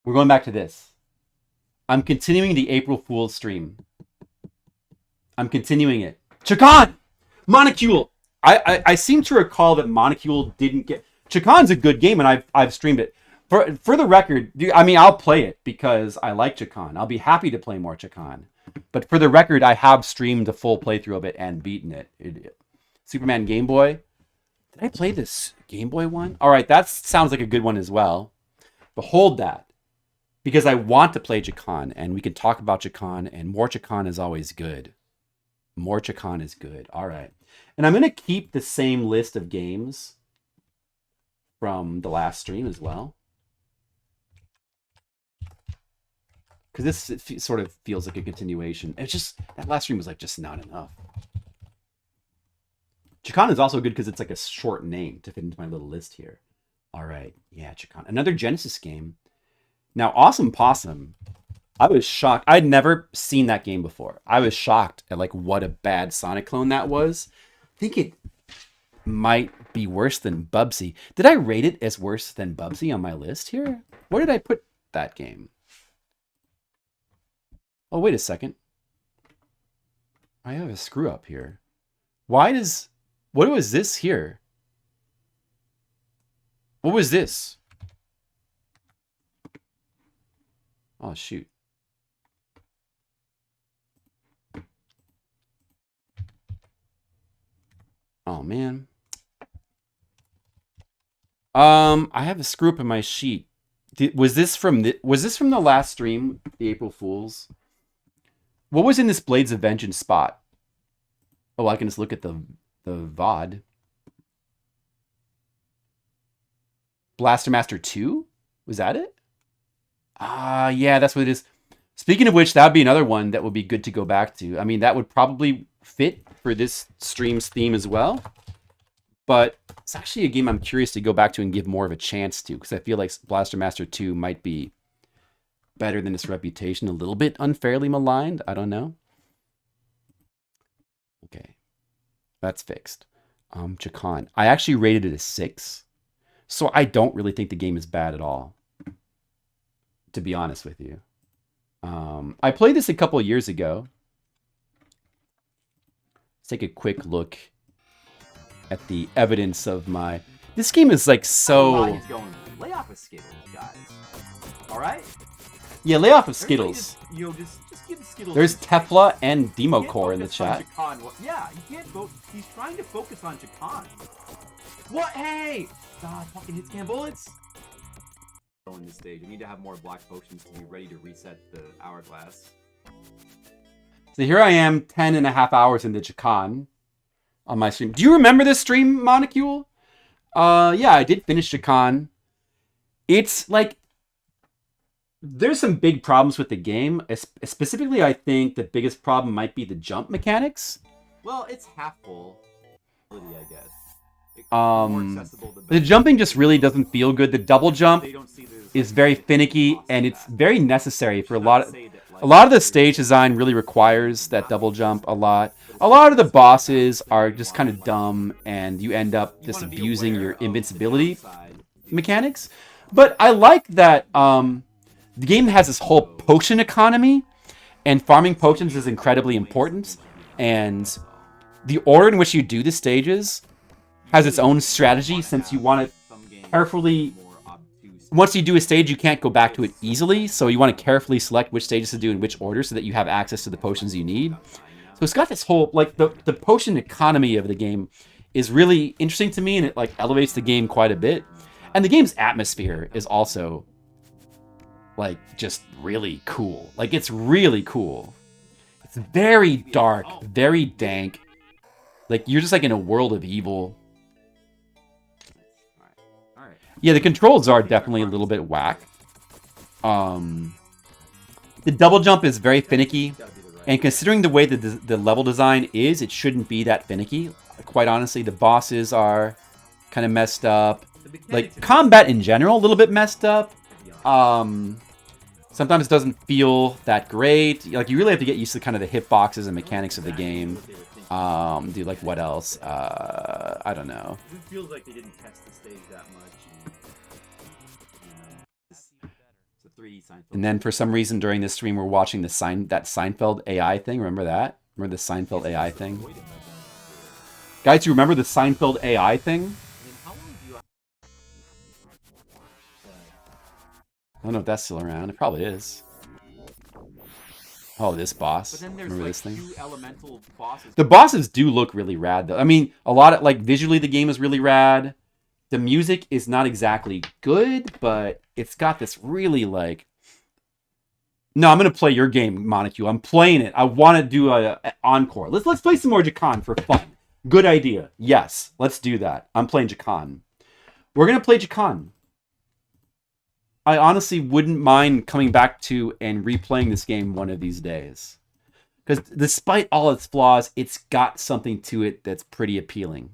We're going back to this. I'm continuing the April Fool's stream. I'm continuing it. Chakan! Monocule! I seem to recall that Monocule didn't get... Chakan's a good game, and I've streamed it. For the record, I mean, I'll play it because I like Chakan. I'll be happy to play more Chakan. But for the record, I have streamed a full playthrough of it and beaten it. Superman Game Boy. Did I play this Game Boy one? All right, that sounds like a good one as well. But hold that. Because I want to play Chakan, and we can talk about Chakan, and more Chakan is always good. More Chakan is good. All right. And I'm going to keep the same list of games from the last stream as well. Because this sort of feels like a continuation. It's just, that last stream was like just not enough. Chakan is also good because it's like a short name to fit into my little list here. All right. Yeah, Chakan. Another Genesis game. Now, Awesome Possum, I was shocked. I'd never seen that game before. I was shocked at like what a bad Sonic clone that was. I think it might be worse than Bubsy. Did I rate it as worse than Bubsy on my list here? Where did I put that game? Oh, wait a second. I have a screw up here. What was this here? What was this? Oh, shoot. Oh, man. I have a screw up in my sheet. Was this from the last stream, the April Fools? What was in this Blades of Vengeance spot? Oh, I can just look at the VOD. Blaster Master 2? Was that it? Yeah, that's what it is. Speaking of which, that would be another one that would be good to go back to. I mean, that would probably fit for this stream's theme as well. But it's actually a game I'm curious to go back to and give more of a chance to, because I feel like Blaster Master 2 might be better than its reputation, a little bit unfairly maligned. I don't know. Okay. That's fixed. Chakan. I actually rated it a 6. So I don't really think the game is bad at all, to be honest with you. I played this a couple of years ago. Let's take a quick look at the evidence of my... This game is like so... Lay off of Skittles, guys. All right? Yeah, lay off of Skittles. Just give Skittles... There's Tefla and Democore in the chat. Yeah, you can't vote. He's trying to focus on Chakan. What? Hey! God, fucking hits can bullets. In this stage, I need to have more black potions to be ready to reset the hourglass. So here I am, 10.5 hours into Chakan on my stream. Do you remember this stream, Monocule? Yeah, I did finish Chakan. It's like, there's some big problems with the game. Specifically, I think the biggest problem might be the jump mechanics. Well, it's half full, I guess. The jumping just really doesn't feel good. The double jump is very finicky, and it's very necessary for a lot of the stage design really requires that double jump a lot. A lot of the bosses are just kind of dumb, and you end up just abusing your invincibility mechanics. But I like that the game has this whole potion economy, and farming potions is incredibly important. And the order in which you do the stages has its own strategy, since you want to carefully... Once you do a stage, you can't go back to it easily, so you want to carefully select which stages to do in which order so that you have access to the potions you need. So it's got this whole, like, the potion economy of the game is really interesting to me, and it, like, elevates the game quite a bit. And the game's atmosphere is also, like, just really cool. Like, it's really cool. It's very dark, very dank. Like, you're just, like, in a world of evil. Yeah, the controls are definitely a little bit whack. The double jump is very finicky, and considering the way that the level design is, it shouldn't be that finicky. Quite honestly, the bosses are kind of messed up. Like, combat in general, a little bit messed up. Sometimes it doesn't feel that great. Like, you really have to get used to kind of the hitboxes and mechanics of the game. Dude, like, what else? I don't know. It feels like they didn't test the stage that much. It's a 3 3D Seinfeld. And then for some reason during this stream we're watching that Seinfeld AI thing. Remember that? Remember the Seinfeld AI thing? Guys, you remember the Seinfeld AI thing? I mean, how long do you... I don't know if that's still around. It probably is. Oh, this boss. But then there's Remember like this thing? 2 elemental bosses. The bosses do look really rad, though. I mean, a lot of, like, visually the game is really rad. The music is not exactly good, but it's got this really, like... No, I'm going to play your game, Montague. I'm playing it. I want to do an encore. Let's play some more Chakan for fun. Good idea. Yes, let's do that. I'm playing Chakan. We're going to play Chakan. I honestly wouldn't mind coming back to and replaying this game one of these days. Because despite all its flaws, it's got something to it that's pretty appealing.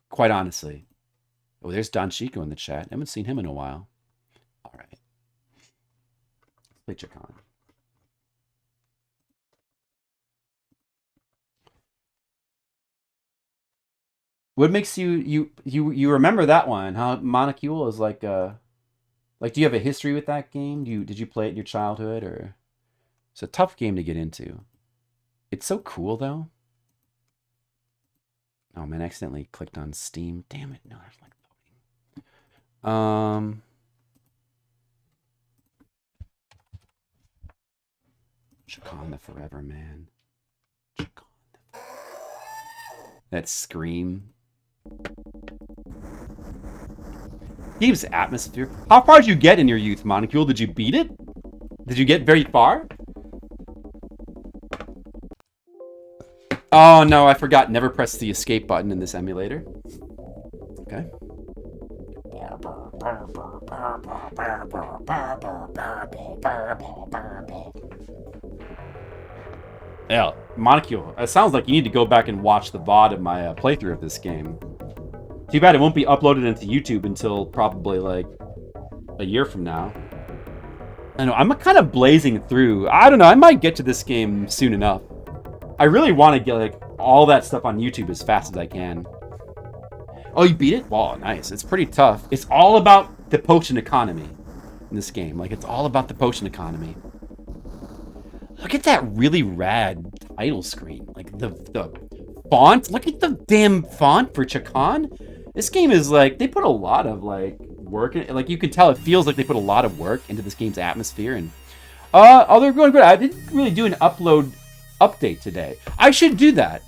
Quite honestly. Oh, there's Don Chico in the chat. I haven't seen him in a while. All right. Let's play Chakan. What makes you remember that one? How Monocule is like do you have a history with that game? Did you play it in your childhood, or it's a tough game to get into? It's so cool though. Oh man, I accidentally clicked on Steam. Damn it! No, there's like voting. Chakan the Forever Man. Chakan the... That scream. Game's atmosphere. How far did you get in your youth, Monocule? Did you beat it? Did you get very far? Oh no, I forgot. Never press the escape button in this emulator. Okay. Yeah, Monocule. It sounds like you need to go back and watch the VOD of my playthrough of this game. Too bad it won't be uploaded into YouTube until probably like a year from now. I know, I'm kind of blazing through. I don't know, I might get to this game soon enough. I really want to get like all that stuff on YouTube as fast as I can. Oh, you beat it? Wow, nice. It's pretty tough. It's all about the potion economy in this game. Like, it's all about the potion economy. Look at that really rad title screen. Like, the font. Look at the damn font for Chakan. This game is like, they put a lot of like work in it. Like, you can tell it feels like they put a lot of work into this game's atmosphere. And they're going good. I didn't really do an update today. I should do that.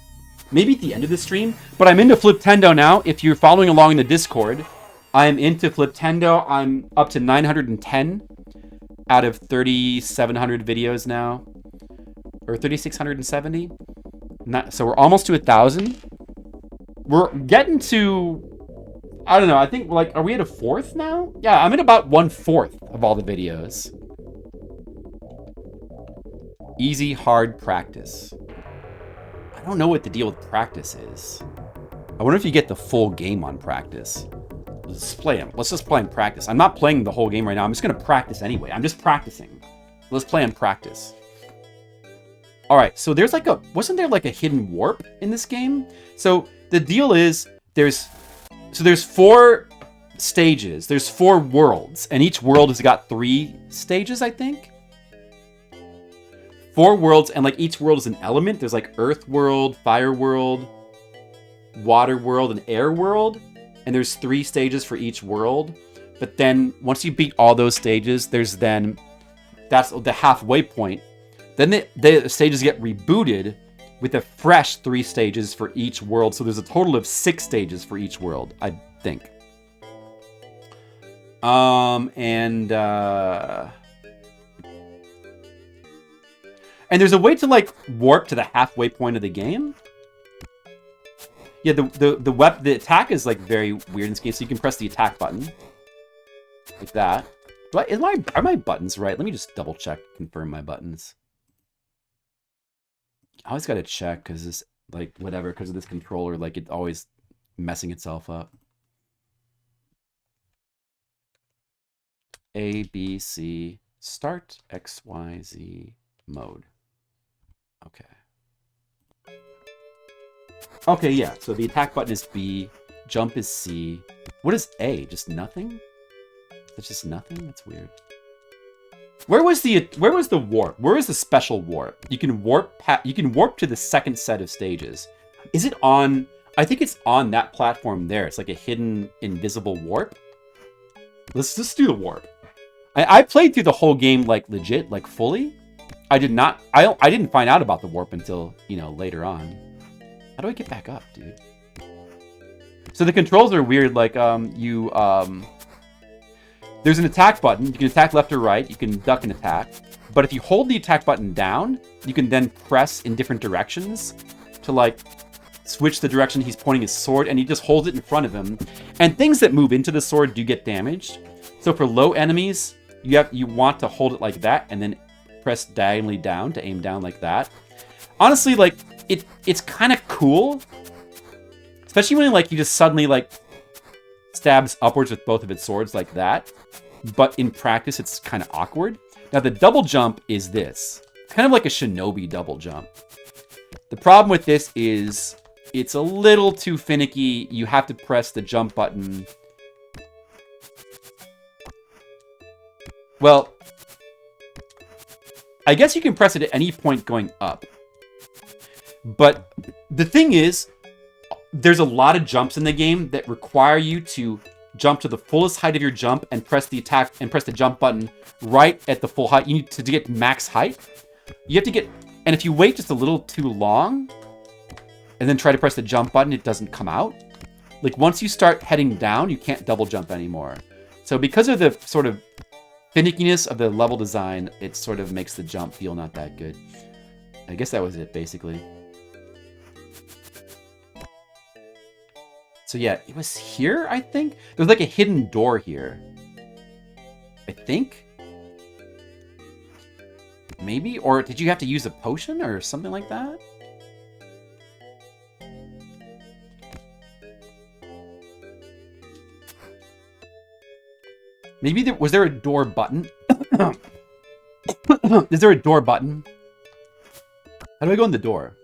Maybe at the end of the stream. But I'm into Fliptendo now. If you're following along in the Discord, I'm into Fliptendo. I'm up to 910 out of 3,700 videos now. Or 3,670. So we're almost to 1,000. We're getting to... I don't know. I think, like, are we at a fourth now? Yeah, I'm at about 1/4 of all the videos. Easy, hard practice. I don't know what the deal with practice is. I wonder if you get the full game on practice. Let's play him. Let's just play in practice. I'm not playing the whole game right now. I'm just going to practice anyway. I'm just practicing. Let's play in practice. All right. So there's like a... Wasn't there like a hidden warp in this game? So the deal is there's 4 stages. There's 4 worlds. And each world has got 3 stages, I think. 4 worlds, and like each world is an element. There's like Earth World, Fire World, Water World, and Air World. And there's 3 stages for each world. But then once you beat all those stages, that's the halfway point. Then the stages get rebooted with a fresh 3 stages for each world. So there's a total of 6 stages for each world, I think. And there's a way to like warp to the halfway point of the game. Yeah, the attack is like very weird in this game, so you can press the attack button like that. Are my buttons right? Let me just double check, confirm my buttons. I always gotta check because this, like, whatever, because of this controller, like, it's always messing itself up. A, B, C, start, X, Y, Z, mode. Okay. Okay, yeah, so the attack button is B, jump is C. What is A? Just nothing? It's just nothing? That's weird. Where was the warp? Where is the special warp? You can warp to the second set of stages. Is it on? I think it's on that platform there. It's like a hidden invisible warp. Let's just do the warp. I played through the whole game like legit, like fully. I didn't find out about the warp until, you know, later on. How do I get back up, dude? So the controls are weird. Like there's an attack button. You can attack left or right. You can duck and attack. But if you hold the attack button down, you can then press in different directions to like switch the direction he's pointing his sword, and he just holds it in front of him. And things that move into the sword do get damaged. So for low enemies, you want to hold it like that and then press diagonally down to aim down like that. Honestly, like it's kind of cool. Especially when like you just suddenly like stabs upwards with both of its swords like that. But in practice, it's kind of awkward. Now, the double jump is this. Kind of like a shinobi double jump. The problem with this is it's a little too finicky. You have to press the jump button. Well, I guess you can press it at any point going up. But the thing is, there's a lot of jumps in the game that require you to jump to the fullest height of your jump and press the jump button right at the full height. You need to get max height. You have to get, and if you wait just a little too long and then try to press the jump button, it doesn't come out. Like once you start heading down, you can't double jump anymore. So because of the sort of finickiness of the level design, it sort of makes the jump feel not that good. I guess that was it, basically. So yeah, it was here, I think? There's like a hidden door here. I think? Maybe? Or did you have to use a potion or something like that? Maybe was there a door button? Is there a door button? How do I go in the door?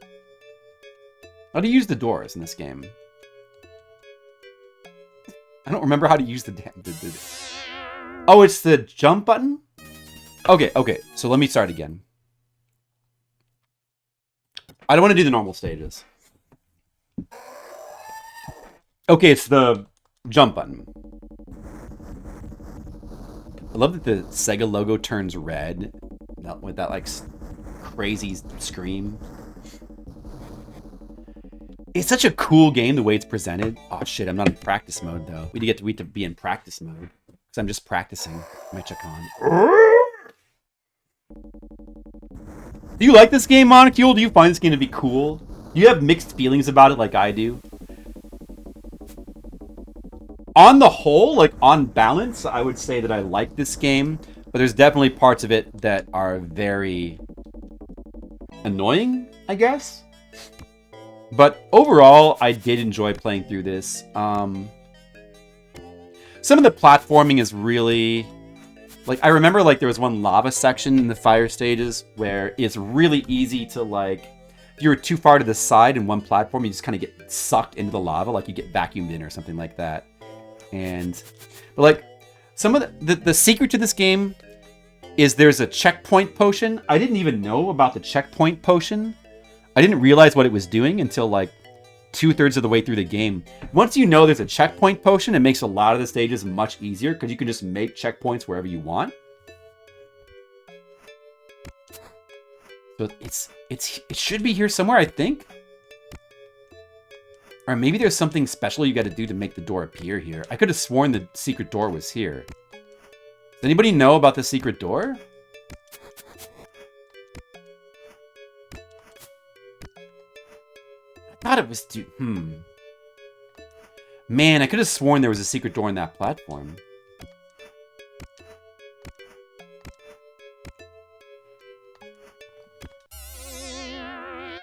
How do you use the doors in this game? I don't remember how to use the damn... Oh, it's the jump button? Okay. So let me start again. I don't want to do the normal stages. Okay, it's the jump button. I love that the Sega logo turns red with that, like, crazy scream. It's such a cool game, the way it's presented. Oh, shit, I'm not in practice mode, though. We need to be in practice mode. Because I'm just practicing my Chakan. Do you like this game, Monocule? Do you find this game to be cool? Do you have mixed feelings about it like I do? On the whole, like, on balance, I would say that I like this game. But there's definitely parts of it that are very annoying, I guess. But overall, I did enjoy playing through this. Some of the platforming is really... Like, I remember, like, there was one lava section in the fire stages where it's really easy to, like... If you were too far to the side in one platform, you just kind of get sucked into the lava, like you get vacuumed in or something like that. But, like, some of the secret to this game is there's a checkpoint potion. I didn't even know about the checkpoint potion. I didn't realize what it was doing until like 2/3 of the way through the game. Once you know there's a checkpoint potion, it makes a lot of the stages much easier because you can just make checkpoints wherever you want. So it should be here somewhere, I think. Or maybe there's something special you got to do to make the door appear here. I could have sworn the secret door was here. Does anybody know about the secret door? I thought it was... Man, I could have sworn there was a secret door in that platform.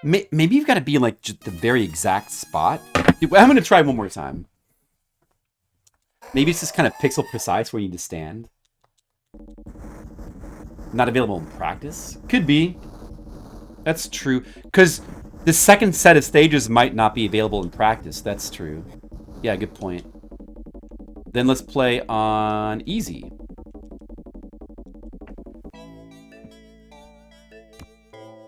Maybe you've got to be in, like, just the very exact spot. I'm going to try one more time. Maybe it's just kind of pixel precise where you need to stand. Not available in practice? Could be. That's true. Because the second set of stages might not be available in practice. That's true. Yeah, good point. Then let's play on easy.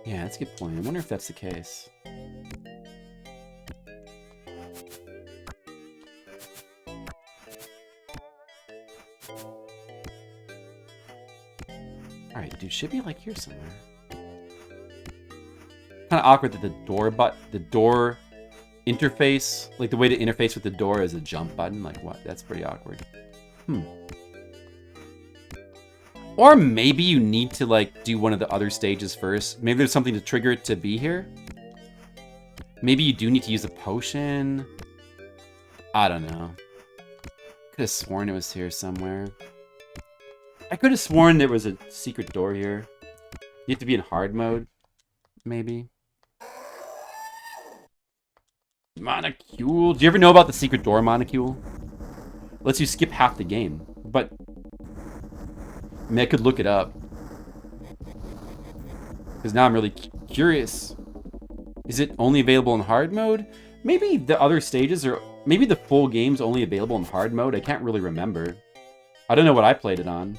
Yeah, that's a good point. I wonder if that's the case. Alright, dude, should be like here somewhere. Kind of awkward that the door interface, like the way to interface with the door is a jump button. Like what? That's pretty awkward. Or maybe you need to like do one of the other stages first. Maybe there's something to trigger it to be here. Maybe you do need to use a potion. I don't know. Could have sworn it was here somewhere. I could have sworn there was a secret door here. You have to be in hard mode, maybe. Molecule. Do you ever know about the secret door molecule? Lets you skip half the game, but I mean, I could look it up because now I'm really curious. Is it only available in hard mode? Maybe the other stages are. Maybe the full game's only available in hard mode. I can't really remember. I don't know what I played it on.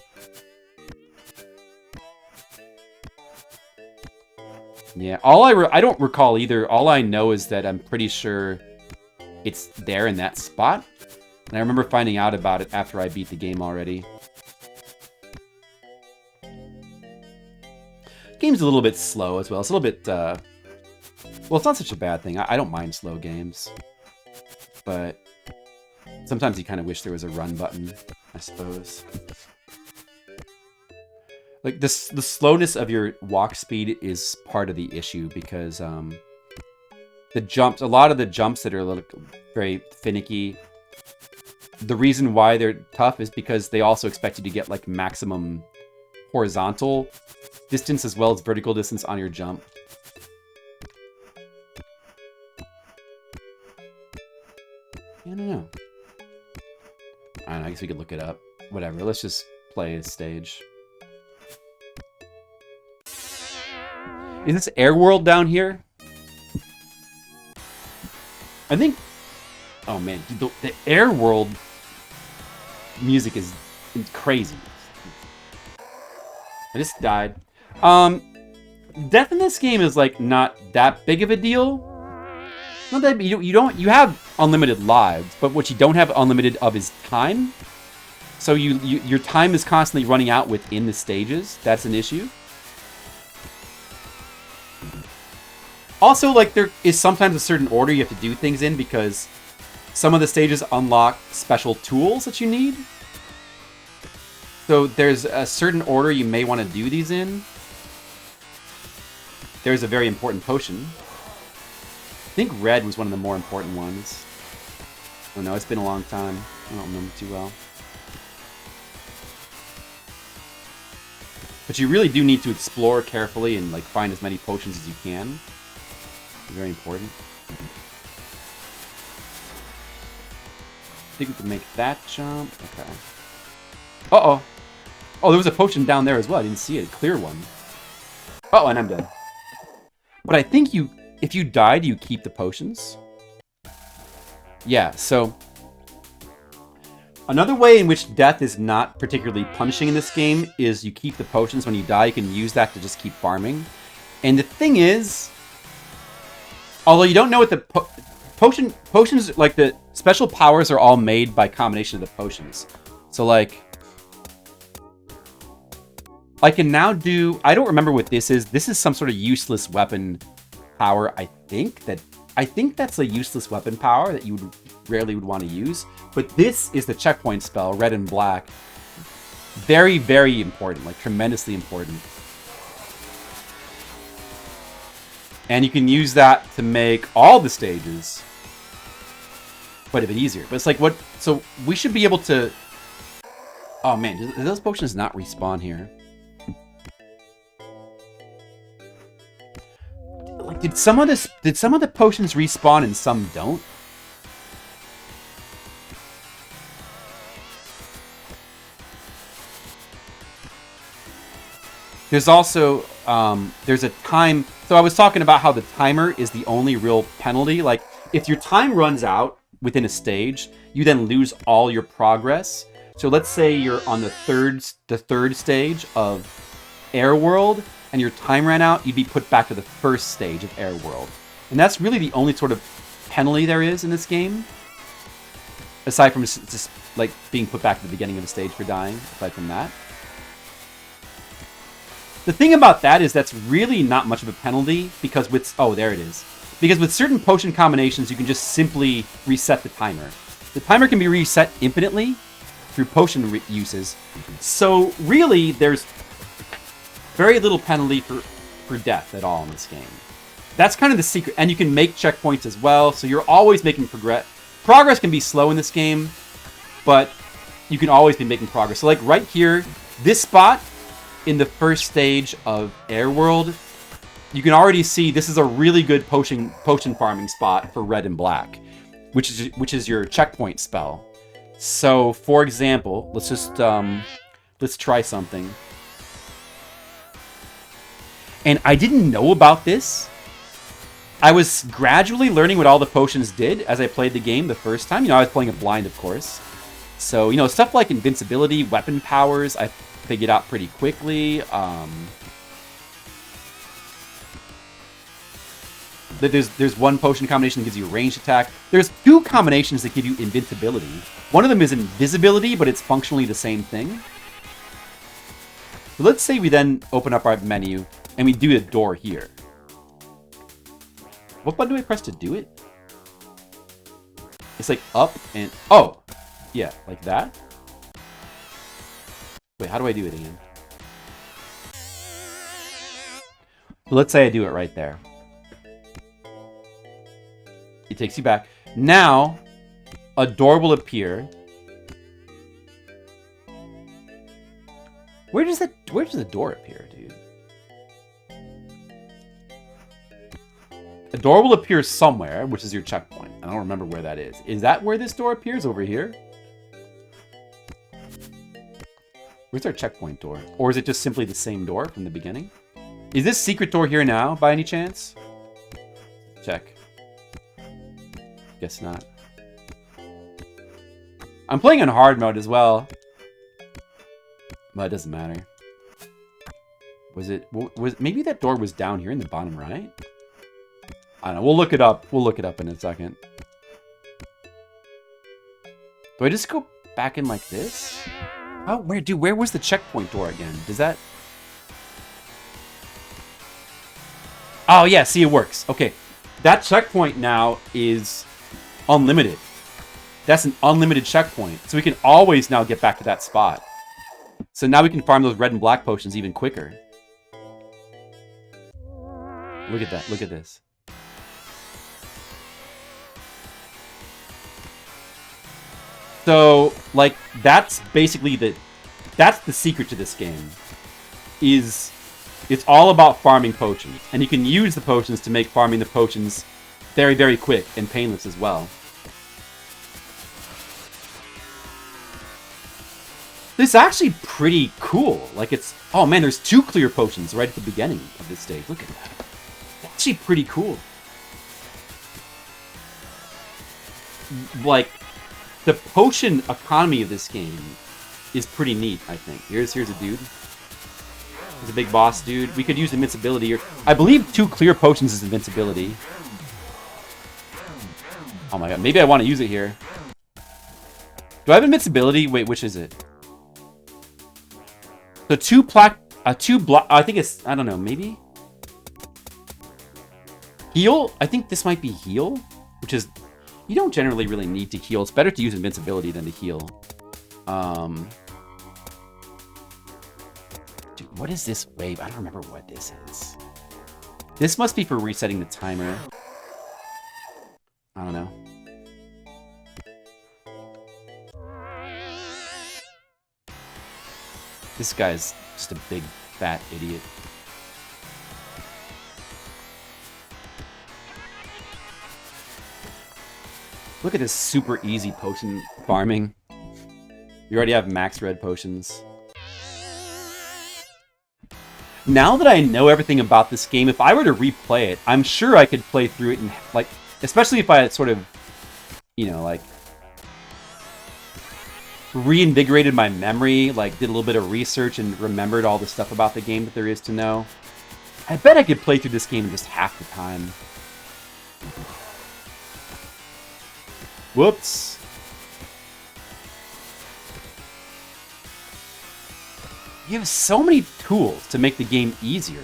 Yeah, I don't recall either. All I know is that I'm pretty sure it's there in that spot. And I remember finding out about it after I beat the game already. Game's a little bit slow as well. It's a little bit, well, it's not such a bad thing. I don't mind slow games. But sometimes you kind of wish there was a run button, I suppose. Like, the slowness of your walk speed is part of the issue because the jumps, a lot of the jumps that are very finicky, the reason why they're tough is because they also expect you to get, like, maximum horizontal distance as well as vertical distance on your jump. I don't know. I don't know, I guess we could look it up. Whatever, let's just play a stage. Is this Air World down here? I think... Oh man, dude, the Air World music is crazy. I just died. Death in this game is like not that big of a deal. Not that you have unlimited lives, but what you don't have unlimited of is time. So your time is constantly running out within the stages. That's an issue. Also, like, there is sometimes a certain order you have to do things in because some of the stages unlock special tools that you need. So there's a certain order you may want to do these in. There's a very important potion. I think red was one of the more important ones. Oh no, it's been a long time. I don't remember too well. But you really do need to explore carefully and like find as many potions as you can. Very important. I think we can make that jump. Okay. Uh-oh. Oh, there was a potion down there as well. I didn't see it. A clear one. Uh-oh, and I'm dead. But I think if you died, you keep the potions. Yeah, so... Another way in which death is not particularly punishing in this game is you keep the potions when you die. You can use that to just keep farming. And the thing is... Although you don't know what the potions, like the special powers are all made by combination of the potions. So like, I can now do, I don't remember what this is. This is some sort of useless weapon power, I think that's a useless weapon power that you rarely would want to use. But this is the checkpoint spell, red and black. Very, very important, like tremendously important. And you can use that to make all the stages quite a bit easier. But it's like, what? So we should be able to... Oh man, do those potions not respawn here? Like, did some of the potions respawn and some don't? There's also, there's a time... So I was talking about how the timer is the only real penalty. Like, if your time runs out within a stage, you then lose all your progress. So let's say you're on the third stage of Air World, and your time ran out, you'd be put back to the first stage of Air World. And that's really the only sort of penalty there is in this game. Aside from just like being put back to the beginning of the stage for dying, aside from that. The thing about that is that's really not much of a penalty because with... Oh, there it is. Because with certain potion combinations, you can just simply reset the timer. The timer can be reset infinitely through potion uses. So really, there's very little penalty for death at all in this game. That's kind of the secret. And you can make checkpoints as well, so you're always making progress. Progress can be slow in this game, but you can always be making progress. So like right here, this spot in the first stage of Air World, you can already see this is a really good potion farming spot for red and black, which is your checkpoint spell. So for example, let's just let's try something. And I didn't know about this. I was gradually learning what all the potions did as I played the game the first time. You know, I was playing it blind, of course. So, you know, stuff like invincibility, weapon powers, I figured out pretty quickly. There's one potion combination that gives you a ranged attack. There's two combinations that give you invincibility. One of them is invisibility, but it's functionally the same thing. So let's say we then open up our menu and we do a door here. What button do I press to do it? It's like up and... Oh! Yeah, like that. Wait, how do I do it again? Let's say I do it right there. It takes you back. Now, a door will appear. Where does the door appear, dude? A door will appear somewhere, which is your checkpoint. I don't remember where that is. Is that where this door appears? Over here? Where's our checkpoint door? Or is it just simply the same door from the beginning? Is this secret door here now, by any chance? Check. Guess not. I'm playing on hard mode as well. But it doesn't matter. Maybe that door was down here in the bottom right? I don't know. We'll look it up. We'll look it up in a second. Do I just go back in like this? Oh, where was the checkpoint door again? Does that... Oh, yeah, see, it works. Okay. That checkpoint now is unlimited. That's an unlimited checkpoint. So we can always now get back to that spot. So now we can farm those red and black potions even quicker. Look at that. Look at this. So, like, that's basically that's the secret to this game. It's all about farming potions. And you can use the potions to make farming the potions very, very quick and painless as well. This is actually pretty cool. Like, it's... Oh, man, there's 2 clear potions right at the beginning of this stage. Look at that. That's actually pretty cool. Like... The potion economy of this game is pretty neat, I think. Here's a dude. He's a big boss dude. We could use invincibility here. I believe 2 clear potions is invincibility. Oh my god, maybe I want to use it here. Do I have invincibility? Wait, which is it? So 2 black... I think it's... I don't know, maybe? Heal? I think this might be heal, which is... You don't generally really need to heal. It's better to use invincibility than to heal. Dude, what is this wave? I don't remember what this is. This must be for resetting the timer. I don't know. This guy's just a big, fat idiot. Look at this super easy potion farming. You already have max red potions. Now that I know everything about this game, if I were to replay it, I'm sure I could play through it and, like, especially if I had sort of, you know, like, reinvigorated my memory, like, did a little bit of research and remembered all the stuff about the game that there is to know. I bet I could play through this game in just half the time. Whoops. You have so many tools to make the game easier.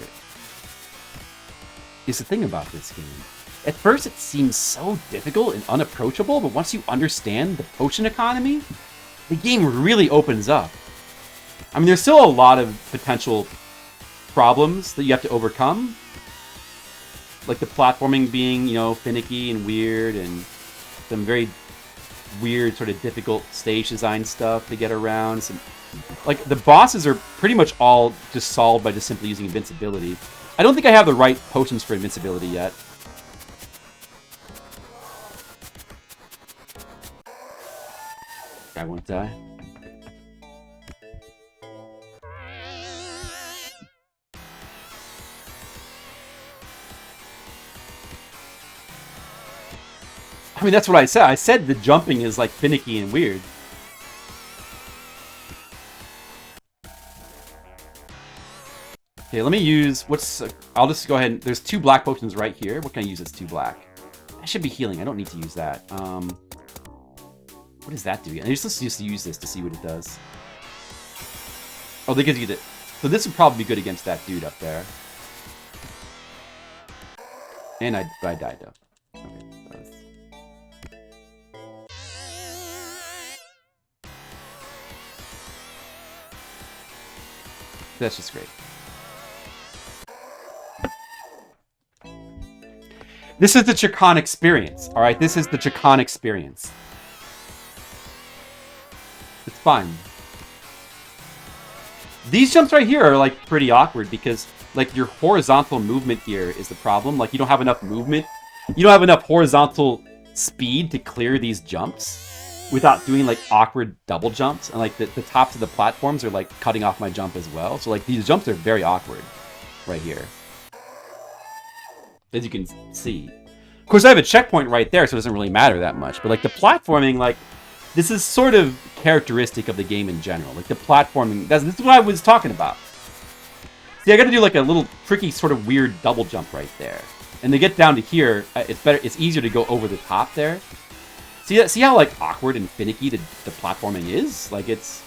Is the thing about this game. At first it seems so difficult and unapproachable, but once you understand the potion economy, the game really opens up. I mean, there's still a lot of potential problems that you have to overcome. Like the platforming being, you know, finicky and weird, and some very weird, sort of difficult stage design stuff to get around. Like, the bosses are pretty much all just solved by just simply using invincibility. I don't think I have the right potions for invincibility yet. I won't die. I mean, that's what I said. I said the jumping is, like, finicky and weird. Okay, let me use... I'll just go ahead and... There's 2 black potions right here. What can I use that's 2 black? That should be healing. I don't need to use that. What does that do? I just use this to see what it does. Oh, they give you the... So this would probably be good against that dude up there. And I died, though. Okay. That's just great. This is the Chakan experience, alright? This is the Chakan experience. It's fine. These jumps right here are, like, pretty awkward because, like, your horizontal movement here is the problem. Like, you don't have enough movement. You don't have enough horizontal speed to clear these jumps without doing, like, awkward double jumps. And, like, the tops of the platforms are, like, cutting off my jump as well. So, like, these jumps are very awkward right here, as you can see. Of course, I have a checkpoint right there, so it doesn't really matter that much. But, like, the platforming, like, this is sort of characteristic of the game in general. Like, the platforming, this is what I was talking about. See, I gotta do, like, a little tricky, sort of weird double jump right there. And to get down to here, it's easier to go over the top there. See how, like, awkward and finicky the platforming is? Like, it's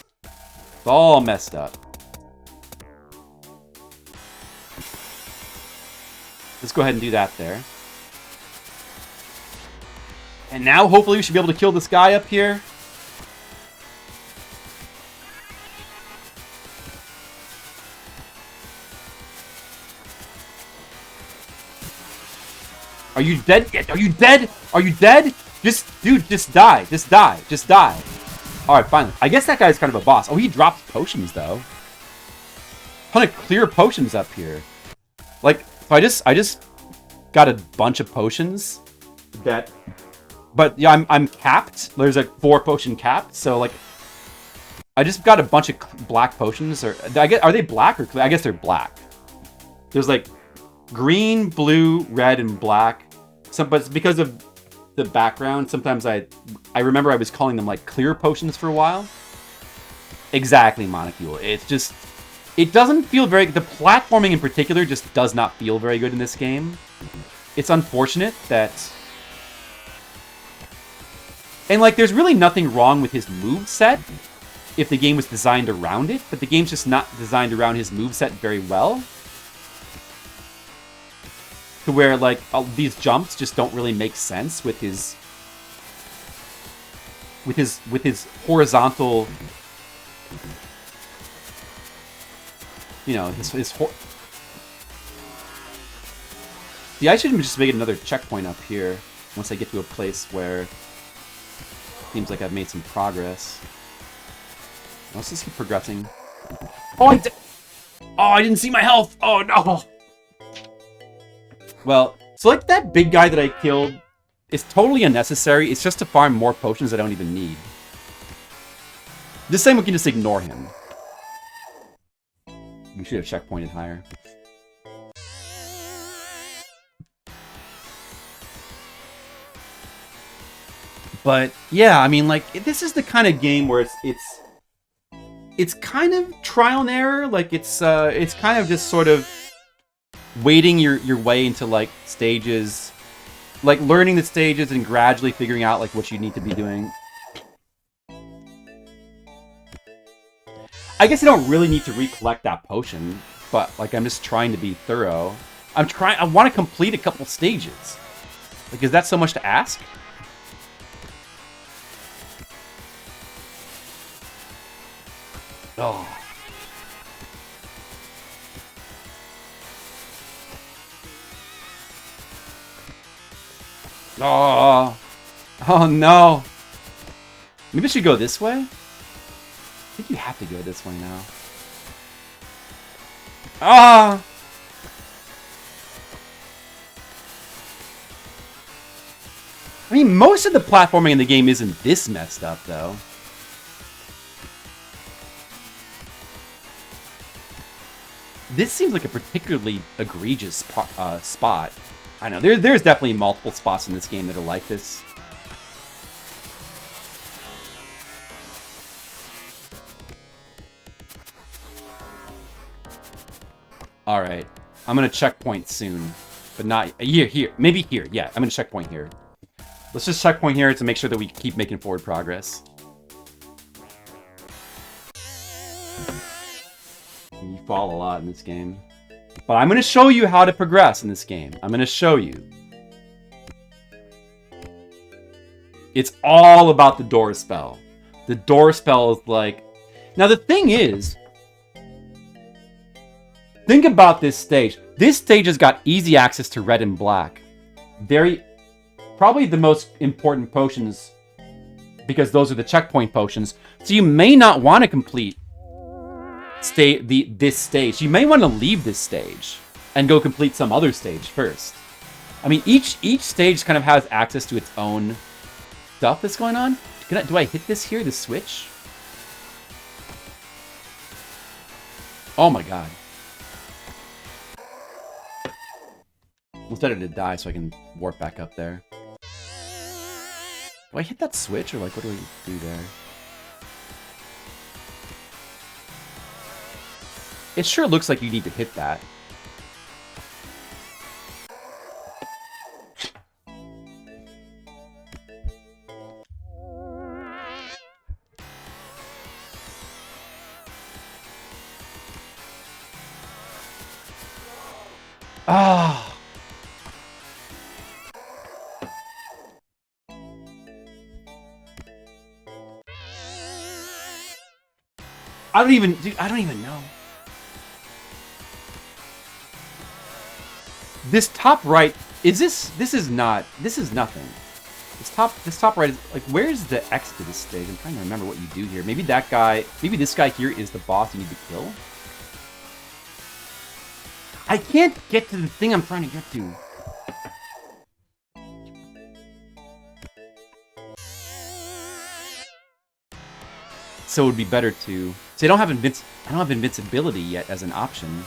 all messed up. Let's go ahead and do that there. And now, hopefully, we should be able to kill this guy up here. Are you dead yet? Are you dead? Are you dead? Dude, just die. Just die. Just die. Alright, finally. I guess that guy's kind of a boss. Oh, he drops potions, though. Ton of clear potions up here. Like, I just got a bunch of potions that... But, yeah, I'm capped. There's a 4 potion cap, so, like... I just got a bunch of black potions, or... are they black or clear? I guess they're black. There's, like, green, blue, red, and black. But because of the background, sometimes I remember I was calling them, like, clear potions for a while. Exactly, Monocule. It's just... It doesn't feel very... The platforming in particular just does not feel very good in this game. It's unfortunate that... And, like, there's really nothing wrong with his moveset if the game was designed around it, but the game's just not designed around his moveset very well. To where, like, these jumps just don't really make sense with his horizontal, you know, See, I should just make another checkpoint up here once I get to a place where it seems like I've made some progress. Let's just keep progressing. Oh, I didn't see my health! Oh, no! Well, so, like, that big guy that I killed is totally unnecessary. It's just to farm more potions I don't even need. This time we can just ignore him. We should have checkpointed higher. But, yeah, I mean, like, this is the kind of game where it's kind of trial and error. Like, it's kind of just sort of... wading your way into like stages, like learning the stages and gradually figuring out like what you need to be doing. I guess I don't really need to recollect that potion, but like I'm just trying to be thorough. I want to complete a couple stages. Like, is that so much to ask? Oh. Oh. Oh no. Maybe I should go this way? I think you have to go this way now. Ah! I mean, most of the platforming in the game isn't this messed up, though. This seems like a particularly egregious spot. I know, there's definitely multiple spots in this game that are like this. Alright, I'm gonna checkpoint soon. But not here, maybe here. Yeah, I'm gonna checkpoint here. Let's just checkpoint here to make sure that we keep making forward progress. You fall a lot in this game. But I'm going to show you how to progress in this game. I'm going to show you. It's all about the door spell. The door spell is like... Now the thing is... Think about this stage. This stage has got easy access to red and black. Probably the most important potions, because those are the checkpoint potions. So you may not want to complete this stage. You may want to leave this stage and go complete some other stage first. I mean, each stage kind of has access to its own stuff that's going on. Do I hit this here, the switch? Oh my god. It's better to die so I can warp back up there. Do I hit that switch, or like, what do we do there? It sure looks like you need to hit that. Ah. I don't even know. This top right, this is nothing. This top right is, like, where's the X to this stage? I'm trying to remember what you do here. Maybe this guy here is the boss you need to kill? I can't get to the thing I'm trying to get to. So it would be better to... See, I don't have invincibility yet as an option.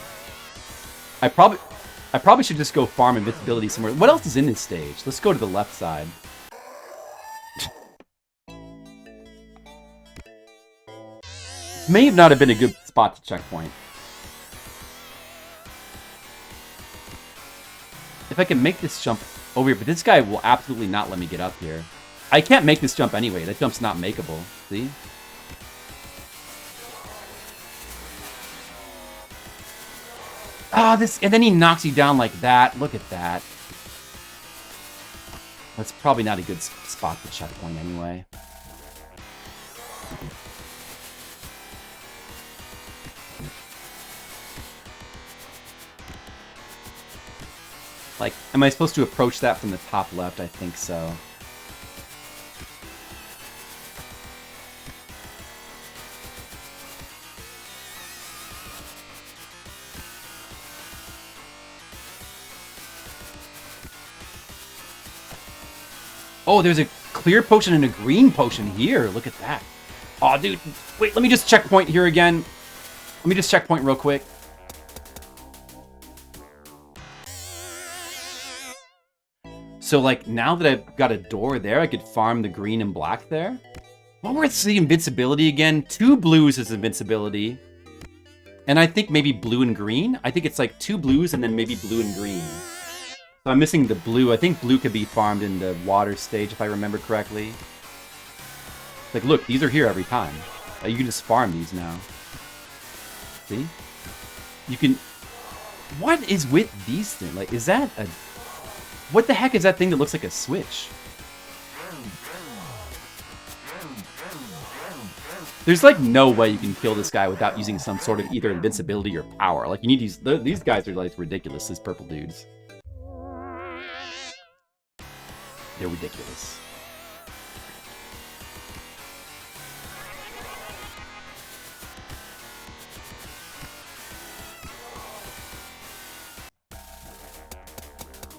I probably should just go farm invincibility somewhere. What else is in this stage? Let's go to the left side. May have not have been a good spot to checkpoint. If I can make this jump over here, but this guy will absolutely not let me get up here. I can't make this jump anyway. That jump's not makeable. See? Oh, and then he knocks you down like that. Look at that. That's probably not a good spot to checkpoint anyway. Like, am I supposed to approach that from the top left? I think so. Oh, there's a clear potion and a green potion here. Look at that. Oh, dude. Wait, let me just checkpoint here again. Let me just checkpoint real quick. So, like, now that I've got a door there, I could farm the green and black there. What was the invincibility again? 2 blues is invincibility. And I think maybe blue and green. I think it's like 2 blues and then maybe blue and green. So I'm missing the blue. I think blue could be farmed in the water stage if I remember correctly. Like, look, these are here every time. You can just farm these now. See? You can... What is with these things? Like, is that a... What the heck is that thing that looks like a switch? There's like no way you can kill this guy without using some sort of either invincibility or power. Like, you need these guys are like ridiculous, these purple dudes. They're ridiculous.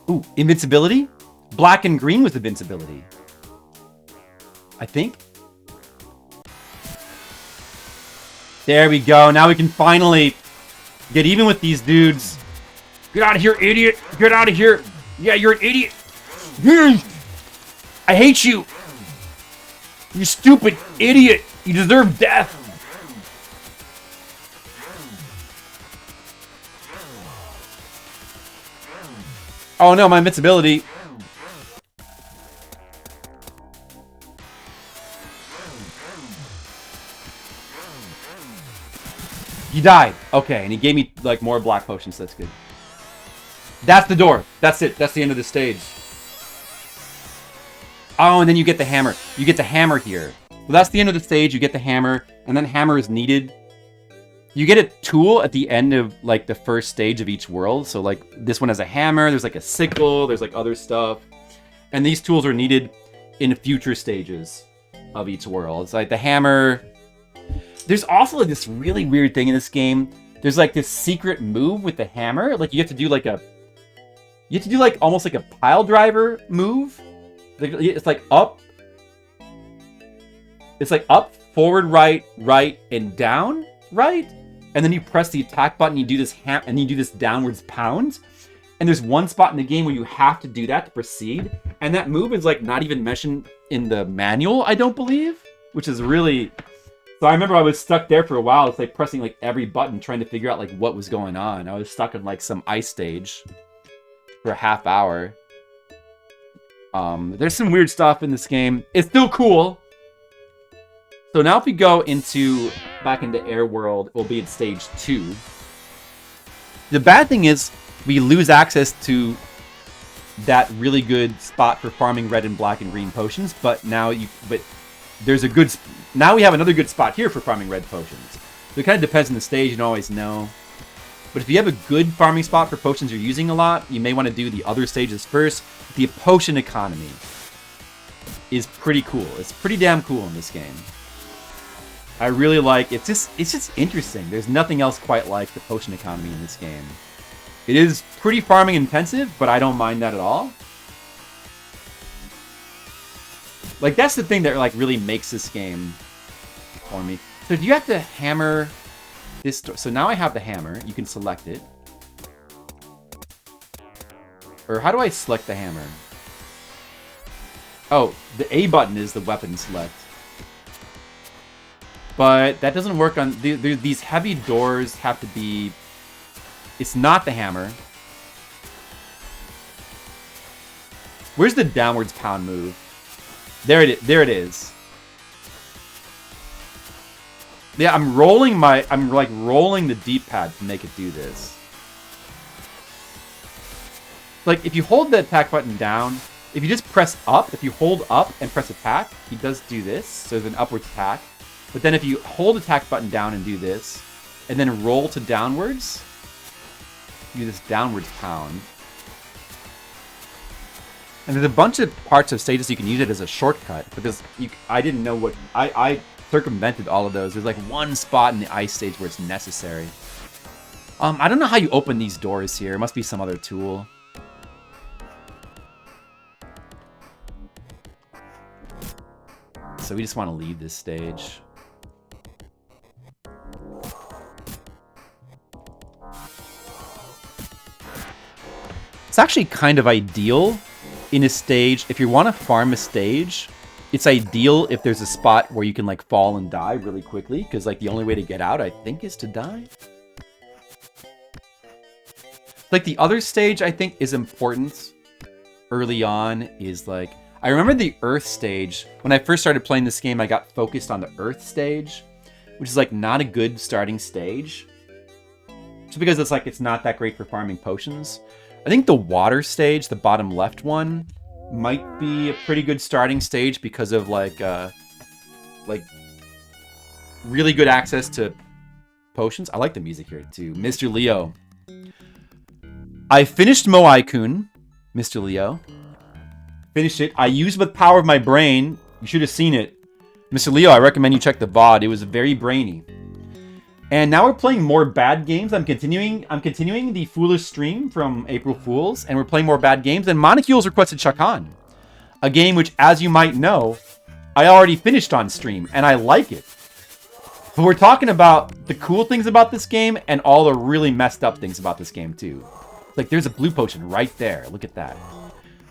Ooh, invincibility? Black and green was invincibility. I think. There we go. Now we can finally get even with these dudes. Get out of here, idiot. Get out of here. Yeah, you're an idiot. I hate you. You stupid idiot. You deserve death. Oh no, my invincibility. You died. Okay, and he gave me like more black potions. That's good. That's the door. That's it. That's the end of the stage. Oh, and then you get the hammer. You get the hammer here. Well, that's the end of the stage. You get the hammer, and then hammer is needed. You get a tool at the end of like the first stage of each world. So like this one has a hammer. There's like a sickle. There's like other stuff, and these tools are needed in future stages of each world. It's like the hammer. There's also like this really weird thing in this game. There's like this secret move with the hammer. Like you have to do like almost like a pile driver move. It's like up. It's like up, forward, right, and down, right. And then you press the attack button. You do this and you do this downwards pound. And there's one spot in the game where you have to do that to proceed. And that move is like not even mentioned in the manual, I don't believe, which is really. So I remember I was stuck there for a while. It's like pressing like every button, trying to figure out like what was going on. I was stuck in like some ice stage for a half hour. There's some weird stuff in this game. It's still cool. So now if we go back into Air World, we'll be at stage 2. The bad thing is we lose access to that really good spot for farming red and black and green potions, but there's a good... Now we have another good spot here for farming red potions. So it kind of depends on the stage, you don't always know. But if you have a good farming spot for potions you're using a lot, you may want to do the other stages first. The potion economy is pretty cool. It's pretty damn cool in this game. I really like it's just interesting. There's nothing else quite like the potion economy in this game. It is pretty farming intensive, but I don't mind that at all. Like, that's the thing that, like, really makes this game for me. So do you have to hammer this door? So now I have the hammer. You can select it. Or how do I select the hammer? Oh, the A button is the weapon select. But that doesn't work on... These heavy doors have to be... It's not the hammer. Where's the downwards pound move? There it is. Yeah, I'm like rolling the D-pad to make it do this. Like, if you hold the attack button down, if you just press up, if you hold up and press attack, he does do this. So there's an upwards attack. But then if you hold attack button down and do this, and then roll to downwards, do this downwards pound. And there's a bunch of parts of stages you can use it as a shortcut, because I didn't know what... I circumvented all of those. There's like one spot in the ice stage where it's necessary. I don't know how you open these doors here. It must be some other tool. So we just want to leave this stage. It's actually kind of ideal in a stage. If you want to farm a stage, it's ideal if there's a spot where you can like fall and die really quickly, because like the only way to get out, I think, is to die. Like, the other stage I think is important early on is, like... I remember the Earth stage. When I first started playing this game, I got focused on the Earth stage, which is, like, not a good starting stage. Just because it's, like, it's not that great for farming potions. I think the water stage, the bottom left one, might be a pretty good starting stage because of, like really good access to potions. I like the music here, too. Mr. Leo. I finished Moai-kun, Mr. Leo. Finished it. I used the power of my brain. You should have seen it. Mr. Leo, I recommend you check the VOD. It was very brainy. And now we're playing more bad games. I'm continuing the Foolish stream from April Fools, and we're playing more bad games. And Monocules requested Chakan, a game which, as you might know, I already finished on stream, and I like it. But we're talking about the cool things about this game and all the really messed up things about this game, too. Like, there's a blue potion right there. Look at that.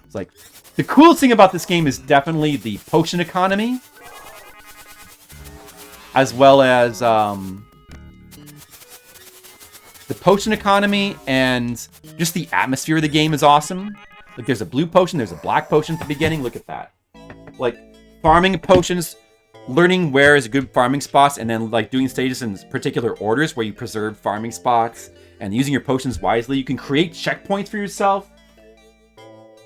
It's like, the coolest thing about this game is definitely the potion economy, as well as, the potion economy and just the atmosphere of the game is awesome. Like, there's a blue potion, there's a black potion at the beginning. Look at that. Like, farming potions, learning where is a good farming spots, and then, like, doing stages in particular orders where you preserve farming spots and using your potions wisely. You can create checkpoints for yourself.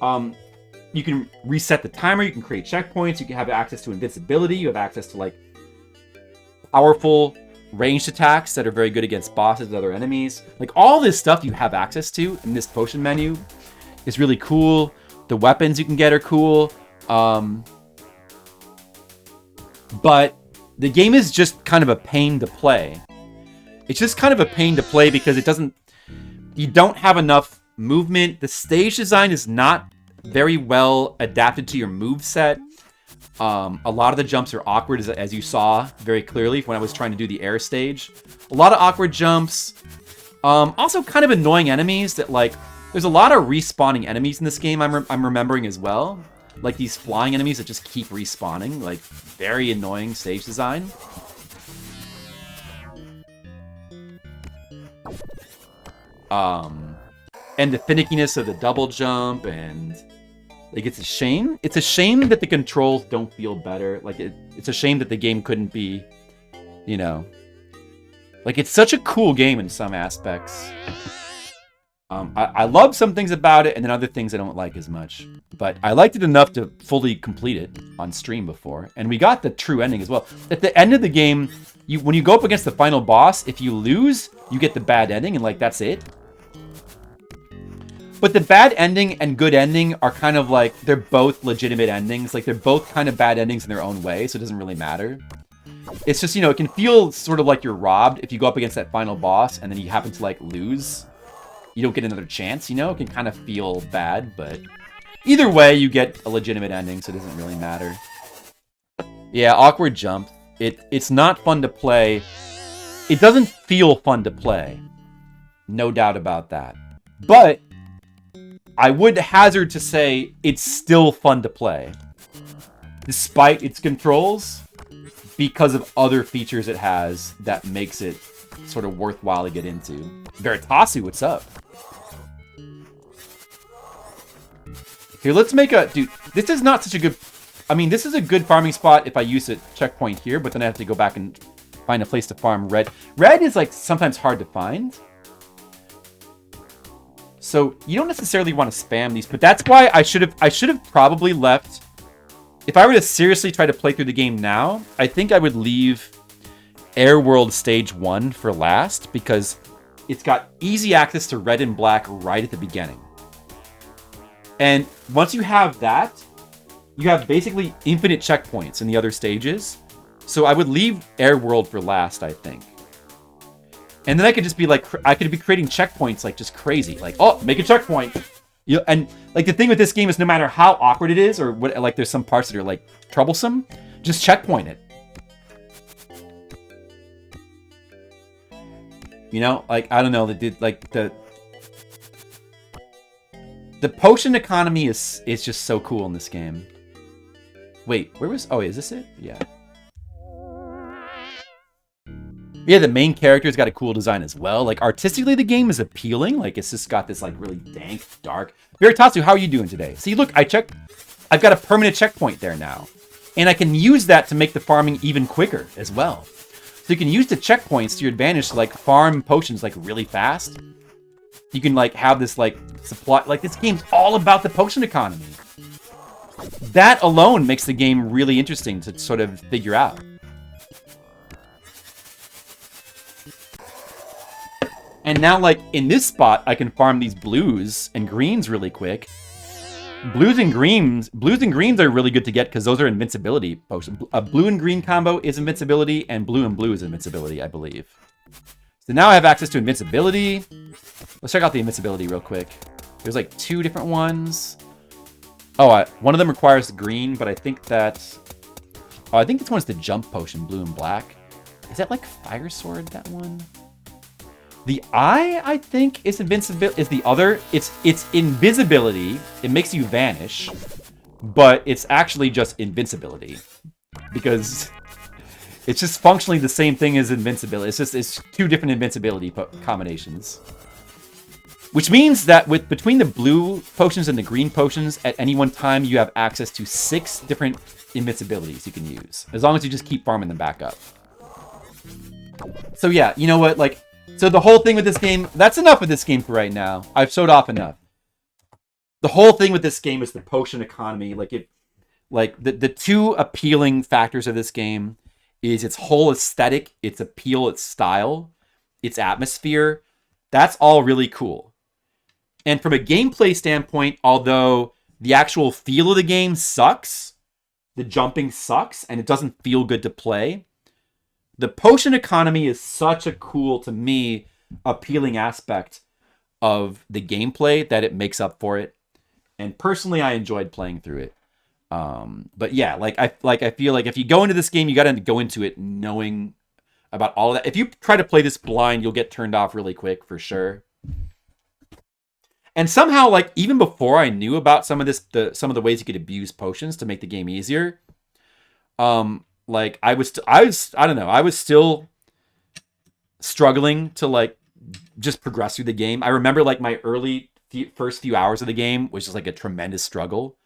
You can reset the timer. You can create checkpoints. You can have access to invincibility. You have access to, like, powerful ranged attacks that are very good against bosses and other enemies. Like, all this stuff you have access to in this potion menu is really cool. The weapons you can get are cool. But the game is just kind of a pain to play. It's just kind of a pain to play because it doesn't... You don't have enough movement. The stage design is not very well adapted to your moveset. A lot of the jumps are awkward, as you saw very clearly when I was trying to do the air stage. A lot of awkward jumps. Also kind of annoying enemies that, like... There's a lot of respawning enemies in this game I'm remembering as well. Like these flying enemies that just keep respawning. Like, very annoying stage design. And the finickiness of the double jump, and... Like, it's a shame. It's a shame that the controls don't feel better. Like, it's a shame that the game couldn't be, you know... Like, it's such a cool game in some aspects. I love some things about it, and then other things I don't like as much. But I liked it enough to fully complete it on stream before. And we got the true ending as well. At the end of the game, when you go up against the final boss, if you lose, you get the bad ending, and, like, that's it. But the bad ending and good ending are kind of like, they're both legitimate endings. Like, they're both kind of bad endings in their own way, so it doesn't really matter. It's just, you know, it can feel sort of like you're robbed if you go up against that final boss and then you happen to, like, lose. You don't get another chance, you know? It can kind of feel bad, but either way, you get a legitimate ending, so it doesn't really matter. Yeah, awkward jump. It's not fun to play. It doesn't feel fun to play. No doubt about that. But I would hazard to say it's still fun to play, despite its controls, because of other features it has that makes it sort of worthwhile to get into. Veritasu, what's up? Here, let's make a... Dude, this is not such a good... I mean, this is a good farming spot if I use a checkpoint here, but then I have to go back and find a place to farm red. Red is, like, sometimes hard to find. So you don't necessarily want to spam these, but that's why I should have probably left. If I were to seriously try to play through the game now, I think I would leave Air World Stage 1 for last, because it's got easy access to red and black right at the beginning. And once you have that, you have basically infinite checkpoints in the other stages. So I would leave Air World for last, I think. And then I could just be like, I could be creating checkpoints like just crazy. Like, oh, make a checkpoint. You know, and like the thing with this game is no matter how awkward it is, or what, like there's some parts that are like troublesome, just checkpoint it. You know, like, I don't know, the potion economy is just so cool in this game. Wait, where was, oh, is this it? Yeah. Yeah, the main character's got a cool design as well. Like, artistically, the game is appealing. Like, it's just got this, like, really dank, dark. Veritatsu, how are you doing today? See, look, I've got a permanent checkpoint there now. And I can use that to make the farming even quicker as well. So you can use the checkpoints to your advantage to, like, farm potions, like, really fast. You can, like, have this, like, supply... Like, this game's all about the potion economy. That alone makes the game really interesting to sort of figure out. And now, like, in this spot, I can farm these blues and greens really quick. Blues and greens are really good to get because those are invincibility potions. A blue and green combo is invincibility, and blue is invincibility, I believe. So now I have access to invincibility. Let's check out the invincibility real quick. There's like 2 different ones. Oh, one of them requires green, but I think that... Oh, I think this one's the jump potion, blue and black. Is that like Fire Sword, that one? The eye, I think, is invincibility. Is the other? It's invisibility. It makes you vanish, but it's actually just invincibility because it's just functionally the same thing as invincibility. It's 2 different invincibility combinations, which means that between the blue potions and the green potions, at any one time you have access to 6 different invincibilities you can use, as long as you just keep farming them back up. So yeah, you know what, like. So the whole thing with this game, that's enough of this game for right now. I've showed off enough. The whole thing with this game is the potion economy. The 2 appealing factors of this game is its whole aesthetic, its appeal, its style, its atmosphere. That's all really cool. And from a gameplay standpoint, although the actual feel of the game sucks, the jumping sucks, and it doesn't feel good to play, the potion economy is such a cool, to me, appealing aspect of the gameplay that it makes up for it. And personally, I enjoyed playing through it. But yeah, I feel like if you go into this game, you got to go into it knowing about all of that. If you try to play this blind, you'll get turned off really quick for sure. And somehow, like, even before I knew about some of the ways you could abuse potions to make the game easier, like, I was still struggling to, like, just progress through the game. I remember, like, my first few hours of the game was just, like, a tremendous struggle.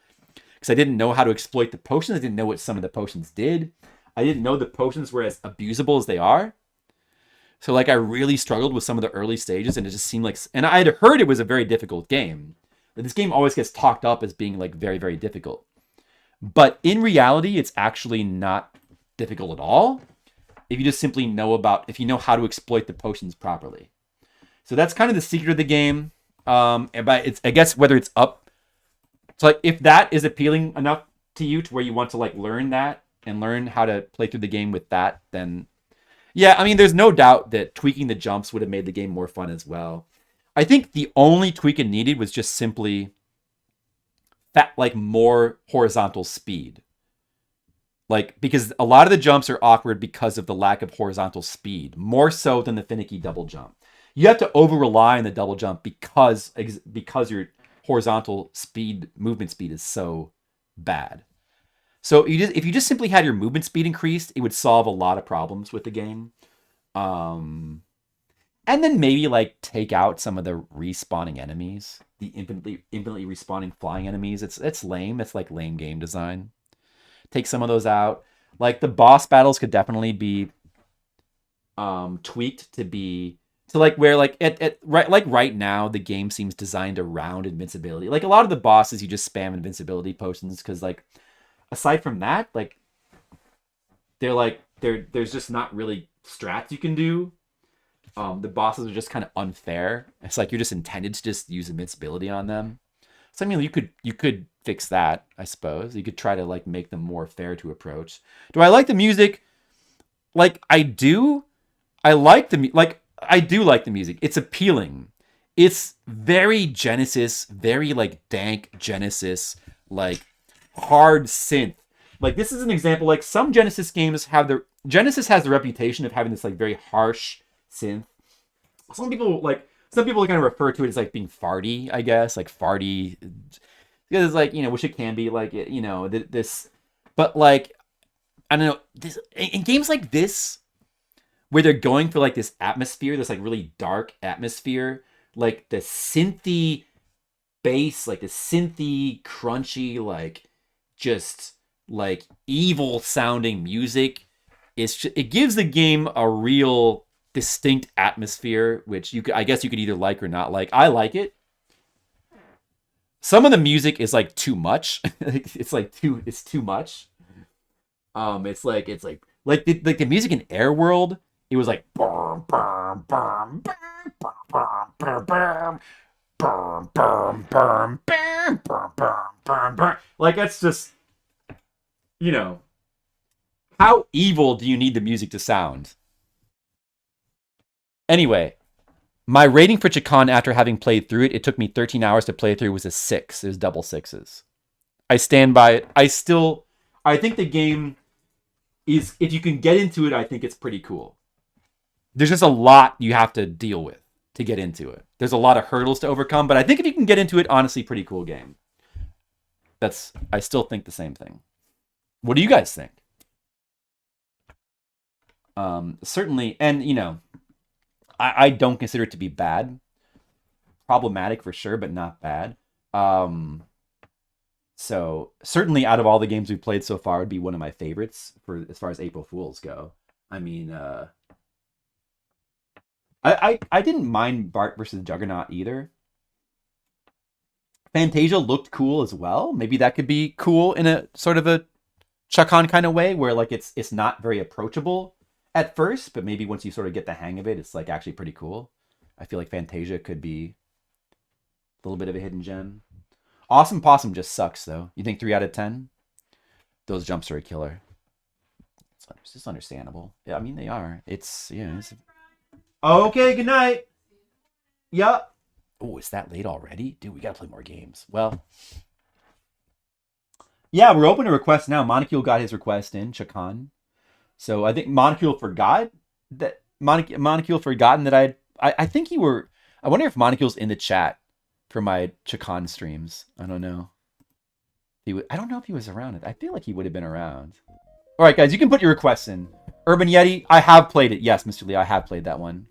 Because I didn't know how to exploit the potions. I didn't know what some of the potions did. I didn't know the potions were as abusable as they are. So, like, I really struggled with some of the early stages, and it just seemed like... And I had heard it was a very difficult game. But this game always gets talked up as being, like, very, very difficult. But in reality, it's actually not difficult at all if you just simply if you know how to exploit the potions properly. So that's kind of the secret of the game. But I guess whether it's up, so like if that is appealing enough to you to where you want to like learn that and learn how to play through the game with that, then yeah, I mean, there's no doubt that tweaking the jumps would have made the game more fun as well. I think the only tweak it needed was just simply more horizontal speed. Like, because a lot of the jumps are awkward because of the lack of horizontal speed, more so than the finicky double jump. You have to over-rely on the double jump because your horizontal movement speed is so bad. So if you just simply had your movement speed increased, it would solve a lot of problems with the game. And then maybe, like, take out some of the respawning enemies. The infinitely respawning flying enemies. It's lame. It's like lame game design. Take some of those out. Like, the boss battles could definitely be tweaked to like where like right now the game seems designed around invincibility. Like, a lot of the bosses you just spam invincibility potions because, like, aside from that, like, there's just not really strats you can do. The bosses are just kind of unfair. It's like you're just intended to just use invincibility on them. So I mean, you could fix that, I suppose. You could try to like make them more fair to approach. Do I like the music? Like, I do. I do like the music. It's appealing. It's very Genesis, very like dank Genesis, like hard synth. Like, this is an example. Like, some Genesis games Genesis has the reputation of having this like very harsh synth. Some people kind of refer to it as like being farty, I guess, like farty, because it's like, you know, which it can be like, you know, this, but like, I don't know, this in games like this where they're going for like this atmosphere, this like really dark atmosphere, like the synthy bass, like the synthy, crunchy, like just like evil sounding music. It gives the game a real distinct atmosphere, which I guess you could either like or not like. I like it. Some of the music is like too much. It's too much. It's like the music in Air World. It was like like that's just, you know, how evil do you need the music to sound? Anyway, my rating for Chakan after having played through it, it took me 13 hours to play through, was a 6. It was double sixes. I stand by it. I think the game is, if you can get into it, I think it's pretty cool. There's just a lot you have to deal with to get into it. There's a lot of hurdles to overcome, but I think if you can get into it, honestly, pretty cool game. I still think the same thing. What do you guys think? Certainly, and you know, I don't consider it to be bad. Problematic for sure, but not bad. So certainly out of all the games we've played so far, it'd be one of my favorites for as far as April Fools go. I mean, I didn't mind Bart versus Juggernaut either. Fantasia looked cool as well. Maybe that could be cool in a sort of a Chakan kind of way, where like it's not very approachable at first, but maybe once you sort of get the hang of it, it's like actually pretty cool. I feel like Fantasia could be a little bit of a hidden gem. Awesome Possum just sucks though. You think 3 out of 10? Those jumps are a killer. It's just understandable. Yeah, I mean they are. It's, you know. Okay, good night. Yup. Oh, it's that late already? Dude, we gotta play more games. Well, yeah, we're open to requests now. Monocule got his request in, Chakan. So I think Monocule forgot that I think I wonder if Monocule's in the chat for my Chakan streams. I don't know. I don't know if he was around. I feel like he would have been around. All right, guys, you can put your requests in. Urban Yeti, I have played it. Yes, Mr. Lee, I have played that one.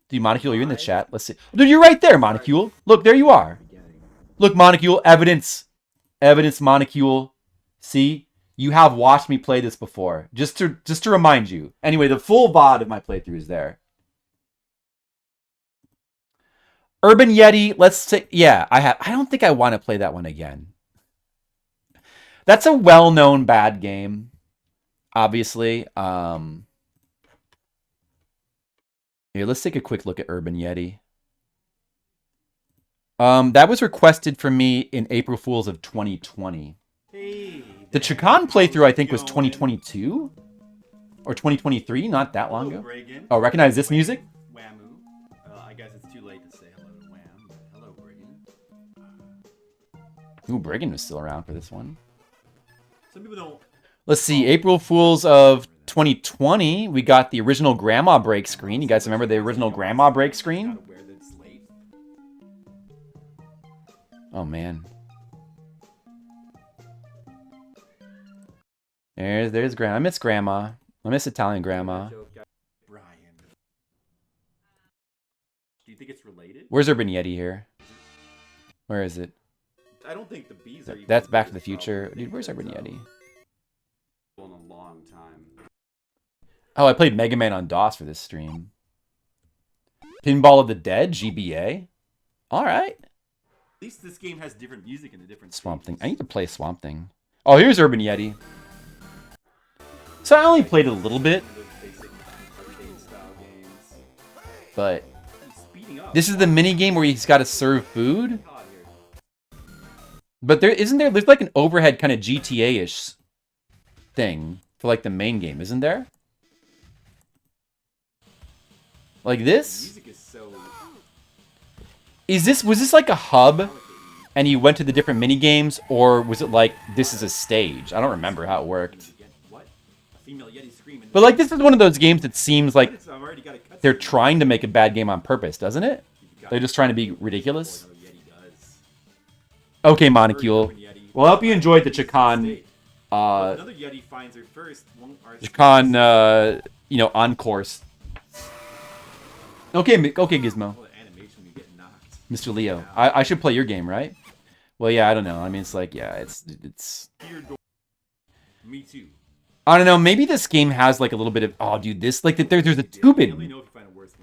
Dude, Monocule, you're in the chat. Let's see. Dude, you're right there, Monocule. Look, there you are. Look, Monocule, evidence. Evidence, Monocule. See? You have watched me play this before. Just to remind you. Anyway, the full VOD of my playthrough is there. Urban Yeti, let's say, yeah, I don't think I want to play that one again. That's a well-known bad game, obviously. Here, let's take a quick look at Urban Yeti. That was requested for me in April Fools of 2020. Hey, the Chakan playthrough, I think, was 2022? Or 2023, not that long ago. Brigham. Oh, recognize this music? Whammoo. I guess it's too late to say hello to Wham, but hello, Brigham. Ooh, Brigand was still around for this one. Some people don't... Let's see, April Fools of 2020, we got the original Grandma break screen. You guys remember the original Grandma break screen? Oh, man. There's Grandma. I miss Grandma. I miss Italian Grandma. Brian. Do you think it's related? Where's Urban Yeti here? Where is it? I don't think the bees are even... That's Back to the Future. Dude, where's Urban Yeti? In a long time. Oh, I played Mega Man on DOS for this stream. Pinball of the Dead, GBA. All right. At least this game has different music in the different Swamp Thing. stages. I need to play Swamp Thing. Oh, here's Urban Yeti. So I only played it a little bit. But this is the mini game where he's got to serve food. But there's like an overhead kind of GTA-ish thing for like the main game, isn't there? Like this? Was this like a hub and you went to the different mini games, or was it like this is a stage? I don't remember how it worked. But like this is one of those games that seems like they're trying to make a bad game on purpose, doesn't it? They're just trying to be ridiculous. Okay, Monocule. Well, I hope you enjoyed the Chakan. Chakan on course. Okay, Gizmo. Oh, the animation you get knocked. Mr. Leo. I should play your game, right? Well, yeah, I don't know. I mean, it's like, yeah, it's... Me too. I don't know. Maybe this game has, like, a little bit of... Oh, dude, this... Like, there's a Tubin.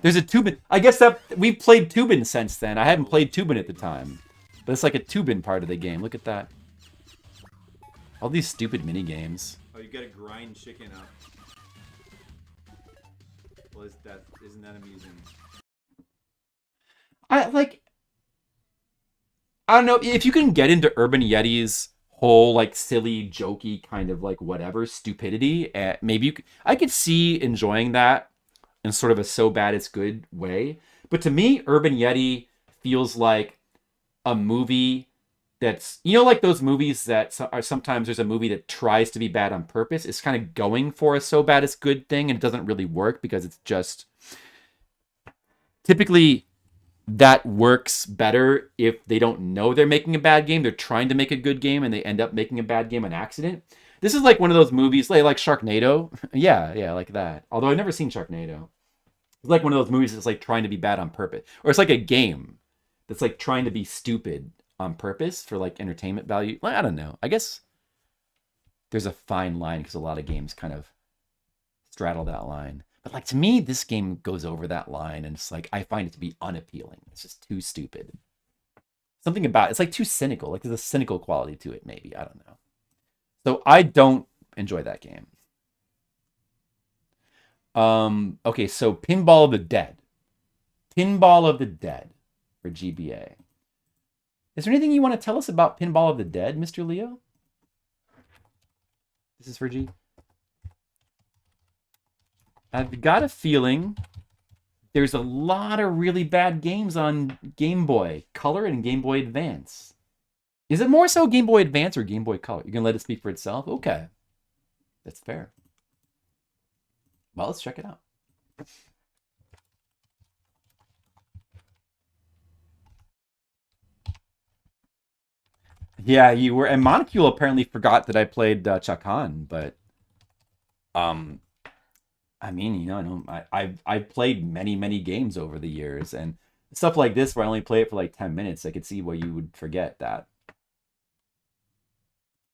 There's a Tubin. I guess that... We've played Tubin since then. I hadn't played Tubin at the time. But it's like a Tubin part of the game. Look at that. All these stupid mini games. Oh, you gotta grind chicken up. Well, isn't that amusing? I don't know if you can get into Urban Yeti's whole like silly, jokey kind of like whatever stupidity. Maybe I could see enjoying that in sort of a so bad it's good way. But to me, Urban Yeti feels like a movie that's like those movies that are sometimes there's a movie that tries to be bad on purpose. It's kind of going for a so bad it's good thing, and it doesn't really work because it's just typically. That works better if they don't know they're making a bad game. They're trying to make a good game and they end up making a bad game on accident. This is like one of those movies, like Sharknado. Yeah, like that. Although I've never seen Sharknado. It's like one of those movies that's like trying to be bad on purpose. Or it's like a game that's like trying to be stupid on purpose for like entertainment value. I don't know. I guess there's a fine line because a lot of games kind of straddle that line. But like to me, this game goes over that line, and it's like I find it to be unappealing. It's just too stupid. Something about it's like too cynical. Like there's a cynical quality to it. Maybe I don't know. So I don't enjoy that game. Okay, so Pinball of the Dead. Pinball of the Dead for GBA. Is there anything you want to tell us about Pinball of the Dead, Mr. Leo? This is for G. I've got a feeling there's a lot of really bad games on Game Boy Color and Game Boy Advance. Is it more so Game Boy Advance or Game Boy Color? You're going to let it speak for itself? Okay. That's fair. Well, let's check it out. Yeah, you were... And Monocule apparently forgot that I played Chakan, but... I mean, I've played many games over the years, and stuff like this where I only play it for like 10 minutes, I could see why you would forget that.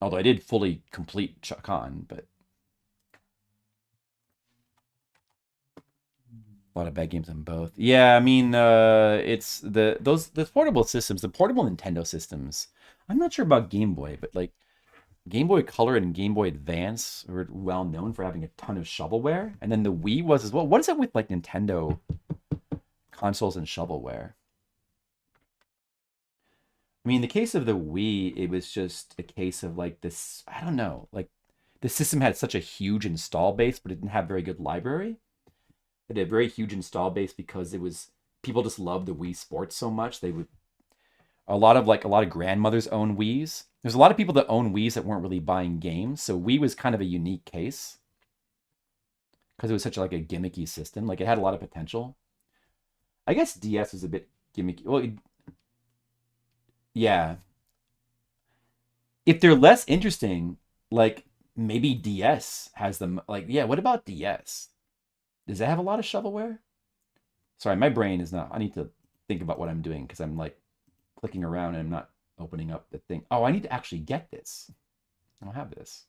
Although I did fully complete Chakan, but a lot of bad games on both. Yeah, I mean, it's those portable systems, the portable Nintendo systems. I'm not sure about Game Boy, but like Game Boy Color and Game Boy Advance were well known for having a ton of shovelware, and then the Wii was as well. What is it with like Nintendo consoles and shovelware? I mean, in the case of the Wii, it was just a case of like this, I don't know, like the system had such a huge install base, but it didn't have very good library. It had a very huge install base because it was people just loved the Wii Sports so much. They would a lot of grandmothers own Wiis. There's a lot of people that own Wiis that weren't really buying games, so Wii was kind of a unique case because it was such like a gimmicky system. Like it had a lot of potential. I guess DS was a bit gimmicky. Well, yeah. If they're less interesting, like maybe DS has them. Like, yeah, what about DS? Does that have a lot of shovelware? Sorry, my brain is not. I need to think about what I'm doing because I'm like clicking around and I'm not opening up the thing. Oh, I need to actually get this. I don't have this.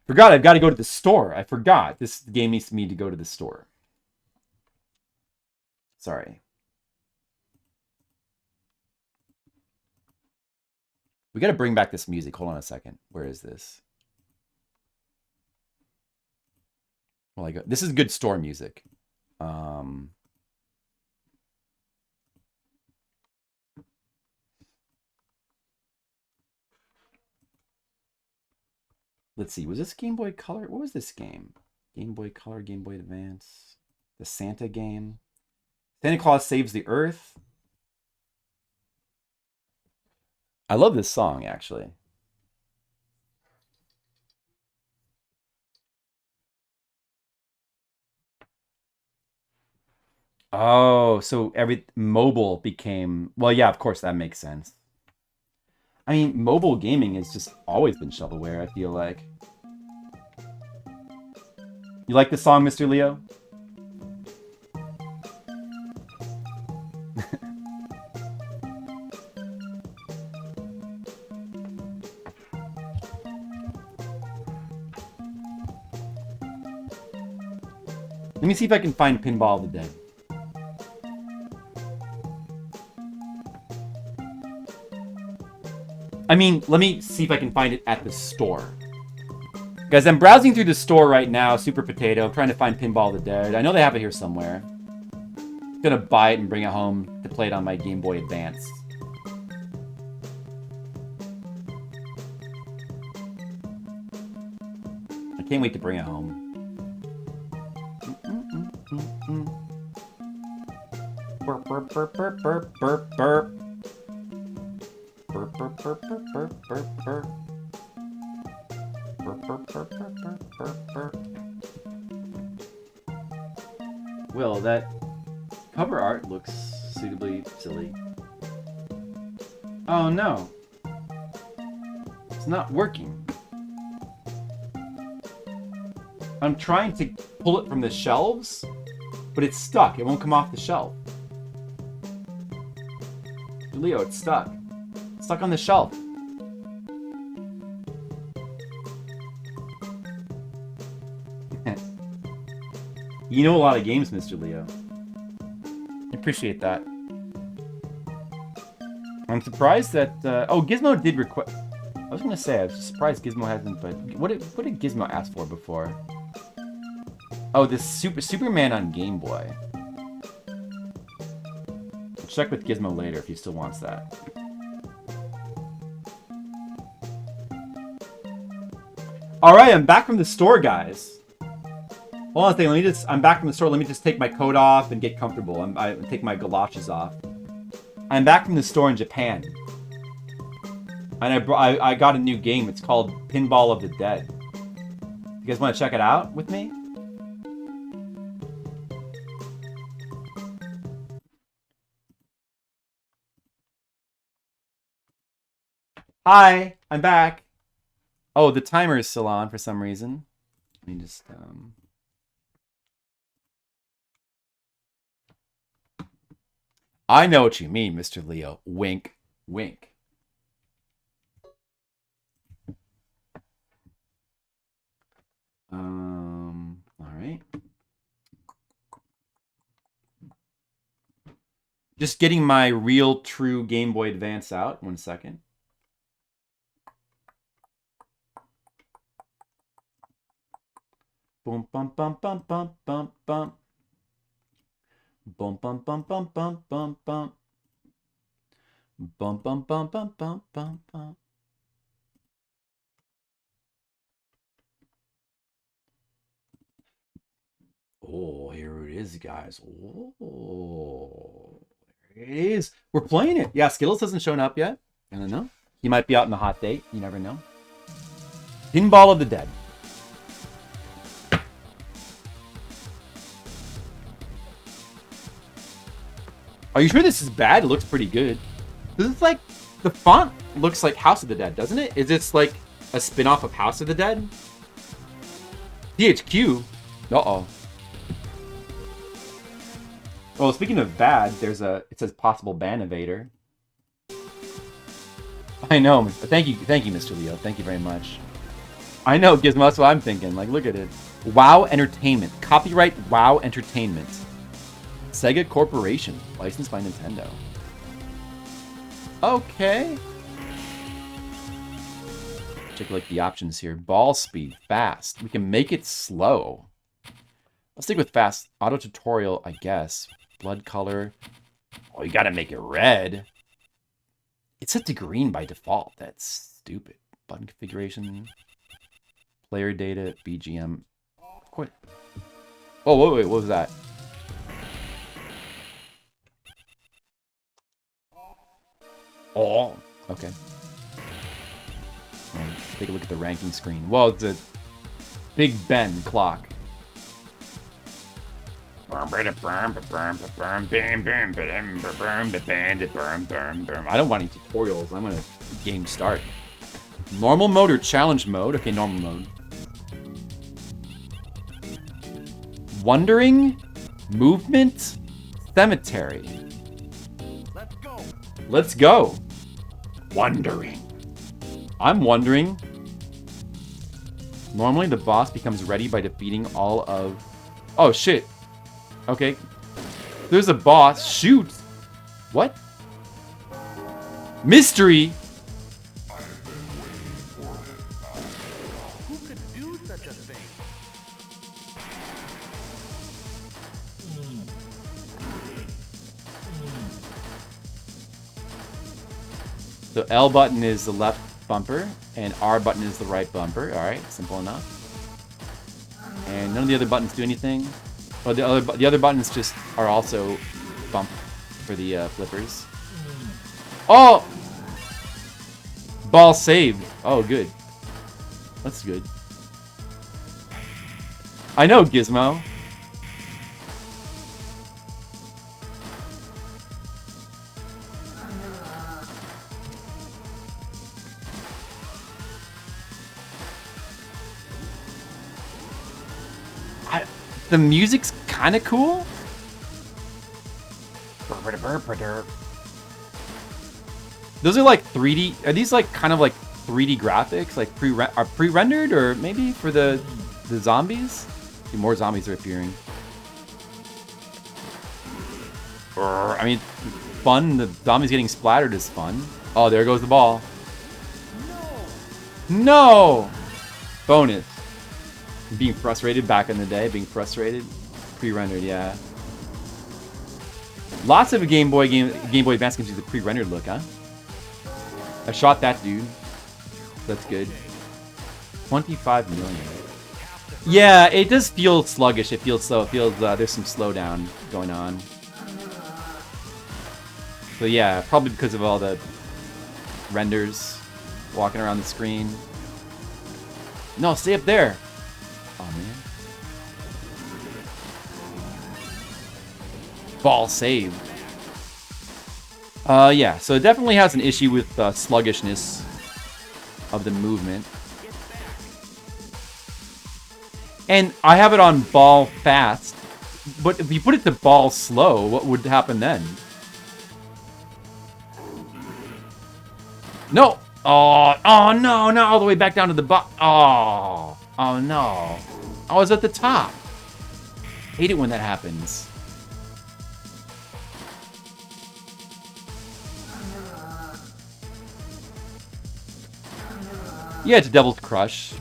Forgot I've got to go to the store. I forgot. This game needs me to go to the store. Sorry. We got to bring back this music. Hold on a second. Where is this? Well, this is good store music. Let's see. Was this Game Boy Color? What was this game? Game Boy Color, Game Boy Advance. The Santa game. Santa Claus Saves the Earth. I love this song, actually. Oh, so every mobile became... Well, yeah, of course, that makes sense. I mean, mobile gaming has just always been shovelware, I feel like. You like the song, Mr. Leo? Let me see if I can find Pinball of the Dead. I mean, let me see if I can find it at the store. Guys, I'm browsing through the store right now, Super Potato. I'm trying to find Pinball of the Dead. I know they have it here somewhere. I'm gonna buy it and bring it home to play it on my Game Boy Advance. I can't wait to bring it home. Burp, burp, burp, burp, burp, burp, burp. Burp, burp, burp, burp, burp, burp, burp. Burp, burp, burp, burp, burp, burp, burp. Well, that cover art looks suitably silly. Oh no. It's not working. I'm trying to pull it from the shelves, but it's stuck. It won't come off the shelf. Leo, it's stuck. It's stuck on the shelf. You know a lot of games, Mr. Leo. I appreciate that. I'm surprised that... oh, Gizmo did request... I was going to say, I was surprised Gizmo hasn't, but... What did Gizmo ask for before? Oh, this Superman on Game Boy. I'll check with Gizmo later if he still wants that. Alright, I'm back from the store, guys. Hold on a second, I'm back from the store. Let me just take my coat off and get comfortable. I take my galoshes off. I'm back from the store in Japan. And I got a new game. It's called Pinball of the Dead. You guys want to check it out with me? Hi, I'm back. Oh, the timer is still on for some reason. Let me just, I know what you mean, Mr. Leo. Wink, wink. All right. Just getting my real, true Game Boy Advance out. 1 second. Boom, bum, bum, bum, bum, bum, bum. Bum, bum, bum, bum, bum, bum, bum. Bum, bum, bum, bum, bum, bum, bum. Oh, here it is, guys. Oh, there it is. We're playing it. Yeah, Skittles hasn't shown up yet. I don't know. He might be out on a hot date. You never know. Pinball of the Dead. Are you sure this is bad? It looks pretty good. This is like, the font looks like House of the Dead, doesn't it? Is this like a spin-off of House of the Dead? THQ? Uh-oh. Well, speaking of bad, there's it says possible ban evader. I know. Thank you, Mr. Leo. Thank you very much. I know, Gizmo, that's what I'm thinking. Like, look at it. WoW Entertainment. Copyright WoW Entertainment. Sega Corporation. Licensed by Nintendo. Okay. Check like the options here. Ball speed. Fast. We can make it slow. Let's stick with fast. Auto tutorial, I guess. Blood color. Oh, you gotta make it red. It's set to green by default. That's stupid. Button configuration. Player data. BGM. Quit. Oh, wait, what was that? Oh, okay. Take a look at the ranking screen. Well, it's a Big Ben clock. I don't want any tutorials. I'm gonna game start. Normal mode or challenge mode? Okay, normal mode. Wondering, movement, cemetery. Let's go. Wondering. I'm wondering. Normally the boss becomes ready by defeating all of... Oh, shit. Okay. There's a boss. Shoot. What? Mystery. Who could do such a thing? So L button is the left bumper, and R button is the right bumper. Alright, simple enough. And none of the other buttons do anything. Well, the other buttons just are also bump for the flippers. Oh! Ball saved. Oh, good. That's good. I know, Gizmo. The music's kind of cool. Those are like 3D. Are these like kind of like 3D graphics, like pre-rendered, or maybe for the zombies? More zombies are appearing. I mean, fun. The zombies getting splattered is fun. Oh, there goes the ball. No. Bonus. Being frustrated back in the day, being frustrated, pre-rendered, yeah. Lots of Game Boy Advance games use the pre-rendered look, huh? I shot that dude. That's good. 25 million. Yeah, it does feel sluggish. It feels slow. It feels there's some slowdown going on. But yeah, probably because of all the renders walking around the screen. No, stay up there. Oh, man. Ball saved. Yeah, so it definitely has an issue with sluggishness of the movement. And I have it on ball fast, but if you put it to ball slow, what would happen then? No! Oh, no, not all the way back down to the bottom. Oh, no. I was at the top. Hate it when that happens. Yeah, it's Devil's Crush.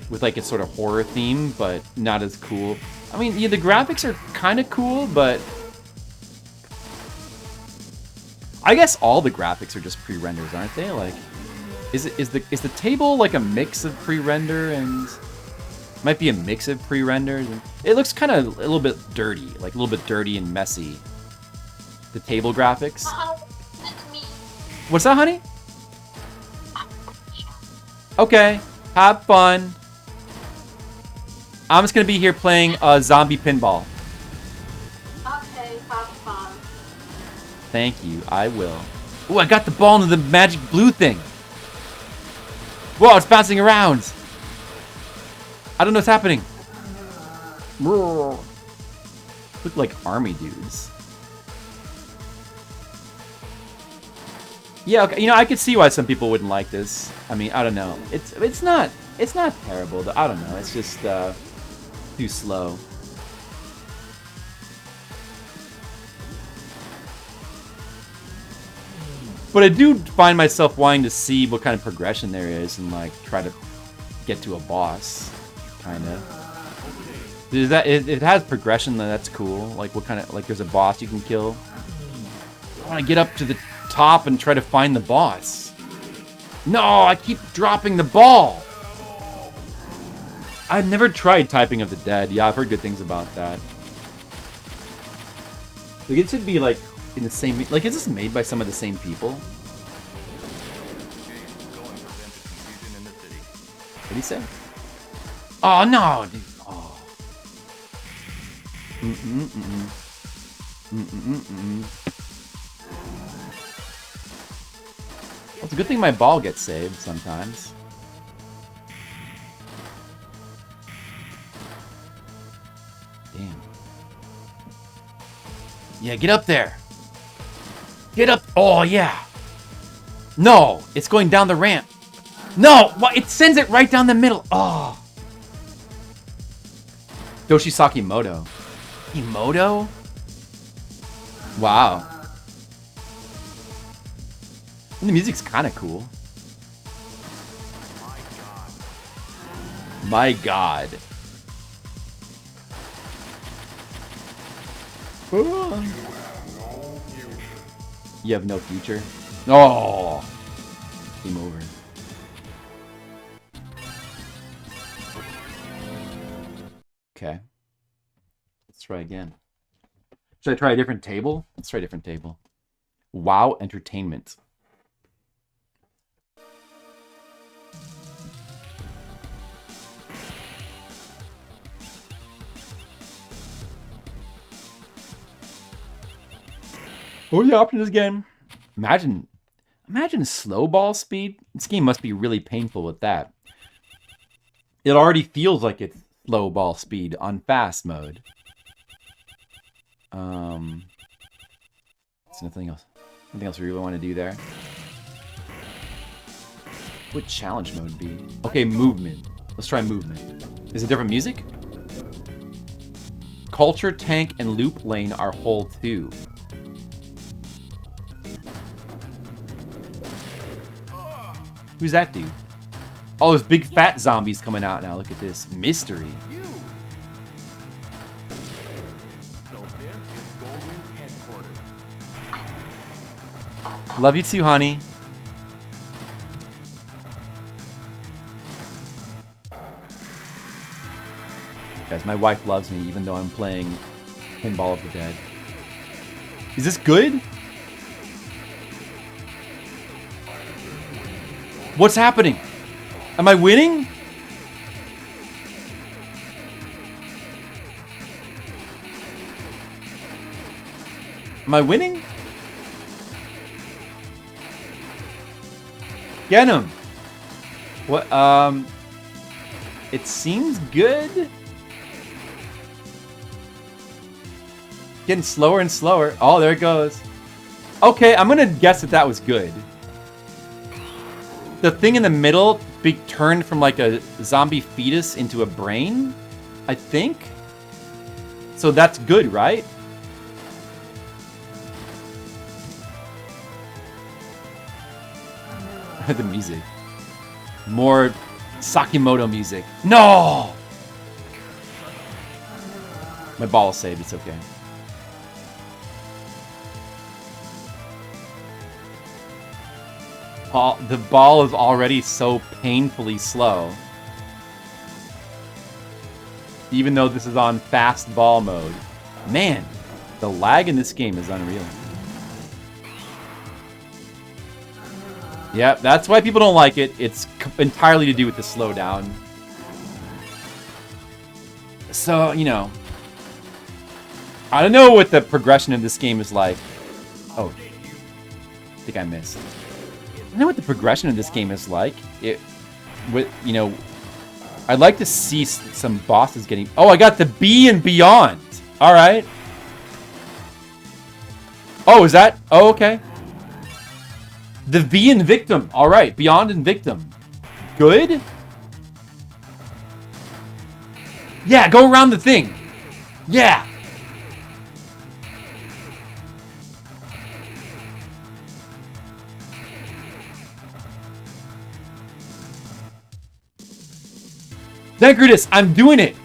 With like a sort of horror theme, but not as cool. I mean, yeah, the graphics are kind of cool, but... I guess all the graphics are just pre-renders, aren't they? Like, is the table like a mix of pre-render and... Might be a mix of pre-renders. It looks kind of a little bit dirty, like a little bit dirty and messy. The table graphics. What's that, honey? Okay, have fun. I'm just gonna be here playing zombie pinball. Okay, have fun. Thank you, I will. Ooh, I got the ball into the magic blue thing. Whoa, it's bouncing around. I don't know what's happening. Look like army dudes. Yeah, okay. You know, I could see why some people wouldn't like this. I mean, I don't know. It's not terrible though. I don't know. It's just too slow. But I do find myself wanting to see what kind of progression there is and like try to get to a boss, kind of. It has progression, that's cool. Like what kind of, like there's a boss you can kill. I want to get up to the top and try to find the boss. No, I keep dropping the ball. I've never tried Typing of the Dead. Yeah, I've heard good things about that. Like it should be like in the same, like is this made by some of the same people? What did he say? Oh no, dude. Oh. Well, it's a good thing my ball gets saved sometimes. Yeah, get up there. Get up. Oh, yeah. No, it's going down the ramp. No, what? It sends it right down the middle. Oh. Doshi Sakimoto. Emoto? Wow. And the music's kind of cool. My God. You have no future. Oh. Game over. Okay. Let's try again. Should I try a different table? Let's try a different table. WoW Entertainment. Oh yeah, option this game. Imagine slow ball speed. This game must be really painful with that. It already feels like it's slow ball speed on fast mode. There's nothing else. Nothing else we really want to do there. What challenge mode be? Okay, movement. Let's try movement. Is it different music? Culture, tank, and loop lane are whole too. Who's that dude? Oh, there's big fat zombies coming out now. Look at this. Mystery. Love you too, honey. Guys, my wife loves me even though I'm playing Pinball of the Dead. Is this good? What's happening? Am I winning? Am I winning? Get him. What? It seems good. Getting slower and slower. Oh, there it goes. Okay, I'm gonna guess that that was good. The thing in the middle turned from like a zombie fetus into a brain, I think. So that's good, right? The music. More Sakimoto music. No! My ball is saved, it's okay. The ball is already so painfully slow. Even though this is on fast ball mode. Man, the lag in this game is unreal. Yep, that's why people don't like it. It's entirely to do with the slowdown. So, you know. I don't know what the progression of this game is like. Oh. I think I missed. I don't know what the progression of this game is like. You know, I'd like to see some bosses getting... Oh, I got the B and Beyond. All right. Oh, is that... Oh, okay. The V and Victim. All right, Beyond and Victim. Good? Yeah, go around the thing. Yeah. Decritus, I'm doing it.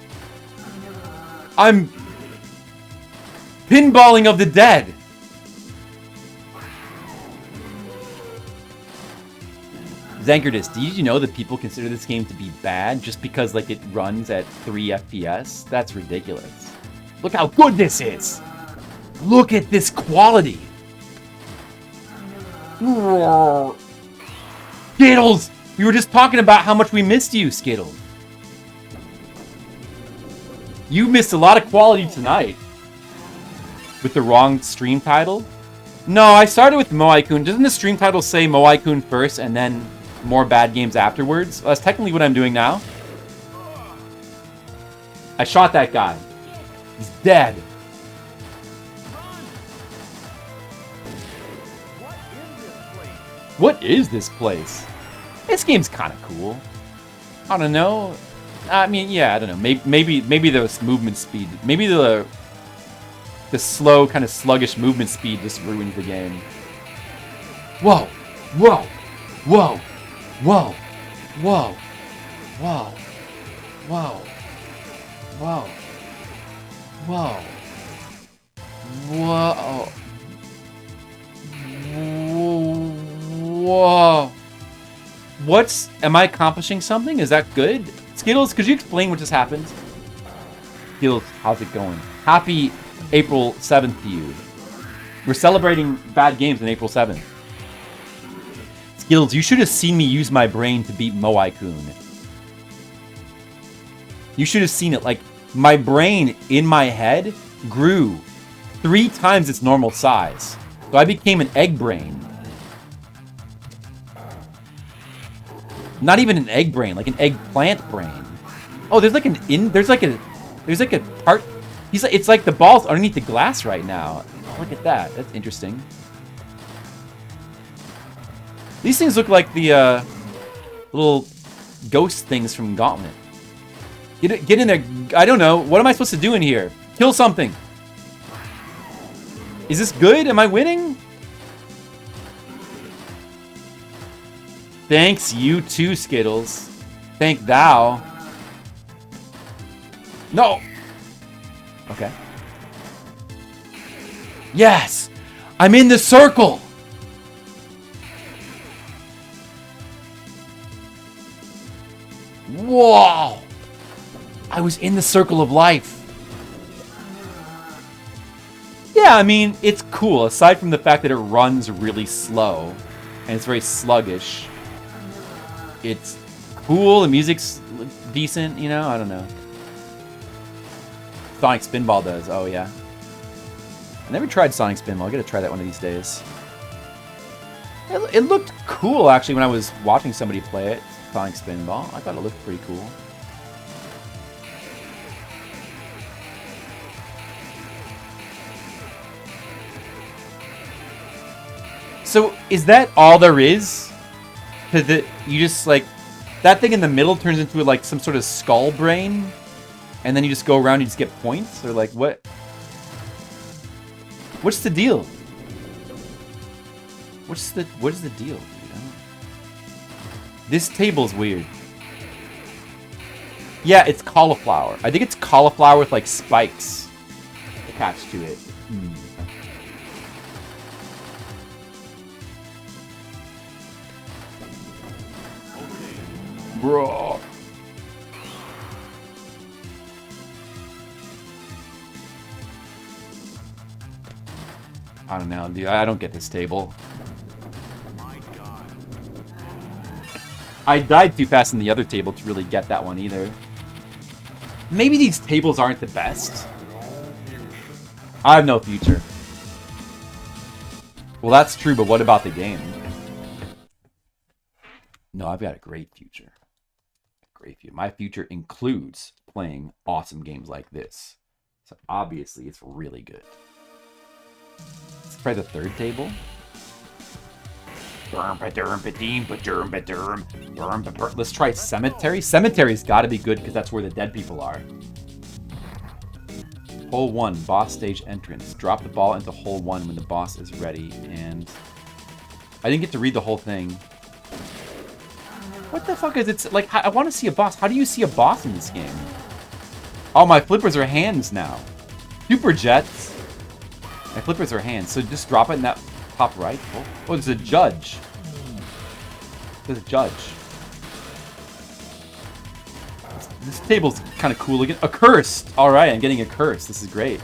I'm pinballing of the dead. Zankardus, did you know that people consider this game to be bad just because like it runs at 3 FPS? That's ridiculous. Look how good this is. Look at this quality. Skittles! We were just talking about how much we missed you, Skittles. You missed a lot of quality tonight. With the wrong stream title? No, I started with Moai-kun. Doesn't the stream title say Moai-kun first and then more bad games afterwards? Well, that's technically what I'm doing now. I shot that guy. He's dead. What is this place? This game's kind of cool. I don't know. I mean, yeah, I don't know. Maybe the movement speed. Maybe the slow, kind of sluggish movement speed just ruins the game. Whoa! Whoa! Whoa! Whoa! Whoa! Whoa! Whoa! Whoa! Whoa! Whoa! Whoa! Am I accomplishing something? Is that good? Skittles, could you explain what just happened? Skittles, how's it going? Happy April 7th to you. We're celebrating bad games on April 7th. Skittles, you should have seen me use my brain to beat Moai-kun. You should have seen it. Like, my brain in my head grew 3 times its normal size. So I became an egg brain. Not even an egg brain, like an eggplant brain. Oh, there's like a part. It's like the ball's underneath the glass right now. Look at that. That's interesting. These things look like the little ghost things from Gauntlet. Get in there. I don't know. What am I supposed to do in here? Kill something. Is this good? Am I winning? Thanks, you too, Skittles. Thank thou. No! Okay. Yes! I'm in the circle! Whoa! I was in the circle of life. Yeah, I mean, it's cool. Aside from the fact that it runs really slow and it's very sluggish. It's cool, the music's decent, you know? I don't know. Sonic Spinball does, oh yeah. I never tried Sonic Spinball, I gotta try that one of these days. It looked cool, actually, when I was watching somebody play it, Sonic Spinball. I thought it looked pretty cool. So, is that all there is? You just, like, that thing in the middle turns into, like, some sort of skull brain, and then you just go around and you just get points? Or, like, what? What's the deal? What is the deal, dude? This table's weird. Yeah, it's cauliflower. I think it's cauliflower with, like, spikes attached to it. Bro. I don't know, dude. I don't get this table. I died too fast in the other table to really get that one either. Maybe these tables aren't the best. I have no future. Well, that's true, but what about the game? No, I've got a great future. Great future. My future includes playing awesome games like this. So obviously, it's really good. Let's try the third table. Let's try Cemetery. Cemetery's got to be good because that's where the dead people are. Hole 1, boss stage entrance. Drop the ball into hole 1 when the boss is ready. And I didn't get to read the whole thing. What the fuck is it? Like, I want to see a boss. How do you see a boss in this game? Oh, my flippers are hands now. Super Jets. My flippers are hands. So just drop it in that top right. Oh, there's a judge. There's a judge. This table's kind of cool again. Accursed! Alright, I'm getting a curse. This is great.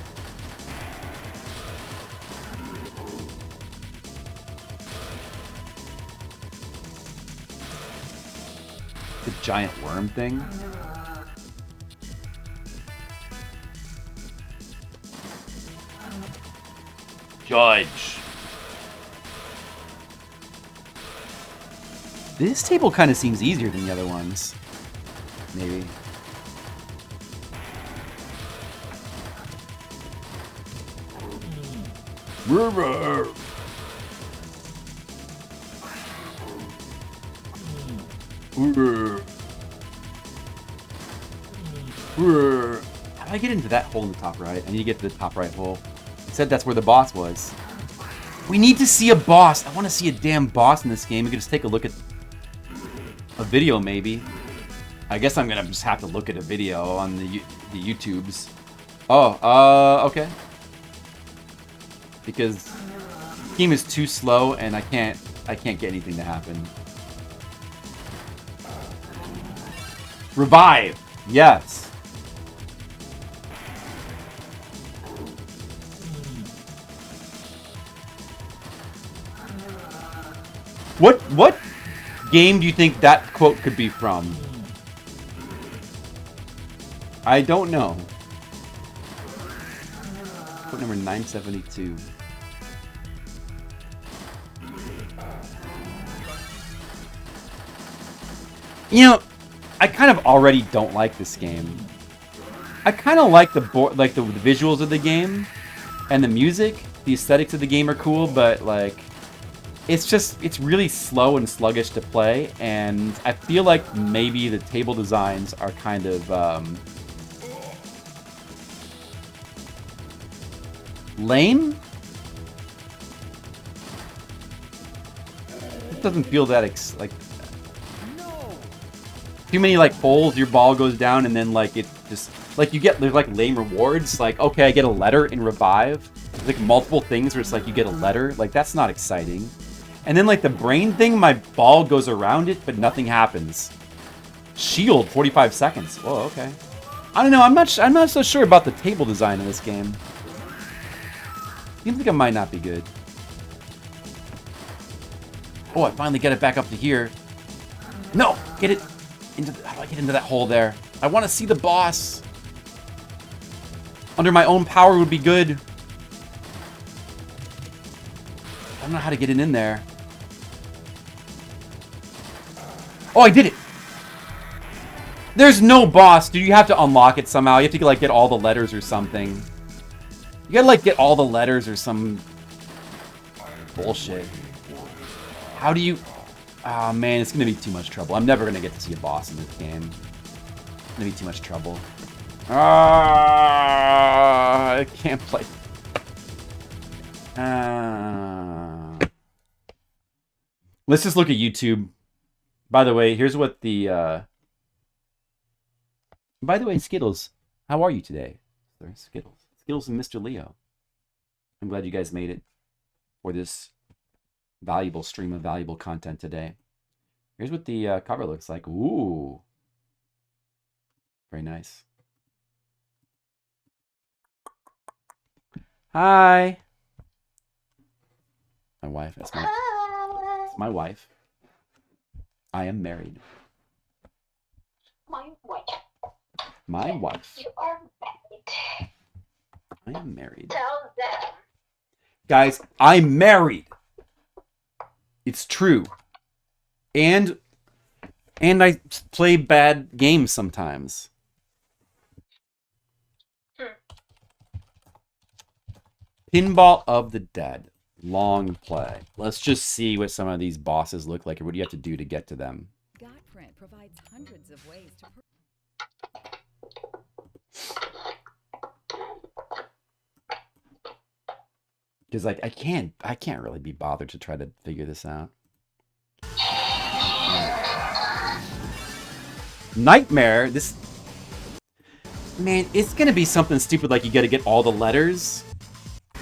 The giant worm thing. Judge. This table kind of seems easier than the other ones. Maybe. How do I get into that hole in the top right? I need to get to the top right hole. It said that's where the boss was. We need to see a boss. I want to see a damn boss in this game. We could just take a look at a video, maybe. I guess I'm gonna just have to look at a video on the YouTubes. Oh, okay. Because the game is too slow, and I can't get anything to happen. Revive! Yes! What game do you think that quote could be from? I don't know. Quote number 972. You know, I kind of already don't like this game. I kind of like the visuals of the game and the music. The aesthetics of the game are cool, but like it's really slow and sluggish to play, and I feel like maybe the table designs are kind of lame. It doesn't feel that like too many like holes. Your ball goes down, and then like it just like there's like lame rewards. Like, okay, I get a letter in Revive. There's like multiple things where it's like you get a letter. Like, that's not exciting. And then like the brain thing, my ball goes around it, but nothing happens. Shield, 45 seconds. Whoa, okay. I don't know. I'm not so sure about the table design in this game. Seems like it might not be good. Oh, I finally get it back up to here. No, get it into. How do I get into that hole there? I want to see the boss. Under my own power would be good. I don't know how to get it in there. Oh, I did it! There's no boss, dude. You have to unlock it somehow. You have to like get all the letters or something. You gotta like get all the letters or some bullshit. How do you... Oh man, it's gonna be too much trouble. I'm never gonna get to see a boss in this game. It's gonna be too much trouble. I can't play. Let's just look at YouTube. By the way, here's what the... By the way, Skittles, how are you today? Skittles. Skittles and Mr. Leo. I'm glad you guys made it for this valuable stream of valuable content today. Here's what the cover looks like. Ooh. Very nice. Hi. My wife. That's my wife. I am married. My wife. My wife. You are married. I am married. Tell them. Guys, I'm married. It's true. And I play bad games sometimes. Pinball of the Dead. Long play. Let's just see what some of these bosses look like, or what do you have to do to get to them. Godprint provides hundreds of ways to... Because like I can't really be bothered to try to figure this out. Nightmare. This man, it's gonna be something stupid like you gotta get all the letters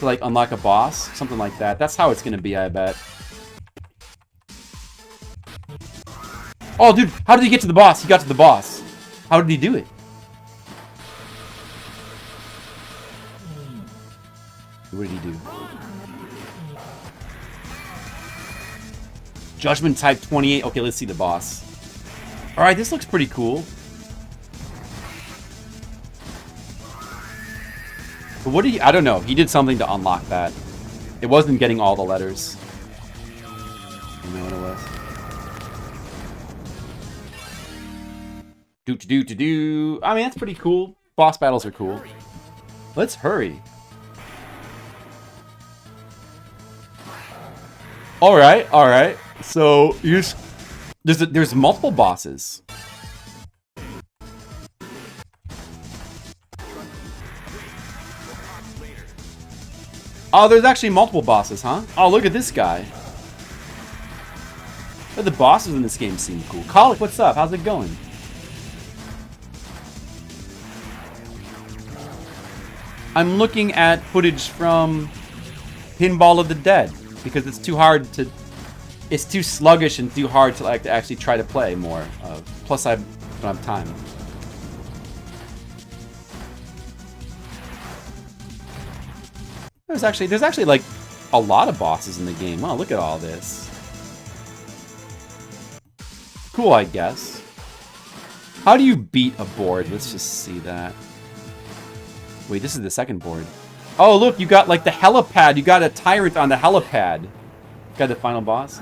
to like unlock a boss, something like that. That's how it's gonna be, I bet. Oh, dude, how did he get to the boss? He got to the boss. How did he do it? What did he do? Judgment type 28. Okay, let's see the boss. Alright, this looks pretty cool. But what did he... I don't know. He did something to unlock that. It wasn't getting all the letters. I don't know what it was. Do. I mean, that's pretty cool. Boss battles are cool. Let's hurry. Alright. So, you just There's multiple bosses. Oh, there's actually multiple bosses, huh? Oh, look at this guy. Oh, the bosses in this game seem cool. Colic, what's up? How's it going? I'm looking at footage from Pinball of the Dead because it's too hard to... It's too sluggish and too hard to like to actually try to play more of. Plus, I don't have time. There's actually like a lot of bosses in the game. Wow, look at all this. Cool, I guess. How do you beat a board? Let's just see that. Wait, this is the second board. Oh, look, you got like the helipad. You got a tyrant on the helipad. Got the final boss.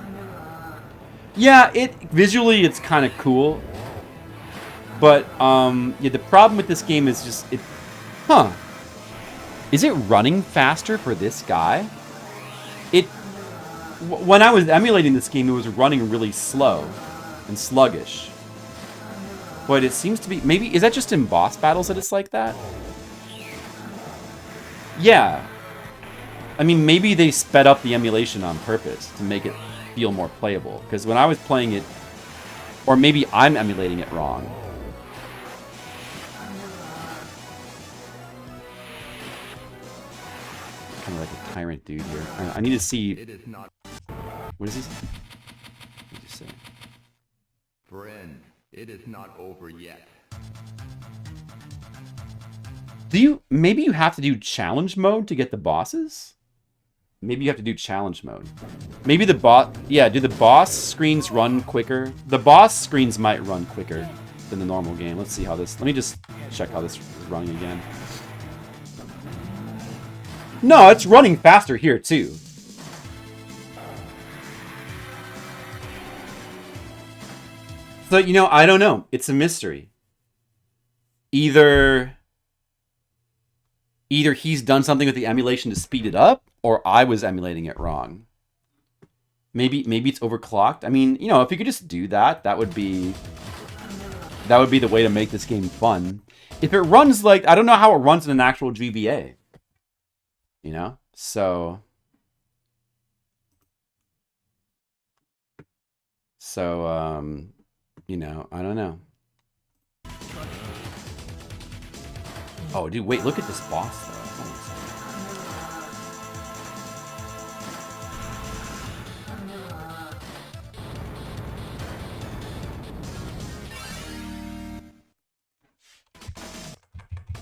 Yeah, visually it's kind of cool. But yeah, the problem with this game is just is it running faster for this guy? When I was emulating this game, it was running really slow and sluggish. But it seems to be... Maybe... Is that just in boss battles that it's like that? Yeah. I mean, maybe they sped up the emulation on purpose to make it feel more playable. Because when I was playing it... Or maybe I'm emulating it wrong. Kind of like a tyrant dude here. I need to see... What is this? What did you say? Friend, it is not over yet. Maybe you have to do challenge mode to get the bosses? Maybe you have to do challenge mode. Maybe the boss... Yeah, do the boss screens run quicker? The boss screens might run quicker than the normal game. Let's see how this... Let me just check how this is running again. No, it's running faster here, too. So, you know, I don't know. It's a mystery. Either he's done something with the emulation to speed it up, or I was emulating it wrong. Maybe it's overclocked. I mean, you know, if you could just do that, that would be the way to make this game fun. If it runs like... I don't know how it runs in an actual GBA. You know? So, you know, I don't know. Oh, dude, wait, look at this boss, though.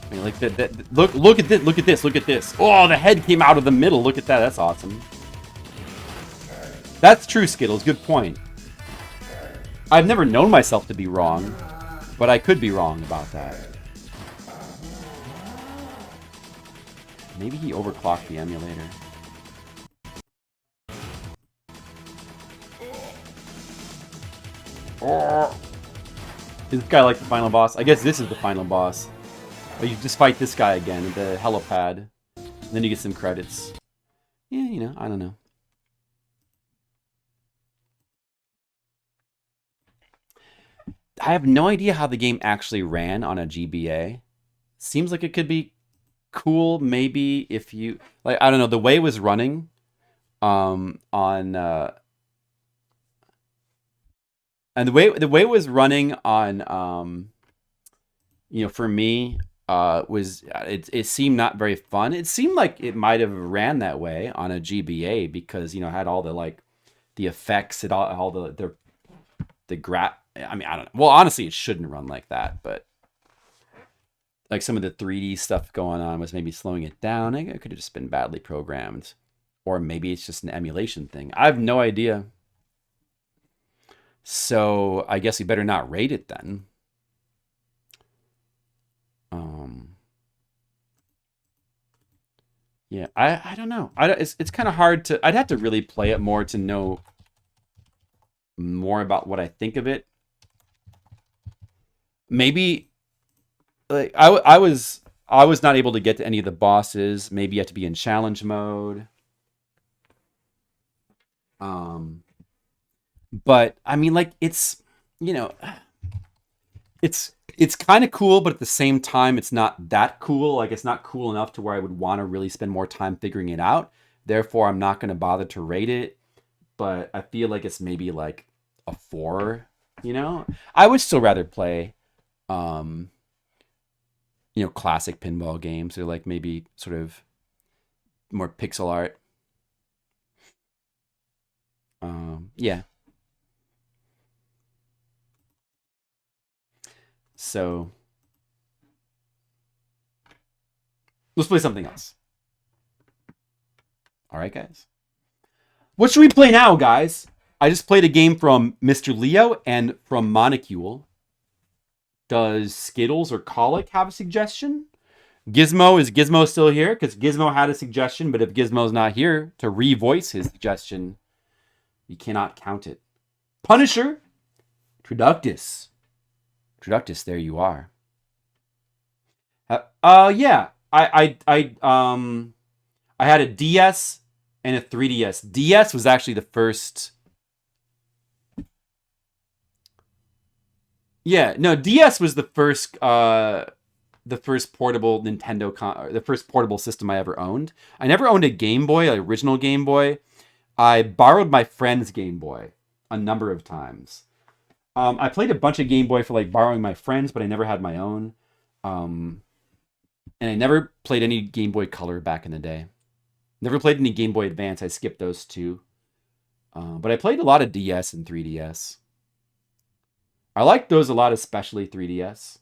I mean, like look at this. Oh, the head came out of the middle. Look at that. That's awesome. That's true, Skittles. Good point. I've never known myself to be wrong, but I could be wrong about that. Maybe he overclocked the emulator. Oh. Is this guy like the final boss? I guess this is the final boss. But you just fight this guy again at the helipad. And then you get some credits. Yeah, you know, I don't know. I have no idea how the game actually ran on a GBA. Seems like it could be cool, maybe, if you... Like, I don't know, the way it was running on... And the way it was running on, you know, for me... it seemed not very fun. It seemed like it might have ran that way on a GBA because, you know, it had all the like the effects and all the I mean, I don't know. Well, honestly, it shouldn't run like that, but like some of the 3D stuff going on was maybe slowing it down. It could have just been badly programmed, or maybe it's just an emulation thing. I have no idea. So I guess we better not rate it then. Yeah, I don't know. It's kind of hard to... I'd have to really play it more to know more about what I think of it. Maybe like I was not able to get to any of the bosses. Maybe you have to be in challenge mode. But I mean, like, it's, you know, it's kind of cool, but at the same time, it's not that cool. Like, it's not cool enough to where I would want to really spend more time figuring it out. Therefore, I'm not going to bother to rate it. But I feel like it's maybe like a 4. You know, I would still rather play, classic pinball games, or like maybe sort of more pixel art. Yeah. So let's play something else. All right, guys. What should we play now, guys? I just played a game from Mr. Leo and from Monocule. Does Skittles or Colic have a suggestion? Gizmo, is Gizmo still here? Because Gizmo had a suggestion, but if Gizmo's not here to revoice his suggestion, you cannot count it. Punisher, Traductus. Traductus, there you are. Yeah. I had a DS and a 3DS. DS was actually the first. Yeah, no, DS was the first portable Nintendo the first portable system I ever owned. I never owned a Game Boy, like original Game Boy. I borrowed my friend's Game Boy a number of times. I played a bunch of Game Boy for like borrowing my friends, but I never had my own. And I never played any Game Boy Color back in the day. Never played any Game Boy Advance. I skipped those two. But I played a lot of DS and 3DS. I liked those a lot, especially 3DS.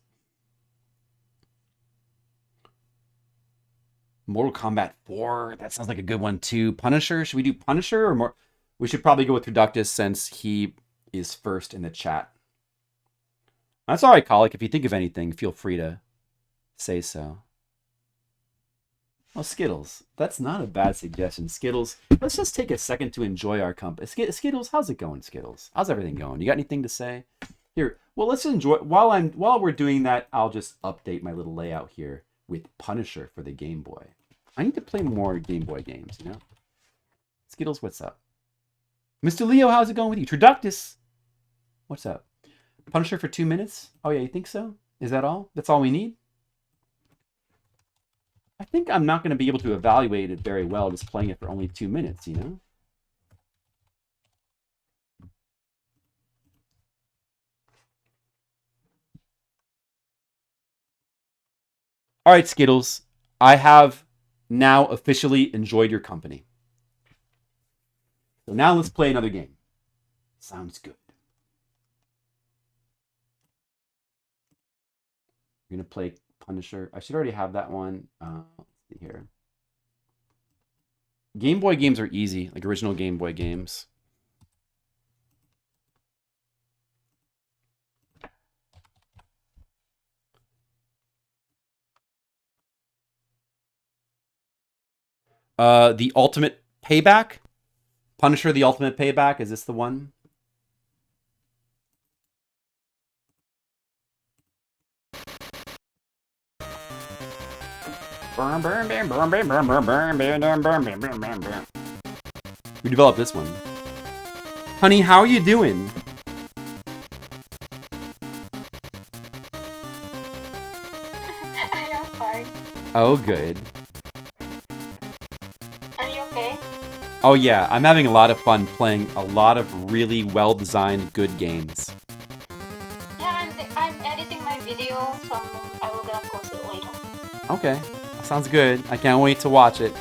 Mortal Kombat 4. That sounds like a good one too. Punisher. Should we do Punisher or more? We should probably go with Reductus since he is first in the chat. That's all right, Colic. If you think of anything, feel free to say so. Oh, Skittles. That's not a bad suggestion. Skittles, let's just take a second to enjoy our company. Skittles, how's it going, Skittles? How's everything going? You got anything to say? Here, well, let's enjoy. While we're doing that, I'll just update my little layout here with Punisher for the Game Boy. I need to play more Game Boy games, you know? Skittles, what's up? Mr. Leo, how's it going with you? Traductus, what's up? Punisher for 2 minutes? Oh, yeah, you think so? Is that all? That's all we need? I think I'm not going to be able to evaluate it very well just playing it for only 2 minutes, you know? All right, Skittles. I have now officially enjoyed your company. So now let's play another game. Sounds good. We're going to play Punisher. I should already have that one. Let's see here. Game Boy games are easy, like original Game Boy games. The Ultimate Payback? Punisher, the Ultimate Payback? Is this the one? We developed this one. Honey, how are you doing? I am fine. Oh, good. Are you okay? Oh yeah, I'm having a lot of fun playing a lot of really well-designed, good games. Yeah, I'm editing my video, so I will gonna post it later. Okay, sounds good. I can't wait to watch it.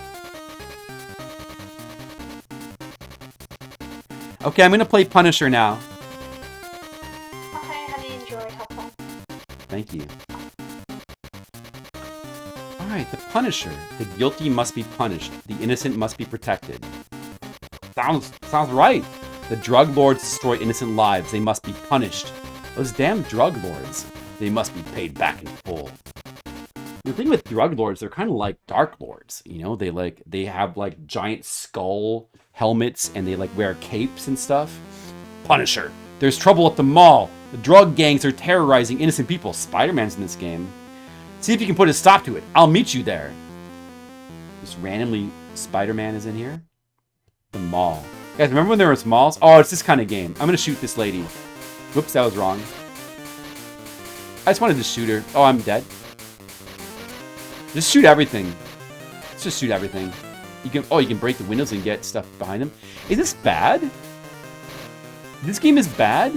Okay, I'm gonna play Punisher now. Okay, honey, enjoy. Have fun. Thank you. Alright, the Punisher. The guilty must be punished. The innocent must be protected. Sounds right. The drug lords destroy innocent lives. They must be punished. Those damn drug lords. They must be paid back in full. The thing with drug lords, they're kind of like dark lords. You know, they have like giant skull helmets and they like wear capes and stuff. Punisher. There's trouble at the mall. The drug gangs are terrorizing innocent people. Spider-Man's in this game. See if you can put a stop to it. I'll meet you there. Just randomly, Spider-Man is in here. The mall. Guys, remember when there were smalls? Oh, it's this kind of game. I'm gonna shoot this lady. Whoops, that was wrong. I just wanted to shoot her. Oh, I'm dead. Just shoot everything. Let's just shoot everything. You can break the windows and get stuff behind them. Is this bad? This game is bad?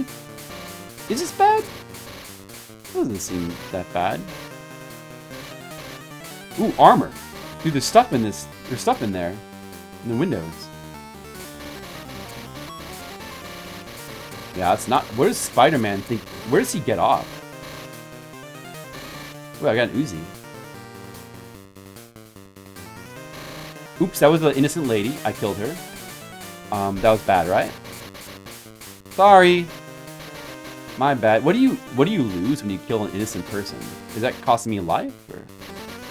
Is this bad? It doesn't seem that bad. Ooh, armor. Dude, there's stuff in this. There's stuff in there. In the windows. Yeah, it's not. Where does Spider-Man think? Where does he get off? Ooh, I got an Uzi. Oops, that was an innocent lady. I killed her. That was bad, right? Sorry. My bad. What do you lose when you kill an innocent person? Is that costing me a life? Or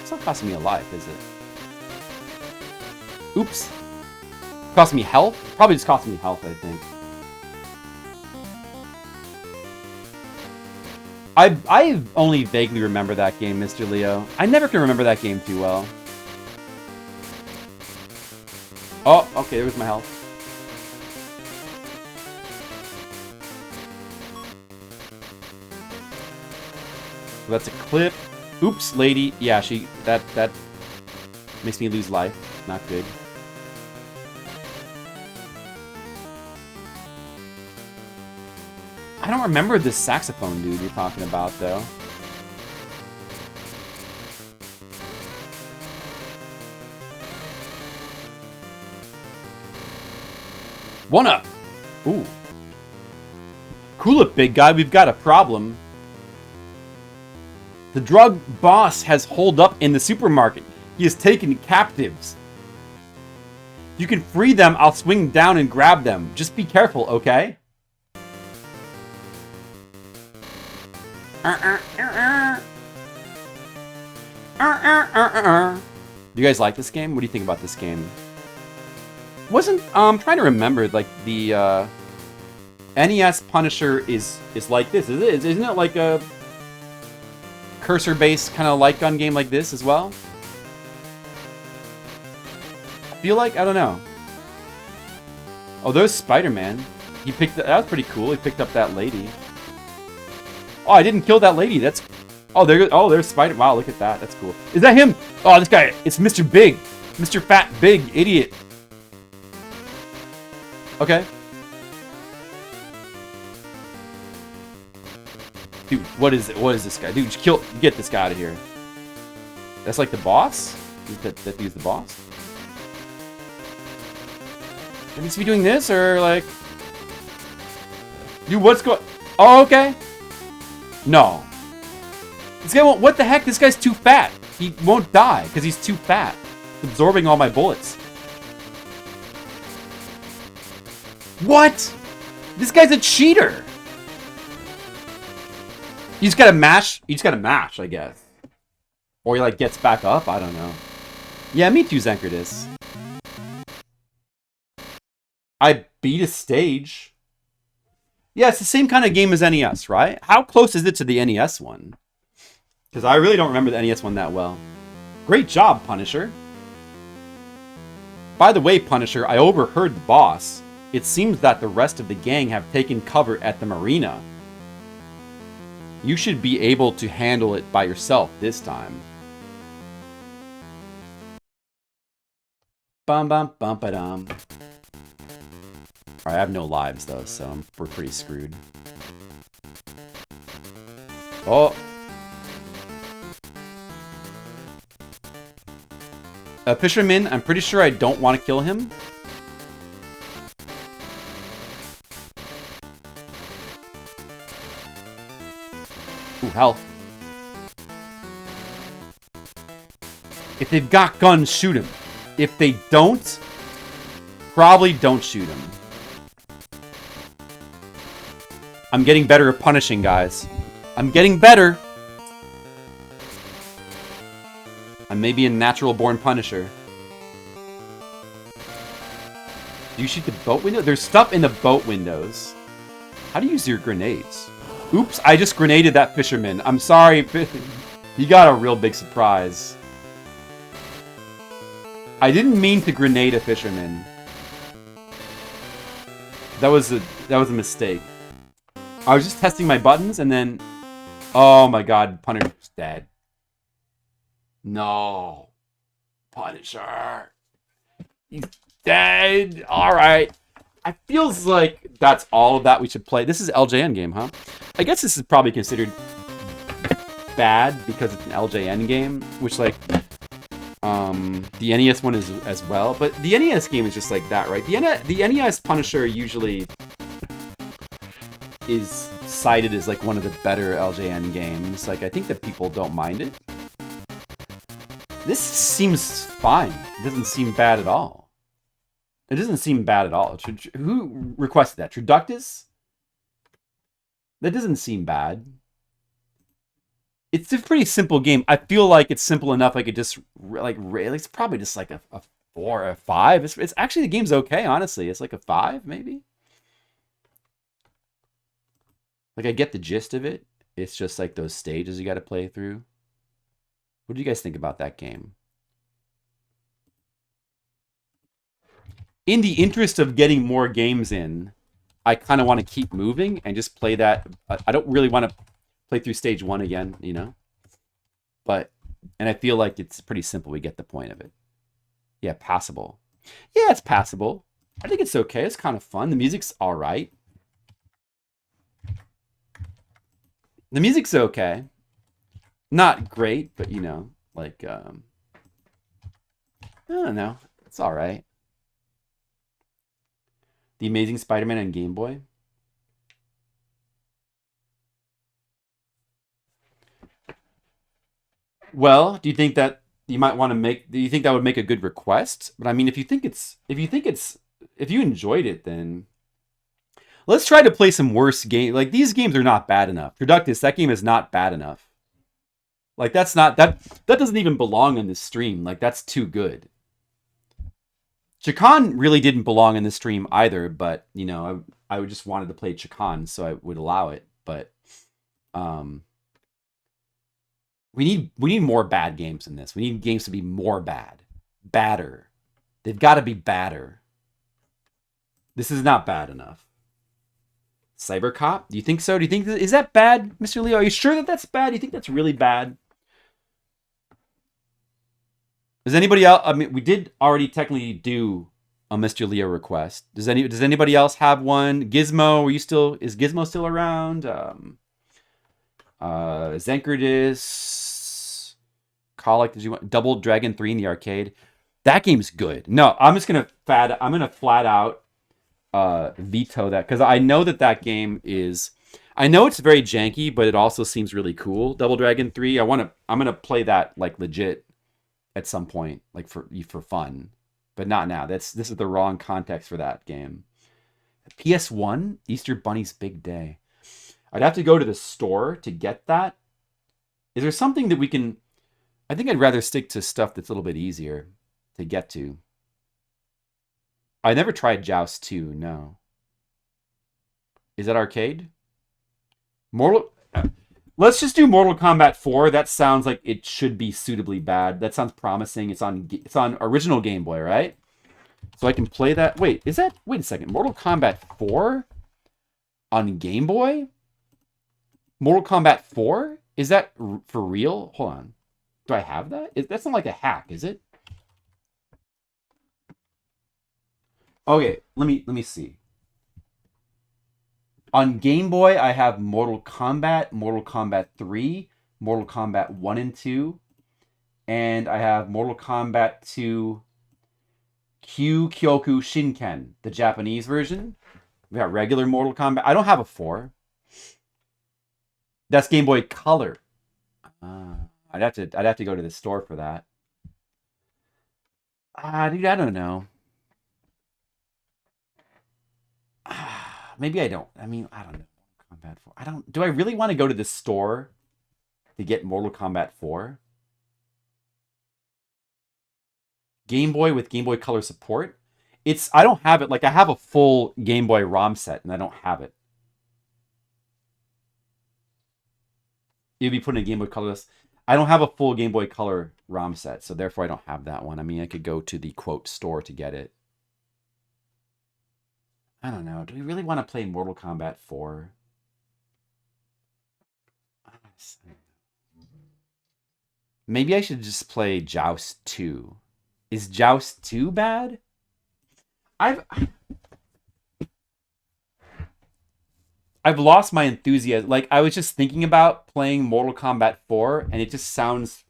it's not costing me a life, is it? Oops. Costing me health? Probably just costing me health, I think. I only vaguely remember that game, Mr. Leo. I never can remember that game too well. Oh, okay, there was my health. That's a clip. Oops, lady. Yeah, that makes me lose life. Not good. I don't remember this saxophone dude you're talking about, though. One up! Ooh. Cool it, big guy. We've got a problem. The drug boss has holed up in the supermarket. He has taken captives. You can free them. I'll swing down and grab them. Just be careful, okay? Do you guys like this game? What do you think about this game? Wasn't I'm trying to remember, like the NES Punisher is like this, isn't it like a cursor-based kind of light gun game like this as well? I feel like, I don't know. Oh, there's Spider-Man. He picked that was pretty cool. He picked up that lady. Oh, I didn't kill that lady. That's there's Spider. Wow, look at that. That's cool. Is that him? Oh, this guy. It's Mr. Big. Mr. Fat Big Idiot. Okay. Dude, what is it? What is this guy? Dude, get this guy out of here. That's like the boss? That dude's the boss? He needs to be doing this, or like... Dude, what's going... Oh, okay. No. This guy won't... What the heck? This guy's too fat. He won't die, because he's too fat. He's absorbing all my bullets. What? This guy's a cheater. You just gotta mash. You just gotta mash, I guess. Or he like gets back up. I don't know. Yeah, me too, Zenkerdis. I beat a stage. Yeah, it's the same kind of game as NES, right? How close is it to the NES one? Because I really don't remember the NES one that well. Great job, Punisher. By the way, Punisher, I overheard the boss. It seems that the rest of the gang have taken cover at the marina. You should be able to handle it by yourself this time. Bum bum bum ba dum. Alright, I have no lives though, so we're pretty screwed. Oh! Fisherman, I'm pretty sure I don't want to kill him. Ooh, health. If they've got guns, shoot him. If they don't, probably don't shoot him. I'm getting better at punishing, guys. I'm getting better. I may be a natural-born punisher. Do you shoot the boat window? There's stuff in the boat windows. How do you use your grenades? Oops, I just grenaded that fisherman. I'm sorry. You got a real big surprise. I didn't mean to grenade a fisherman. That was a mistake. I was just testing my buttons and then, oh my god, Punisher's dead. No, Punisher, he's dead. All right, I feels like that's all of that we should play. This is LJN game, huh? I guess this is probably considered bad because it's an LJN game, which like the NES one is as well. But the NES game is just like that, right? The NES Punisher usually is cited as like one of the better LJN games. Like I think that people don't mind it. This seems fine. It doesn't seem bad at all. It doesn't seem bad at all. Who requested that? Traductus? That doesn't seem bad. It's a pretty simple game. I feel like it's simple enough. I could just like it's probably just like a 4 or a 5. It's actually the game's okay. Honestly, it's like a 5 maybe. Like I get the gist of it. It's just like those stages you got to play through. What do you guys think about that game? In the interest of getting more games in, I kind of want to keep moving and just play that. I don't really want to play through stage 1 again, you know? And I feel like it's pretty simple. We get the point of it. Yeah, passable. Yeah, it's passable. I think it's okay. It's kind of fun. The music's all right. The music's okay. Not great, but you know, like, I don't know. It's all right. The Amazing Spider-Man on Game Boy. Well, do you think that you might want to make? Do you think that would make a good request? But I mean, if you enjoyed it, then let's try to play some worse game. Like these games are not bad enough. Traductus, that game is not bad enough. Like that doesn't even belong in this stream. Like that's too good. Chakan really didn't belong in this stream either, but you know, I would just wanted to play Chakan, so I would allow it. But we need more bad games in this. We need games to be more bad. Badder. They've got to be badder. This is not bad enough. Cybercop? Do you think so? Do you think is that bad, Mr. Leo? Are you sure that that's bad? Do you think that's really bad? Does anybody else? I mean, we did already technically do a Mr. Leo request. Does anybody else have one? Gizmo? Is Gizmo still around? Zenkerdis, Colic, did you want Double Dragon 3 in the arcade? That game's good. No, I'm gonna flat out veto that because I know that game is. I know it's very janky, but it also seems really cool. Double Dragon 3. I'm gonna play that like legit at some point, like for fun, but not now. This is the wrong context for that game. PS1 Easter Bunny's Big Day. I'd have to go to the store to get that. Is there something that we can... I think I'd rather stick to stuff that's a little bit easier to get to. I never tried Joust 2, no. Is that arcade? Let's just do Mortal Kombat 4. That sounds like it should be suitably bad. That sounds promising. It's on original Game Boy, right? So I can play that. Wait a second. Mortal Kombat 4 on Game Boy? Mortal Kombat 4? Is that for real? Hold on. Do I have that? That's not like a hack, is it? Okay, let me see. On Game Boy, I have Mortal Kombat 3, Mortal Kombat 1 and 2, and I have Mortal Kombat 2 Kyoku Shinken, the Japanese version. We got regular Mortal Kombat. I don't have a 4. That's Game Boy Color. I'd have to go to the store for that. Dude, I don't know. Maybe I don't. I mean, I don't know. Kombat 4. Do I really want to go to the store to get Mortal Kombat 4? Game Boy with Game Boy Color support? I don't have it. Like, I have a full Game Boy ROM set, and I don't have it. You'd be putting a Game Boy Color. I don't have a full Game Boy Color ROM set, so therefore I don't have that one. I mean, I could go to the, quote, store to get it. I don't know. Do we really want to play Mortal Kombat 4? Maybe I should just play Joust 2. Is Joust 2 bad? I've lost my enthusiasm. Like, I was just thinking about playing Mortal Kombat 4, and it just sounds...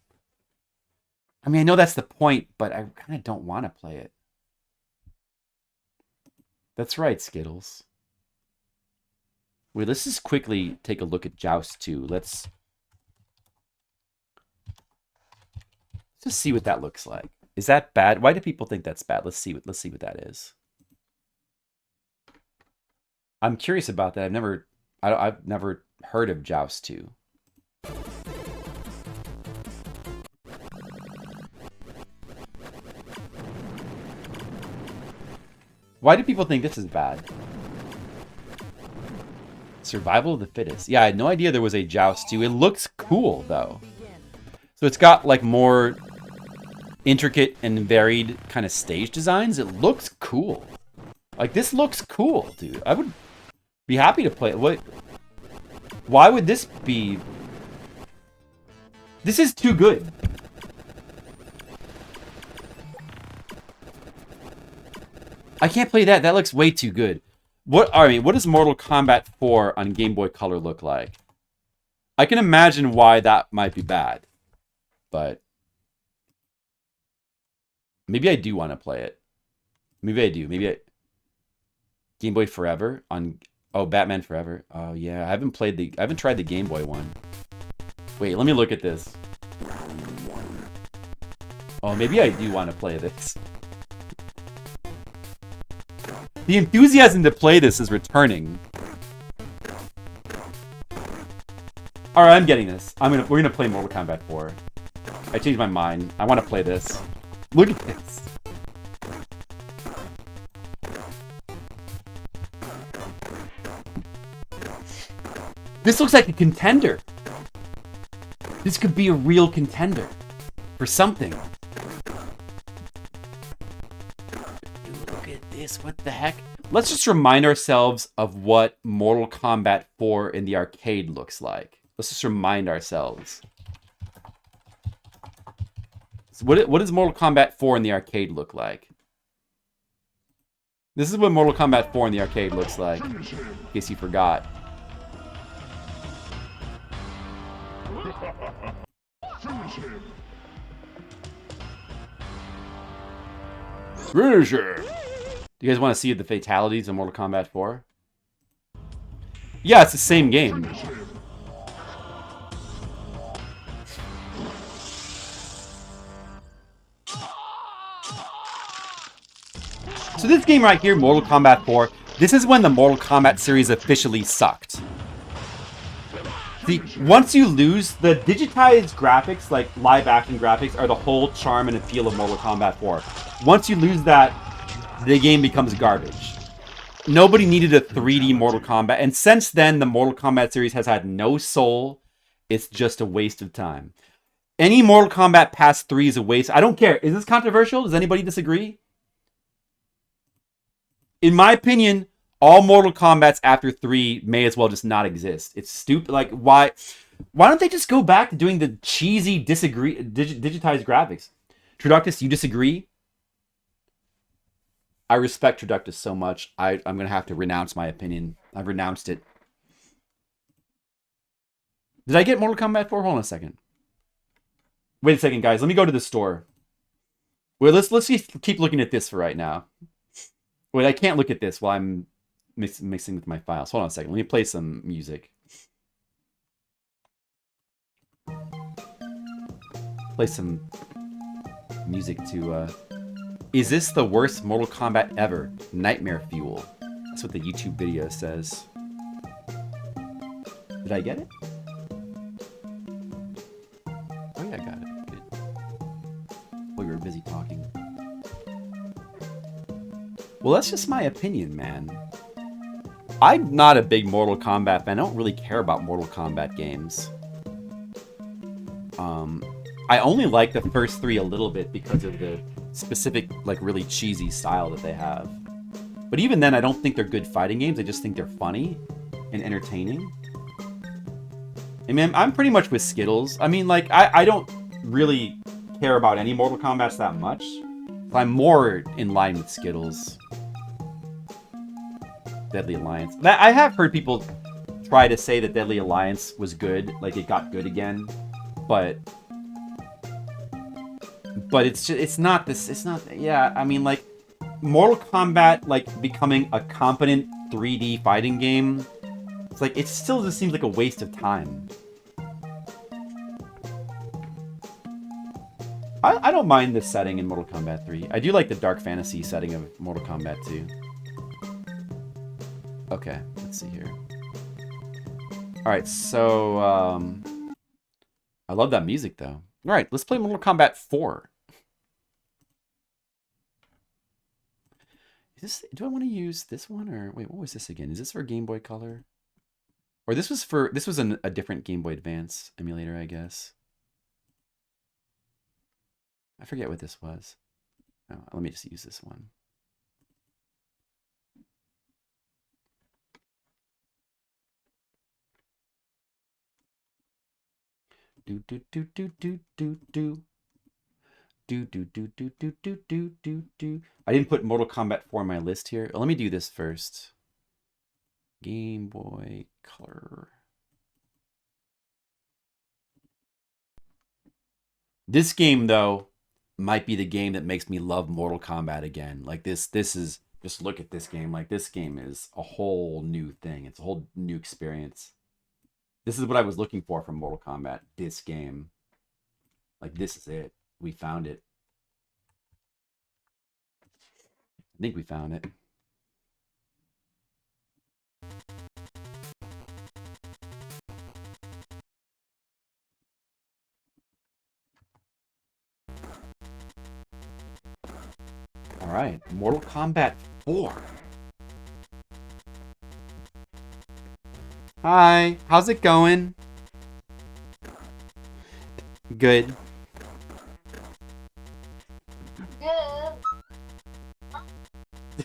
I mean, I know that's the point, but I kind of don't want to play it. That's right, Skittles. Wait, let's just quickly take a look at Joust 2. Let's just see what that looks like. Is that bad? Why do people think that's bad? Let's see what that is. I'm curious about that. I've never heard of Joust 2. Why do people think this is bad? Survival of the fittest. Yeah, I had no idea there was a Joust 2. It looks cool, though. So it's got, like, more intricate and varied kind of stage designs. It looks cool. Like, this looks cool, dude. I would be happy to play it. Why would this be... This is too good. I can't play that. That looks way too good. What does Mortal Kombat 4 on Game Boy Color look like? I can imagine why that might be bad. But maybe I do want to play it. Maybe I do. Game Boy Forever on... Oh, Batman Forever. Oh, yeah. I haven't tried the Game Boy one. Wait, let me look at this. Oh, maybe I do want to play this. The enthusiasm to play this is returning. Alright, I'm getting this. We're gonna play Mortal Kombat 4. I changed my mind. I want to play this. Look at this. This looks like a contender. This could be a real contender for something. Look at this. What the heck? Let's just remind ourselves of what Mortal Kombat 4 in the arcade looks like. Let's just remind ourselves. So what does Mortal Kombat 4 in the arcade look like? This is what Mortal Kombat 4 in the arcade looks like, in case you forgot. Finisher. Do you guys want to see the fatalities in Mortal Kombat 4? Yeah, it's the same game. So this game right here, Mortal Kombat 4, this is when the Mortal Kombat series officially sucked. See, once you lose, the digitized graphics, like live-action graphics, are the whole charm and appeal of Mortal Kombat 4. Once you lose that, the game becomes garbage. Nobody needed a 3D Mortal Kombat, and since then, the Mortal Kombat series has had no soul. It's just a waste of time. Any Mortal Kombat past 3 is a waste. I don't care. Is this controversial? Does anybody disagree? In my opinion, all Mortal Kombats after 3 may as well just not exist. It's stupid. Like, why don't they just go back to doing the cheesy digitized graphics? Traductus, you disagree? I respect Traductus so much. I'm going to have to renounce my opinion. I've renounced it. Did I get Mortal Kombat 4? Hold on a second. Wait a second, guys. Let me go to the store. Wait, let's just keep looking at this for right now. Wait, I can't look at this while I'm mixing with my files. Hold on a second. Let me play some music. Play some music to, Is this the worst Mortal Kombat ever? Nightmare Fuel. That's what the YouTube video says. Did I get it? Oh yeah, I got it. Good. Well, you were busy talking. Well, that's just my opinion, man. I'm not a big Mortal Kombat fan. I don't really care about Mortal Kombat games. I only like the first 3 a little bit because of the specific, like, really cheesy style that they have. But even then, I don't think they're good fighting games. I just think they're funny and entertaining. And man, I'm pretty much with Skittles. I mean, like, I don't really care about any Mortal Kombats that much. I'm more in line with Skittles. Deadly Alliance. I have heard people try to say that Deadly Alliance was good, like it got good again, but it's just, it's not this, it's not, yeah, I mean, like, Mortal Kombat, like, becoming a competent 3D fighting game, it's like, it still just seems like a waste of time. I don't mind this setting in Mortal Kombat 3. I do like the dark fantasy setting of Mortal Kombat 2. Okay, let's see here. Alright, so, I love that music, though. Alright, let's play Mortal Kombat 4. Do I want to use this one, or... Wait, what was this again? Is this for Game Boy Color? Or this was for... This was a different Game Boy Advance emulator, I guess. I forget what this was. Oh, let me just use this one. Do do do do do do do. Do do do do do do do do do. I didn't put Mortal Kombat 4 on my list here. Let me do this first. Game Boy Color. This game, though, might be the game that makes me love Mortal Kombat again. Like this is, just look at this game. Like, this game is a whole new thing. It's a whole new experience. This is what I was looking for from Mortal Kombat. This game. Like, this is it. We found it. I think we found it. All right, Mortal Kombat 4. Hi, how's it going? Good.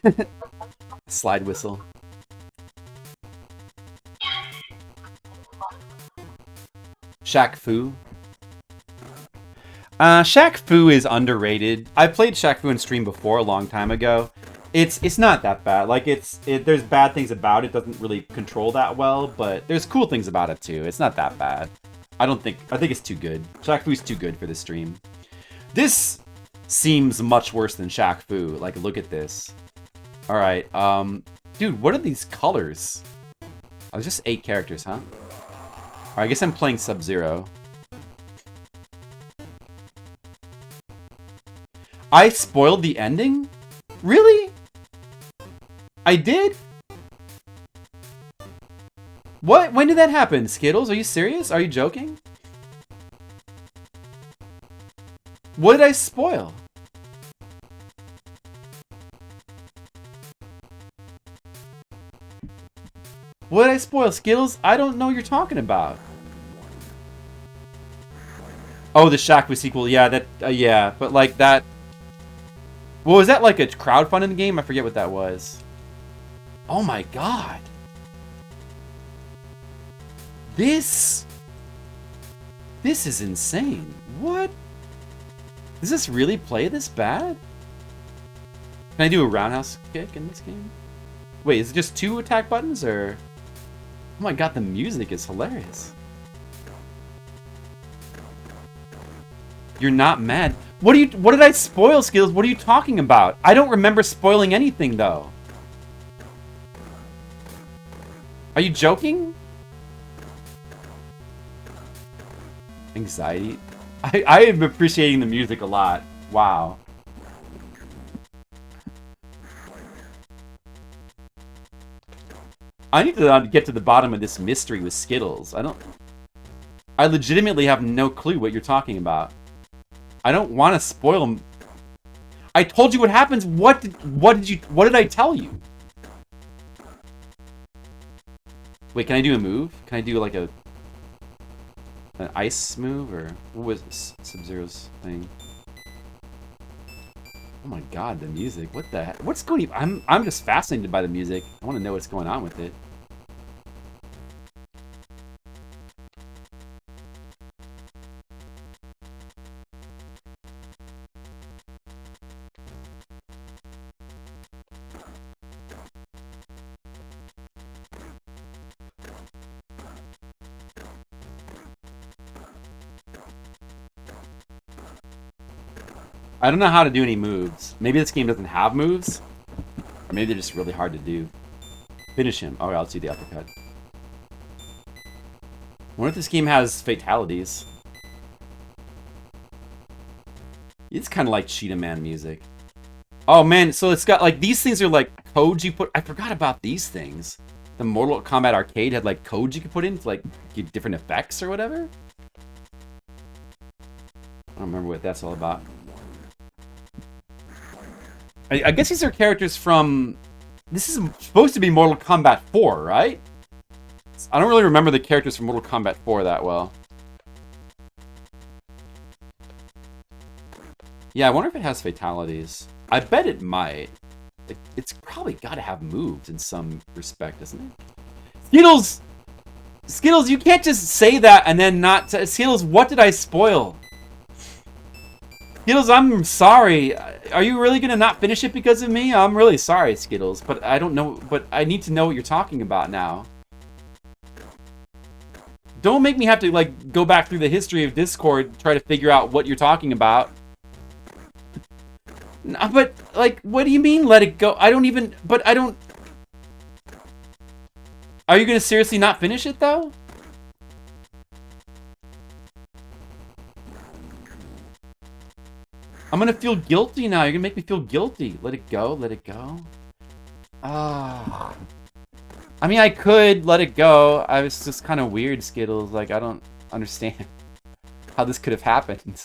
Good. Slide whistle. Shaq Fu. Shaq Fu is underrated. I played Shaq Fu in stream before a long time ago. It's not that bad. Like, there's bad things about it. Doesn't really control that well, but there's cool things about it too. It's not that bad. I think it's too good. Shaq Fu's too good for this stream. This seems much worse than Shaq Fu. Like, look at this. All right, dude, what are these colors? Oh, there's just 8 characters, huh? All right, I guess I'm playing Sub-Zero. I spoiled the ending? Really? I did? What? When did that happen, Skittles? Are you serious? Are you joking? What did I spoil? What did I spoil, Skittles? I don't know what you're talking about. Oh, the Shaq Fu sequel. Yeah, that. Yeah, but like that. Well, was that like a crowdfunding game? I forget what that was. Oh my god. This is insane. What? Does this really play this bad? Can I do a roundhouse kick in this game? Wait, is it just 2 attack buttons, or? Oh my god, the music is hilarious. You're not mad. What did I spoil, Skills? What are you talking about? I don't remember spoiling anything, though. Are you joking? Anxiety. I am appreciating the music a lot. Wow. I need to get to the bottom of this mystery with Skittles. I legitimately have no clue what you're talking about. I don't want to spoil them. I told you what happens. What did I tell you? Wait, can I do a move? Can I do like an ice move, or what was Sub-Zero's thing? Oh my god, the music. What the heck? What's going on? I'm just fascinated by the music. I want to know what's going on with it. I don't know how to do any moves. Maybe this game doesn't have moves. Or maybe they're just really hard to do. Finish him. Oh, I'll see the uppercut. I wonder if this game has fatalities. It's kind of like Cheetah Man music. Oh man, so it's got like, these things are like codes you put. I forgot about these things. The Mortal Kombat arcade had like codes you could put in to like give different effects or whatever. I don't remember what that's all about. I guess these are characters from... This is supposed to be Mortal Kombat 4, right? I don't really remember the characters from Mortal Kombat 4 that well. Yeah, I wonder if it has fatalities. I bet it might. It's probably got to have moves in some respect, doesn't it? Skittles! Skittles, you can't just say that and then not... Skittles, what did I spoil? Skittles, I'm sorry. Are you really gonna not finish it because of me? I'm really sorry, Skittles, but I don't know. But I need to know what you're talking about now. Don't make me have to like go back through the history of Discord, try to figure out what you're talking about. No, but like, what do you mean? Let it go? I don't even. But I don't. Are you gonna seriously not finish it though? I'm gonna feel guilty now. You're gonna make me feel guilty. Let it go. Let it go. Ah. I mean, I could let it go. I was just kind of weird, Skittles. Like, I don't understand how this could have happened.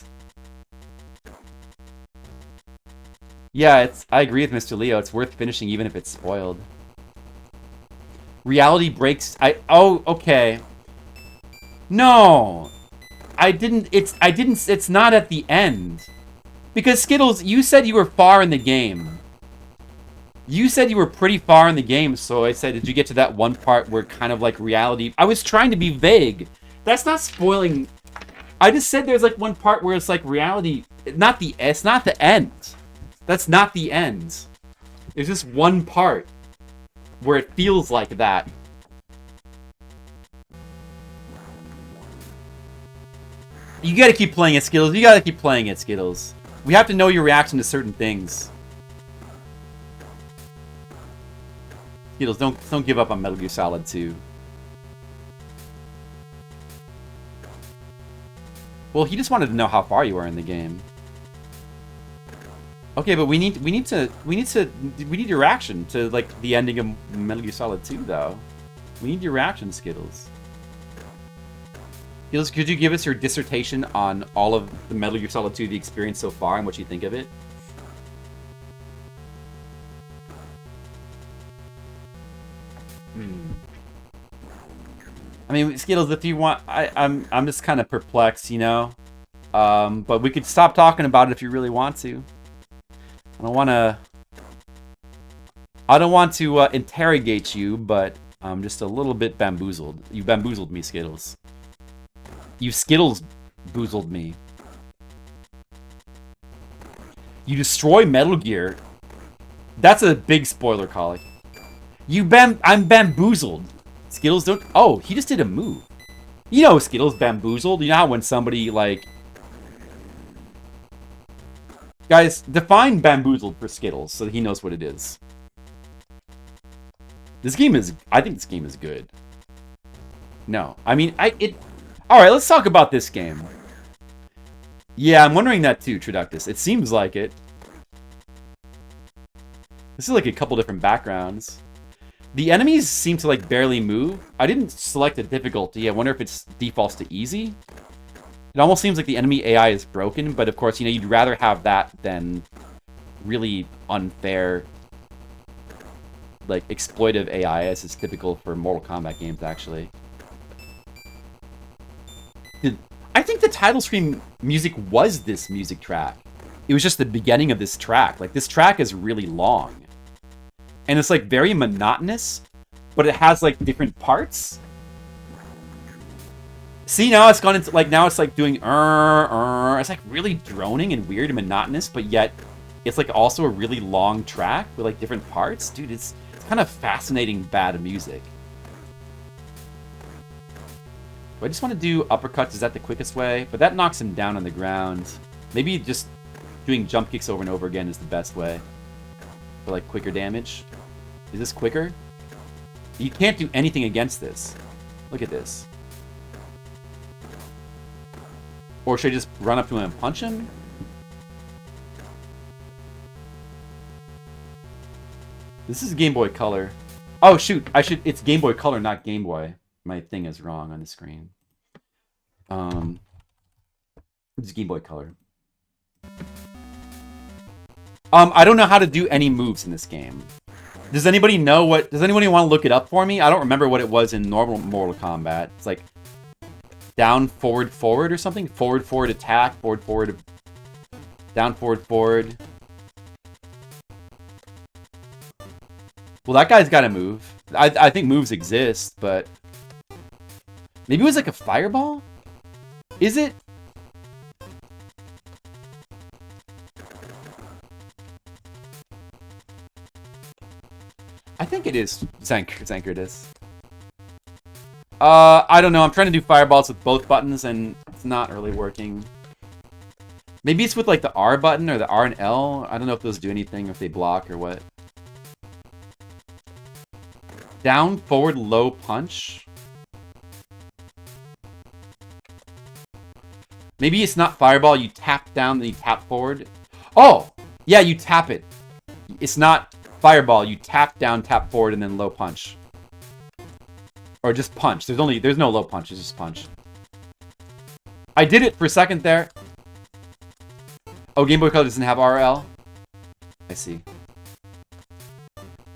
Yeah, I agree with Mr. Leo. It's worth finishing even if it's spoiled. Reality breaks. Oh, okay. No. It's not at the end. Because, Skittles, you said you were far in the game. You said you were pretty far in the game, so I said, did you get to that one part where kind of like reality... I was trying to be vague. That's not spoiling... I just said there's like one part where it's like reality... It's not the end. That's not the end. There's just one part where it feels like that. You gotta keep playing it, Skittles. You gotta keep playing it, Skittles. We have to know your reaction to certain things. Skittles, don't give up on Metal Gear Solid 2. Well, he just wanted to know how far you are in the game. Okay, but we need your reaction to like the ending of Metal Gear Solid 2 though. We need your reaction, Skittles. Skittles, could you give us your dissertation on all of the Metal Gear Solid 2, the experience so far, and what you think of it? I mean, Skittles, if you want, I'm just kind of perplexed, you know. But we could stop talking about it if you really want to. I don't want to interrogate you, but I'm just a little bit bamboozled. You bamboozled me, Skittles. You Skittles-boozled me. You destroy Metal Gear. That's a big spoiler, Collie. I'm bamboozled. Skittles don't... Oh, he just did a move. You know Skittles bamboozled. You know how when somebody, like... Guys, define bamboozled for Skittles so that he knows what it is. This game is... I think this game is good. No. I mean, Alright, let's talk about this game. Yeah, I'm wondering that too, Traductus. It seems like it. This is like a couple different backgrounds. The enemies seem to like barely move. I didn't select a difficulty. I wonder if it's defaults to easy. It almost seems like the enemy AI is broken, but of course, you know, you'd rather have that than really unfair, like, exploitive AI, as is typical for Mortal Kombat games, actually. I think the title screen music was this music track. It was just the beginning of this track. Like, this track is really long. And it's, like, very monotonous, but it has, like, different parts. See, now it's gone into, like, now it's, like, doing, It's, like, really droning and weird and monotonous, but yet it's, like, also a really long track with, like, different parts. Dude, it's kind of fascinating bad music. Do I just want to do uppercuts? Is that the quickest way? But that knocks him down on the ground. Maybe just doing jump kicks over and over again is the best way. For, like, quicker damage. Is this quicker? You can't do anything against this. Look at this. Or should I just run up to him and punch him? This is Game Boy Color. Oh, shoot. It's Game Boy Color, not Game Boy. My thing is wrong on the screen. It's Game Boy Color. I don't know how to do any moves in this game. Does anybody know what... Does anybody want to look it up for me? I don't remember what it was in normal Mortal Kombat. It's like... down, forward, forward or something? Forward, forward, attack. Forward, forward... down, forward, forward. Well, that guy's got to move. I think moves exist, but... maybe it was like a fireball? Is it? I think it is Zankardus. I don't know. I'm trying to do fireballs with both buttons, and it's not really working. Maybe it's with, like, the R button or the R and L. I don't know if those do anything, or if they block or what. Down, forward, low, punch. Maybe it's not fireball. You tap down, then you tap forward. Oh! Yeah, you tap it. It's not fireball. You tap down, tap forward, and then low punch. Or just punch. There's no low punch. It's just punch. I did it for a second there. Oh, Game Boy Color doesn't have RL? I see.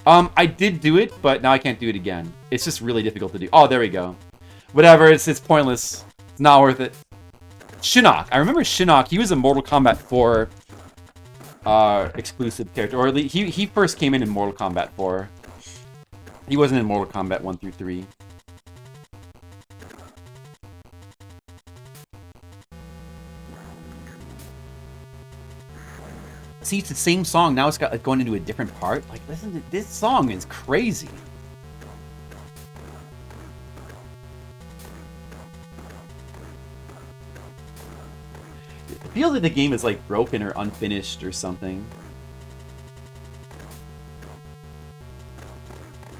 I did do it, but now I can't do it again. It's just really difficult to do. Oh, there we go. Whatever, it's pointless. It's not worth it. Shinnok. I remember Shinnok. He was a Mortal Kombat 4 exclusive character. Or at least he first came in Mortal Kombat 4. He wasn't in Mortal Kombat 1 through 3. See, it's the same song. Now it's got, like, going into a different part. Like, listen to this song is crazy. It feels like the game is, like, broken or unfinished or something.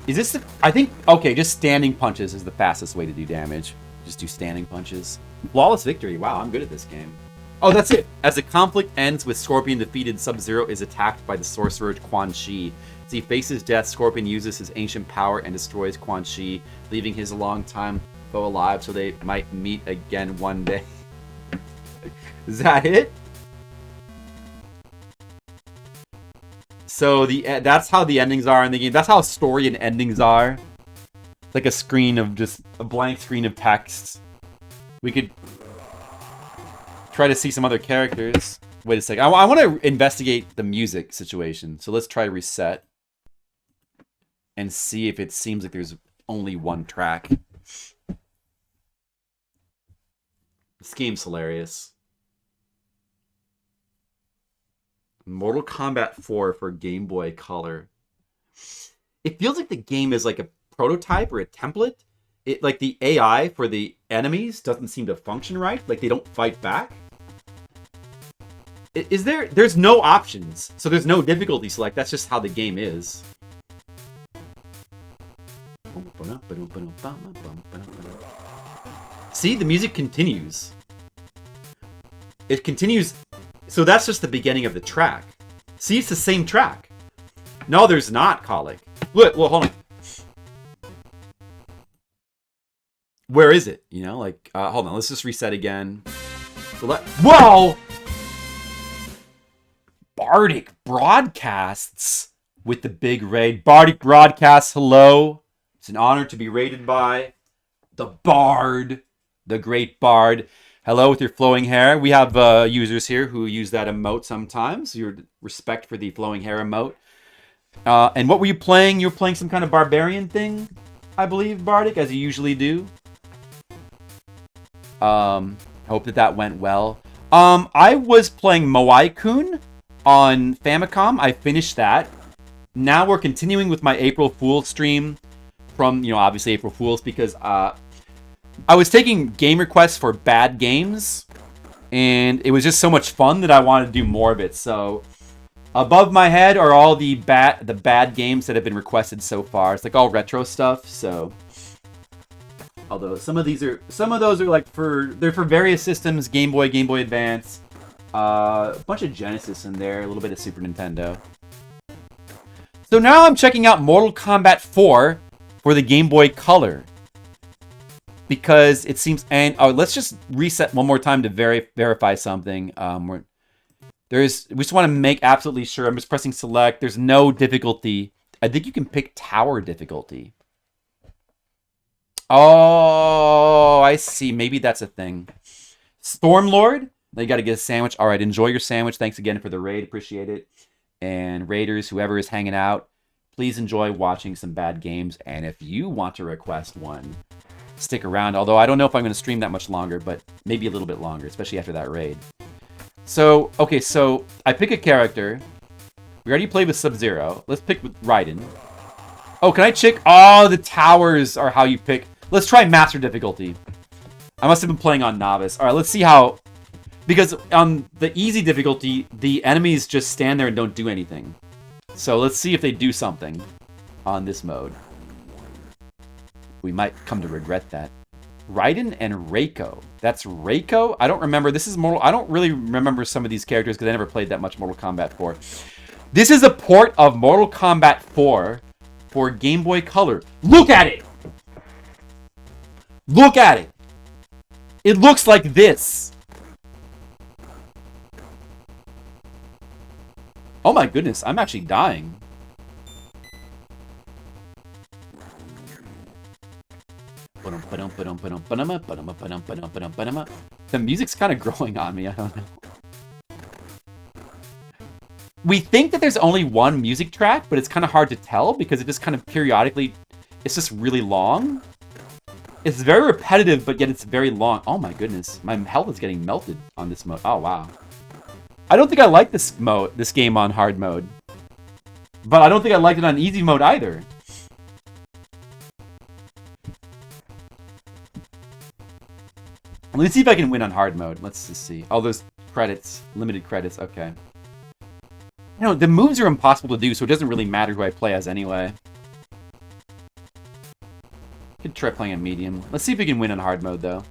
Is this the... I think... Okay, just standing punches is the fastest way to do damage. Just do standing punches. Flawless victory. Wow, I'm good at this game. Oh, that's it. As the conflict ends with Scorpion defeated, Sub-Zero is attacked by the sorcerer Quan Chi. As he faces death, Scorpion uses his ancient power and destroys Quan Chi, leaving his longtime foe alive so they might meet again one day. Is that it? So that's how the endings are in the game. That's how story and endings are. Like a screen of just a blank screen of text. We could try to see some other characters. Wait a second. I want to investigate the music situation. So let's try reset. And see if it seems like there's only one track. This game's hilarious. Mortal Kombat 4 for Game Boy Color. It feels like the game is like a prototype or a template. It, like, the AI for the enemies doesn't seem to function right. Like, they don't fight back. There's no options, so there's no difficulty select. That's just how the game is. See, the music continues. It continues. So that's just the beginning of the track. See, it's the same track. No, there's not, Colic. Look, well, hold on. Where is it? You know, like, hold on. Let's just reset again. Whoa! Bardic Broadcasts with the big raid. Bardic Broadcasts, hello. It's an honor to be raided by the Bard, the great Bard. Hello with your flowing hair. We have users here who use that emote sometimes. Your respect for the flowing hair emote. And what were you playing? You were playing some kind of barbarian thing, I believe, Bardic, as you usually do. Hope that went well. I was playing Moai-kun on Famicom. I finished that. Now we're continuing with my April Fool's stream from, obviously April Fool's, because I was taking game requests for bad games, and it was just so much fun that I wanted to do more of it. So above my head are all the bad games that have been requested so far. It's like all retro stuff. So although some of those are like they're for various systems: Game Boy, Game Boy Advance, a bunch of Genesis in there, a little bit of Super Nintendo. So now I'm checking out Mortal Kombat 4 for the Game Boy Color. Because it seems, and let's just reset one more time to verify something. We just want to make absolutely sure. I'm just pressing select. There's no difficulty. I think you can pick tower difficulty. Oh, I see. Maybe that's a thing. Stormlord. Now you got to get a sandwich. All right, enjoy your sandwich. Thanks again for the raid. Appreciate it. And raiders, whoever is hanging out, please enjoy watching some bad games. And if you want to request one, stick around. Although I don't know if I'm going to stream that much longer, but maybe a little bit longer, especially after that raid. So, okay, so I pick a character. We already played with Sub-Zero. Let's pick with Raiden. Oh, can I check? Oh, the towers are how you pick. Let's try Master difficulty. I must have been playing on Novice. All right, let's see how... Because on the easy difficulty, the enemies just stand there and don't do anything. So let's see if they do something on this mode. We might come to regret that. Raiden and Reiko. That's Reiko? I don't remember. This is Mortal... I don't really remember some of these characters because I never played that much Mortal Kombat 4. This is a port of Mortal Kombat 4 for Game Boy Color. Look at it! Look at it! It looks like this. Oh my goodness, I'm actually dying. The music's kind of growing on me, I don't know. We think that there's only one music track, but it's kind of hard to tell because it just kind of periodically... It's just really long. It's very repetitive, but yet it's very long. Oh my goodness, my health is getting melted on this mode. Oh wow. I don't think I like this game on hard mode. But I don't think I liked it on easy mode either. Let me see if I can win on hard mode. Let's just see. Oh, those credits. Limited credits. Okay. The moves are impossible to do, so it doesn't really matter who I play as anyway. Could try playing on medium. Let's see if we can win on hard mode, though.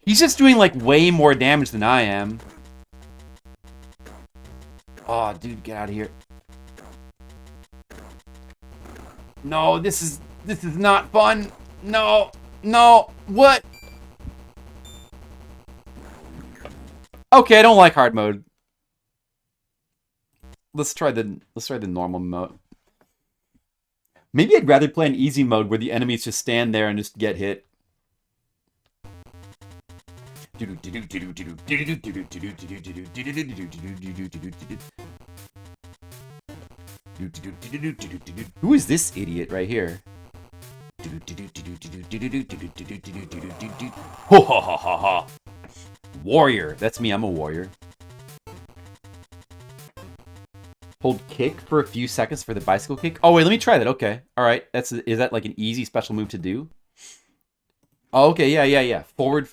He's just doing, like, way more damage than I am. Oh, dude, get out of here. No, this is not fun. No, what? Okay, I don't like hard mode. Let's try the normal mode. Maybe I'd rather play an easy mode where the enemies just stand there and just get hit. Who is this idiot right here? Ho ha ha ha ha! Warrior. That's me. I'm a warrior. Hold kick for a few seconds for the bicycle kick. Oh wait, let me try that. Okay. All right. Is that like an easy special move to do? Oh, okay. Yeah. Forward.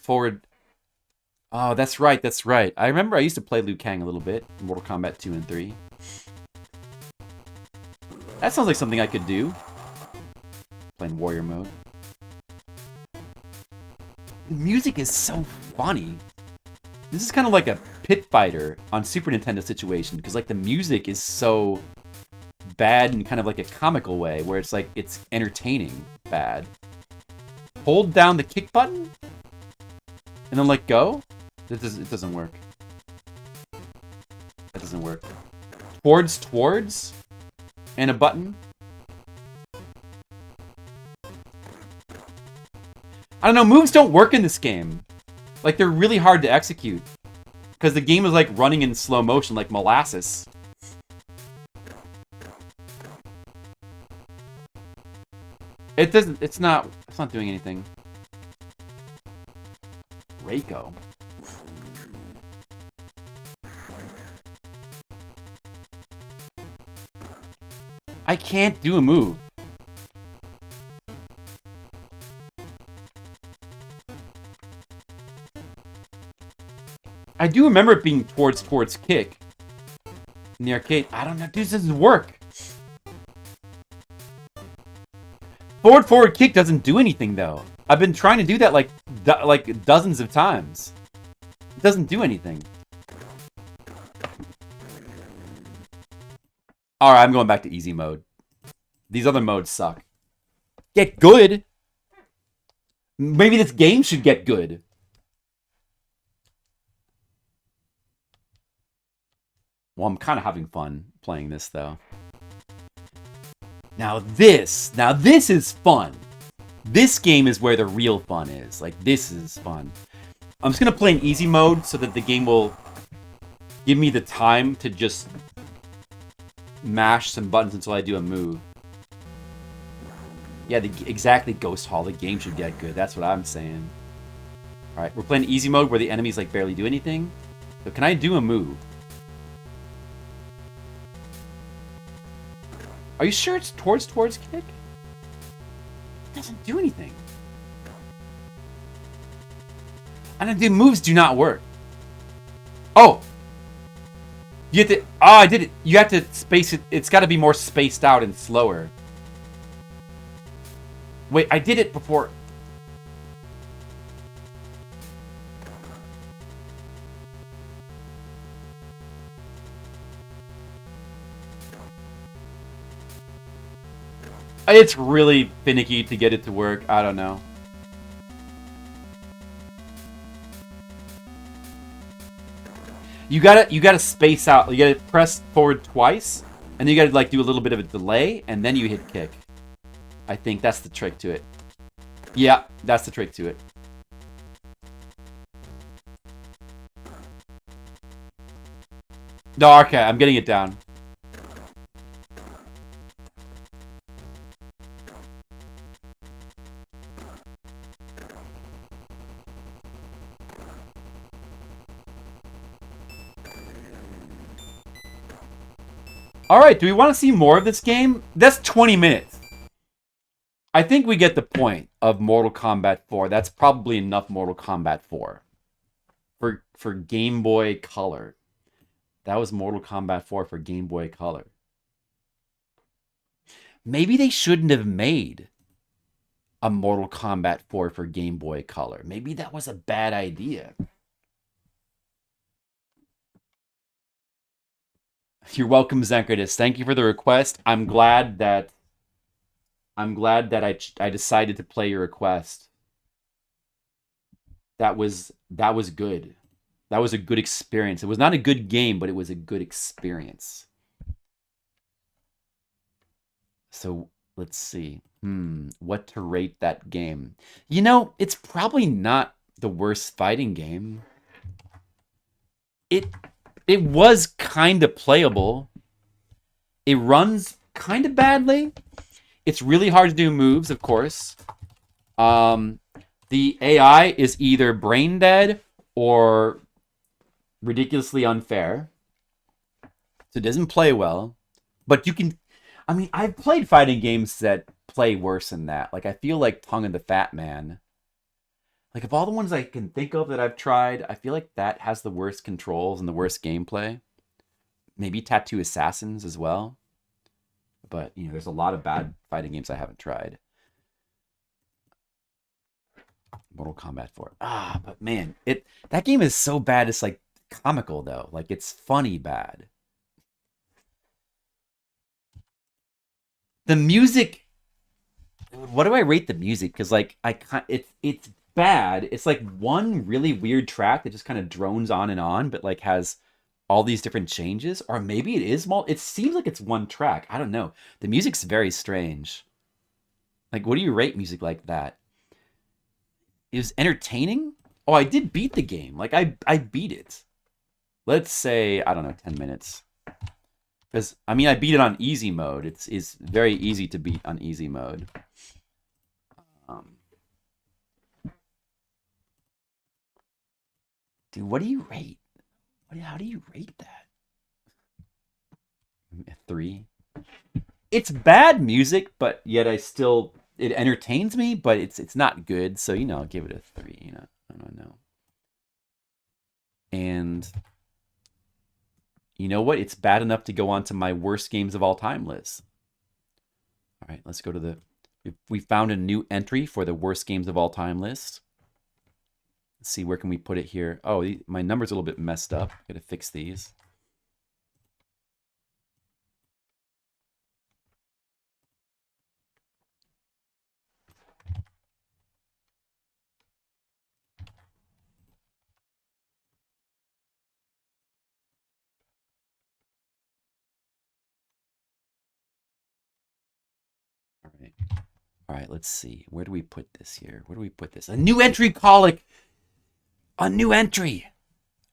Oh, that's right. I remember I used to play Liu Kang a little bit. Mortal Kombat 2 and 3. That sounds like something I could do. Playing warrior mode. The music is so funny. This is kind of like a Pit Fighter on Super Nintendo situation, because like the music is so bad in kind of like a comical way, where it's like it's entertaining bad. Hold down the kick button and then let go. It doesn't work. That doesn't work. towards, and a button. I don't know, moves don't work in this game. Like, they're really hard to execute. Because the game is like running in slow motion, like molasses. It's not doing anything. Reiko. I can't do a move. I do remember it being towards kick in the arcade. I don't know, dude, this doesn't work. Forward kick doesn't do anything though. I've been trying to do that like dozens of times. It doesn't do anything. All right, I'm going back to easy mode. These other modes suck. Get good. Maybe this game should get good. Well, I'm kind of having fun playing this, though. Now this is fun. This game is where the real fun is. Like, this is fun. I'm just going to play in easy mode so that the game will give me the time to just mash some buttons until I do a move. Yeah, exactly, Ghost Hall. The game should get good. That's what I'm saying. All right, we're playing easy mode where the enemies, like, barely do anything. So can I do a move? Are you sure it's towards kick? It doesn't do anything. And the moves do not work. Oh! You have to... Oh, I did it. You have to space it. It's got to be more spaced out and slower. Wait, I did it before... It's really finicky to get it to work. I don't know. You gotta space out. You gotta press forward twice, and then you gotta like do a little bit of a delay, and then you hit kick. I think that's the trick to it. Yeah, that's the trick to it. No, okay, I'm getting it down. Alright, do we want to see more of this game? That's 20 minutes. I think we get the point of Mortal Kombat 4. That's probably enough Mortal Kombat 4. For Game Boy Color. That was Mortal Kombat 4 for Game Boy Color. Maybe they shouldn't have made a Mortal Kombat 4 for Game Boy Color. Maybe that was a bad idea. You're welcome, Zenkritis. Thank you for the request. I'm glad that I decided to play your request. That was good. That was a good experience. It was not a good game, but it was a good experience. So let's see. What to rate that game? You know, it's probably not the worst fighting game. It was kind of playable. It runs kind of badly. It's really hard to do moves, of course. The AI is either brain dead or ridiculously unfair. So it doesn't play well. But you can... I mean, I've played fighting games that play worse than that. Like, I feel like Tongue of the Fat Man. Like, of all the ones I can think of that I've tried, I feel like that has the worst controls and the worst gameplay. Maybe Tattoo Assassins as well. But, you know, there's a lot of bad fighting games I haven't tried. Mortal Kombat 4. But man, that game is so bad, it's like comical, though. Like, it's funny bad. The music... What do I rate the music? Because, like, it's bad. It's like one really weird track that just kind of drones on and on, but like has all these different changes, or maybe it is it seems like it's one track. I don't know. The music's very strange. Like, what do you rate music like that? It was entertaining? Oh, I did beat the game. Like, I beat it. Let's say, I don't know, 10 minutes. Because, I mean, I beat it on easy mode. It's very easy to beat on easy mode. Dude, what do you rate? How do you rate that? 3? It's bad music, but yet it entertains me, but it's not good. So, I'll give it a 3, I don't know. And you know what? It's bad enough to go on to my worst games of all time list. All right, let's go to we found a new entry for the worst games of all time list. Let's see, where can we put it here? Oh, my number's a little bit messed up. Gotta fix these. All right, let's see. Where do we put this here? Where do we put this? A new entry, Colic! A new entry!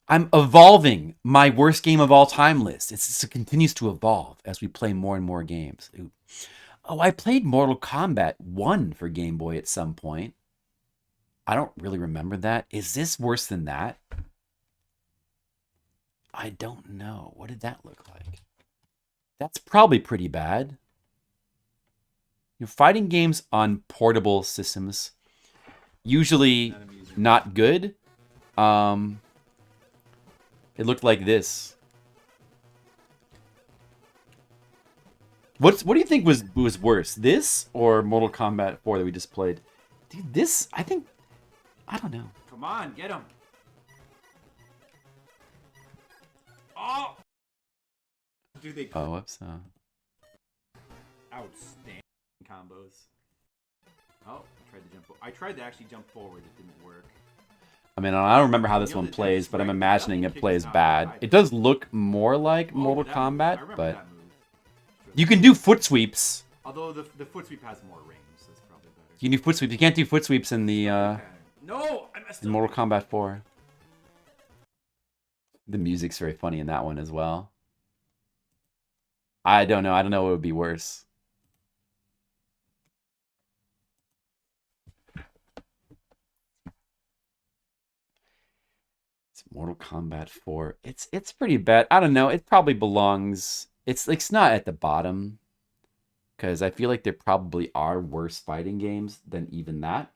I'm evolving my worst game of all time list. It continues to evolve as we play more and more games. Ooh. Oh, I played Mortal Kombat 1 for Game Boy at some point. I don't really remember that. Is this worse than that? I don't know. What did that look like? That's probably pretty bad. Fighting games on portable systems, usually not good. It looked like this. What do you think was worse, this or Mortal Kombat 4 that we just played? Dude, this, I don't know. Come on, get him. Oh! Dude, they... Oh, whoops. Outstanding combos. Oh, I tried to actually jump forward. It didn't work. I mean, I don't remember how this one plays, but I'm imagining it plays bad. It does look more like Mortal Kombat, but you can do foot sweeps. Although the foot sweep has more range, so that's probably better. You can do foot sweeps. You can't do foot sweeps in the No, I messed up. in Mortal Kombat 4. The music's very funny in that one as well. I don't know. I don't know what would be worse. Mortal Kombat 4. It's pretty bad. I don't know. It probably belongs. It's not at the bottom, because I feel like there probably are worse fighting games than even that.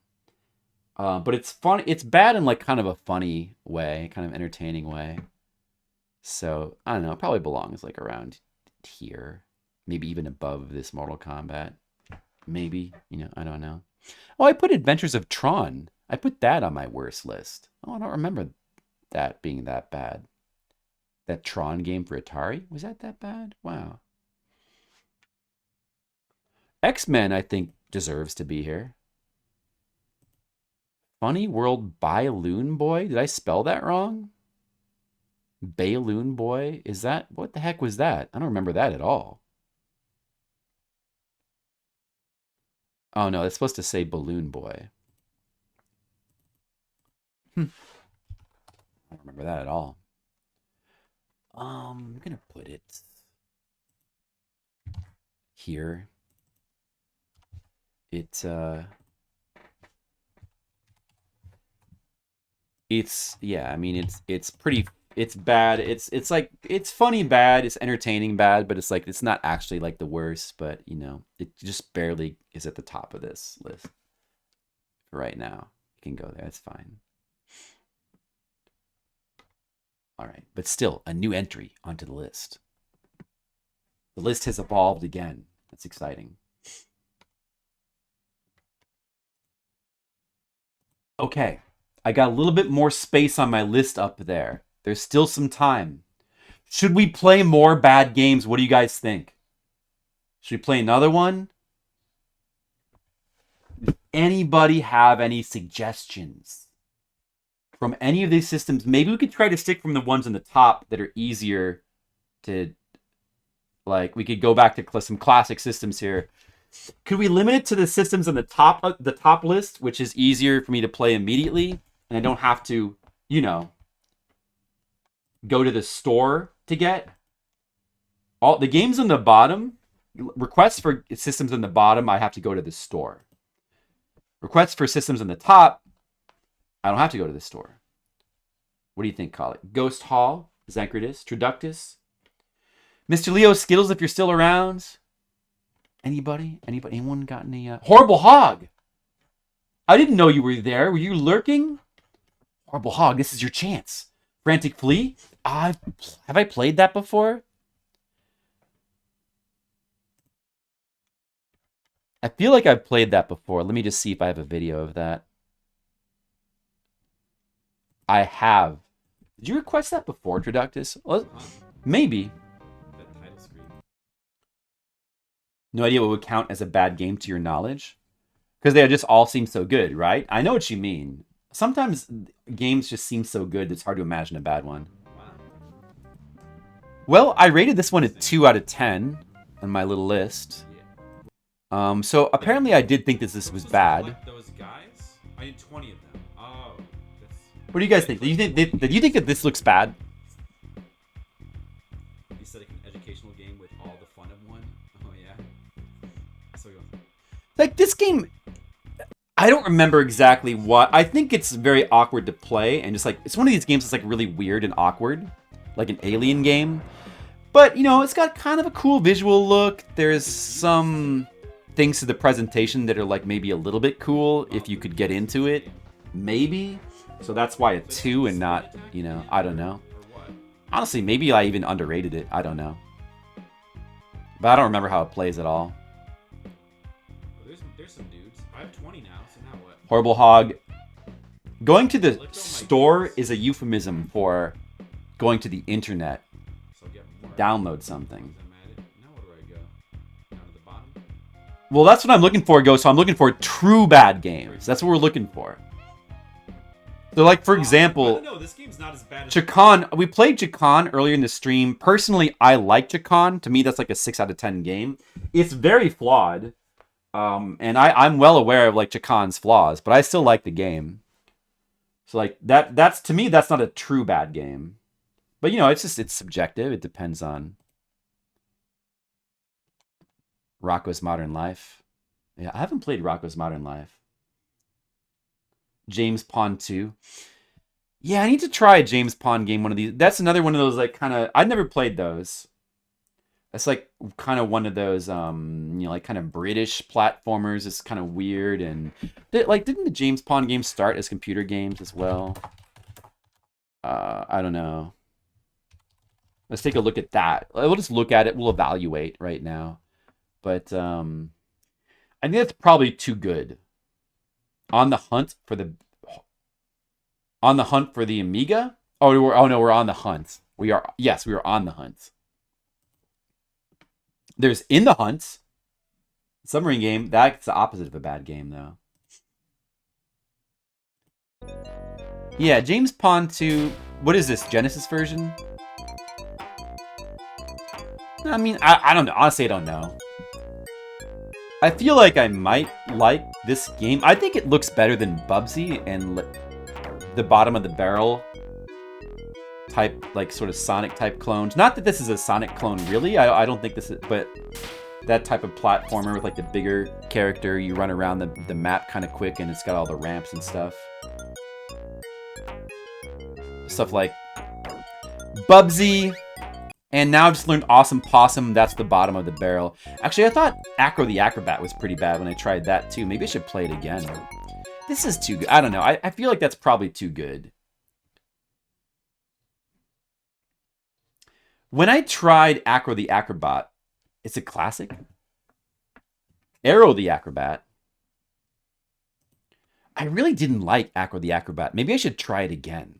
But it's fun. It's bad in like kind of a funny way, kind of entertaining way. So I don't know. It probably belongs like around here, maybe even above this Mortal Kombat. Maybe, I don't know. Oh, I put Adventures of Tron. I put that on my worst list. Oh, I don't remember that being that bad. That Tron game for Atari? Was that bad? Wow. X-Men, I think, deserves to be here. Funny World Balloon Boy? Did I spell that wrong? Balloon Boy? Is that... What the heck was that? I don't remember that at all. Oh, no, it's supposed to say Balloon Boy. I don't remember that at all. I'm gonna put it here. It's yeah, I mean it's pretty, it's bad. It's like, it's funny bad, it's entertaining bad, but it's like, it's not actually like the worst, but it just barely is at the top of this list right now. You can go there, that's fine. All right, but still a new entry onto the list. The list has evolved again. That's exciting. Okay, I got a little bit more space on my list up there. There's still some time. Should we play more bad games? What do you guys think? Should we play another one? Does anybody have any suggestions? from any of these systems. Maybe we could try to stick from the ones on the top that are easier to, like, we could go back to some classic systems here. Could we limit it to the systems on the top list, which is easier for me to play immediately, and I don't have to, you know, go to the store to get all the games on the bottom. Requests for systems on the bottom, I have to go to the store. Requests for systems on the top, I don't have to go to the store. What do you think, Collie? Ghost Hall, Zancredus, Traductus, Mr. Leo Skittles, if you're still around. Anybody? Anyone got any? Horrible Hog! I didn't know you were there. Were you lurking? Horrible Hog, this is your chance. Frantic Flea? Have I played that before? I feel like I've played that before. Let me just see if I have a video of that. I have. Did you request that before, Traductus? Well, maybe. That title screen. No idea what would count as a bad game to your knowledge? Because they just all seem so good, right? I know what you mean. Sometimes games just seem so good it's hard to imagine a bad one. Wow. Well, I rated this one a 2 out of 10 on my little list. So apparently I did think that this was bad. Those guys? I need 20 of them. Oh. What do you guys think? Do you think that this looks bad? You said like an educational game with all the fun of one? Oh, yeah. So Like, this game, I don't remember exactly what. I think it's very awkward to play, and just like, it's one of these games that's like really weird and awkward, like an Alien game. But, you know, it's got kind of a cool visual look. There's some things to the presentation that are like maybe a little bit cool if you could get into it. Maybe. So that's why a 2 and not, you know, I don't know. Honestly, maybe I even underrated it. I don't know. But I don't remember how it plays at all. There's some dudes. I have 20 now, so now what? Horrible Hog. Going to the store is a euphemism for going to the internet. So get more. Download something. Now where do I go? Down to the bottom? Well, that's what I'm looking for, Ghost. So I'm looking for true bad games. That's what we're looking for. So, like, for example, I don't know, this game's not as bad as Chakan. We played Chakan earlier in the stream. Personally, I like Chakan. To me, that's like a 6 out of 10 game. It's very flawed. And I'm well aware of, like, Chakan's flaws, but I still like the game. So, like, that's to me, that's not a true bad game. But, you know, it's subjective. It depends on Rocco's Modern Life. Yeah, I haven't played Rocco's Modern Life. James Pond 2. Yeah, I need to try a James Pond game, one of these. That's another one of those, like, kind of... I've never played those. That's, like, kind of one of those, you know, like, kind of British platformers. It's kind of weird, and... didn't the James Pond games start as computer games as well? I don't know. Let's take a look at that. We'll just look at it. We'll evaluate right now. But, I think that's probably too good. On the hunt for the Amiga? Oh no, we're on the hunt. We are on the hunt. There's In the Hunt. Submarine game. That's the opposite of a bad game, though. Yeah, James Pond 2. What is this? Genesis version? I mean, I don't know. Honestly, I don't know. I feel like I might like this game. I think it looks better than Bubsy and the bottom of the barrel type, like, sort of Sonic type clones. Not that this is a Sonic clone, really. I don't think this is, but that type of platformer with, like, the bigger character. You run around the map kind of quick, and it's got all the ramps and stuff. Stuff like Bubsy. And now I've just learned Awesome Possum. That's the bottom of the barrel. Actually, I thought Acro the Acrobat was pretty bad when I tried that, too. Maybe I should play it again. This is too good. I don't know. I feel like that's probably too good. When I tried Acro the Acrobat, it's a classic. Arrow the Acrobat. I really didn't like Acro the Acrobat. Maybe I should try it again.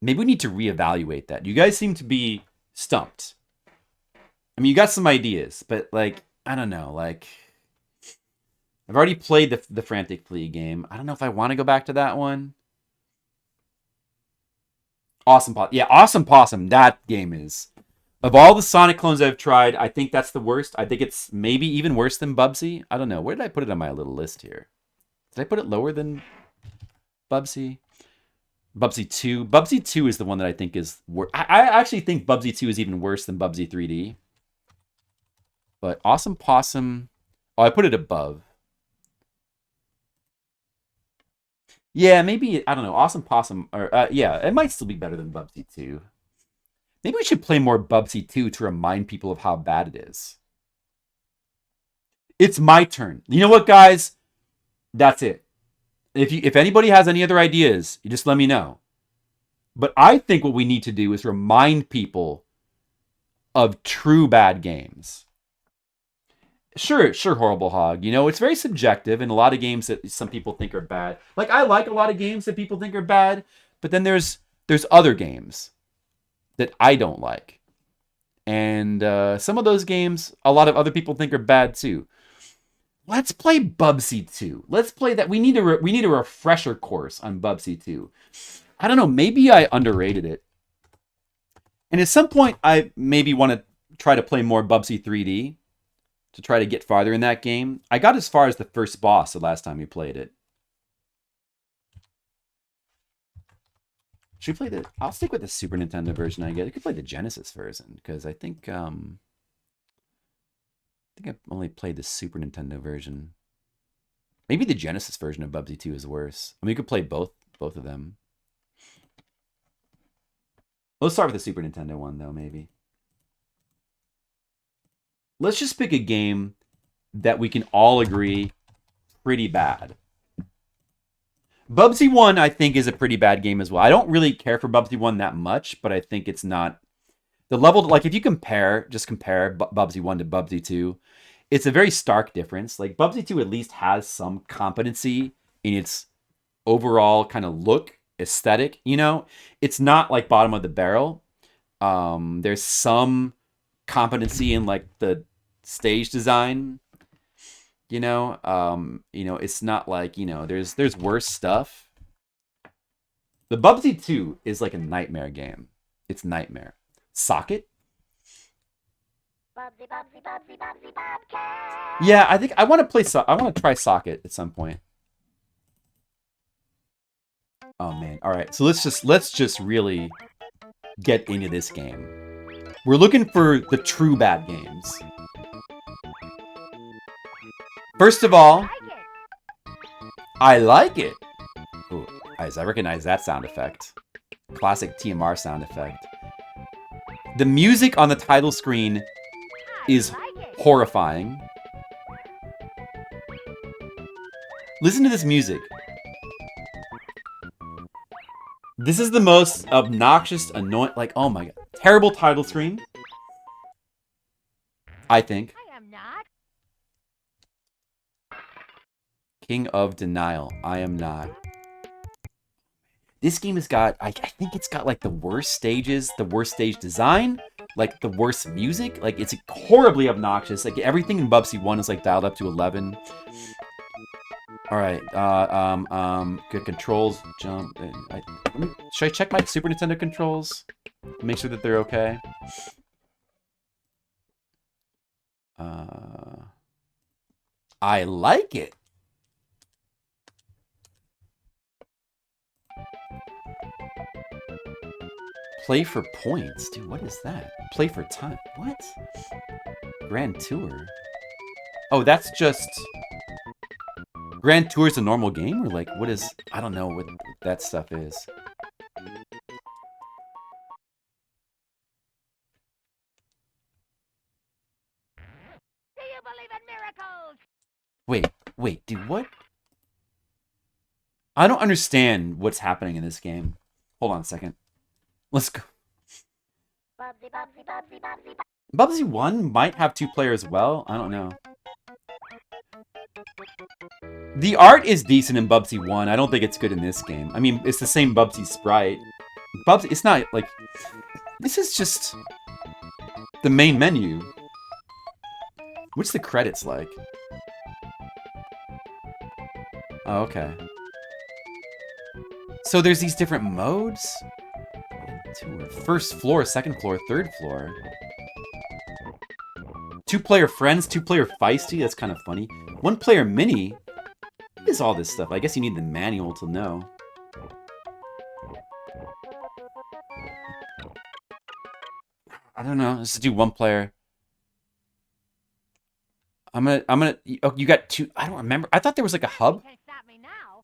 Maybe we need to reevaluate that. You guys seem to be stumped. I mean, you got some ideas, but, like, I don't know, like, I've already played the Frantic Flea game. I don't know if I want to go back to that one. Awesome Possum. Yeah, Awesome Possum. That game is. Of all the Sonic clones I've tried, I think that's the worst. I think it's maybe even worse than Bubsy. I don't know. Where did I put it on my little list here? Did I put it lower than Bubsy? Bubsy 2. Bubsy 2 is the one that I think is worse. I actually think Bubsy 2 is even worse than Bubsy 3D. But Awesome Possum... Oh, I put it above. Yeah, maybe, I don't know, Awesome Possum... Or yeah, it might still be better than Bubsy 2. Maybe we should play more Bubsy 2 to remind people of how bad it is. It's my turn. You know what, guys? That's it. If anybody has any other ideas, you just let me know. But I think what we need to do is remind people of true bad games. Sure, Horrible Hog. You know, it's very subjective, and a lot of games that some people think are bad. Like, I like a lot of games that people think are bad, but then there's other games that I don't like. And some of those games, a lot of other people think are bad too. Let's play Bubsy 2. Let's play that. We need a refresher course on Bubsy 2. I don't know. Maybe I underrated it. And at some point, I maybe want to try to play more Bubsy 3D to try to get farther in that game. I got as far as the first boss the last time we played it. Should we play the... I'll stick with the Super Nintendo version, I guess. I could play the Genesis version, because I think I've only played the Super Nintendo version. Maybe the Genesis version of Bubsy 2 is worse. I mean, we could play both of them. Let's start with the Super Nintendo one, though, maybe. Let's just pick a game that we can all agree pretty bad. Bubsy 1, I think, is a pretty bad game as well. I don't really care for Bubsy 1 that much, but I think it's not... The level, like, if you just compare Bubsy 1 to Bubsy 2, it's a very stark difference. Like, Bubsy 2 at least has some competency in its overall kind of look, aesthetic, you know? It's not, like, bottom of the barrel. There's some competency in, like, the stage design, you know? It's not like, you know, there's worse stuff. The Bubsy 2 is like a nightmare game. It's nightmare. Socket? Bubsy, Bubsy, Bubsy, Bubsy, Bobcat. Yeah, I think I want to play. I want to try Socket at some point. Oh man! All right, so let's just really get into this game. We're looking for the true bad games. First of all, I like it. Ooh, guys, I recognize that sound effect. Classic TMR sound effect. The music on the title screen is horrifying. Listen to this music. This is the most obnoxious, annoying, like, oh my god. Terrible title screen. I think. I am not. King of Denial. I am not. This game has got, I think it's got like the worst stages, the worst stage design, like the worst music. Like it's horribly obnoxious. Like everything in Bubsy 1 is like dialed up to 11. All right, good controls, jump. Should I check my Super Nintendo controls? Make sure that they're okay. I like it. Play for points? Dude, what is that? Play for time? What? Grand Tour? Oh, that's just... Grand Tour is a normal game? Or like, what is... I don't know what that stuff is. Do you believe in miracles? Wait, dude, what? I don't understand what's happening in this game. Hold on a second. Let's go. Bubsy, Bubsy, Bubsy, Bubsy, Bubsy 1 might have 2 players as well. I don't know. The art is decent in Bubsy 1. I don't think it's good in this game. I mean, it's the same Bubsy sprite. Bubsy, it's not like... This is just the main menu. What's the credits like? Oh, okay. So there's these different modes? Tour. First floor, second floor, third floor. 2-player friends, 2-player feisty. That's kind of funny. 1-player mini. What is all this stuff? I guess you need the manual to know. I don't know. Let's do 1-player. I'm gonna. Oh, you got 2. I don't remember. I thought there was like a hub. Can't stop me now.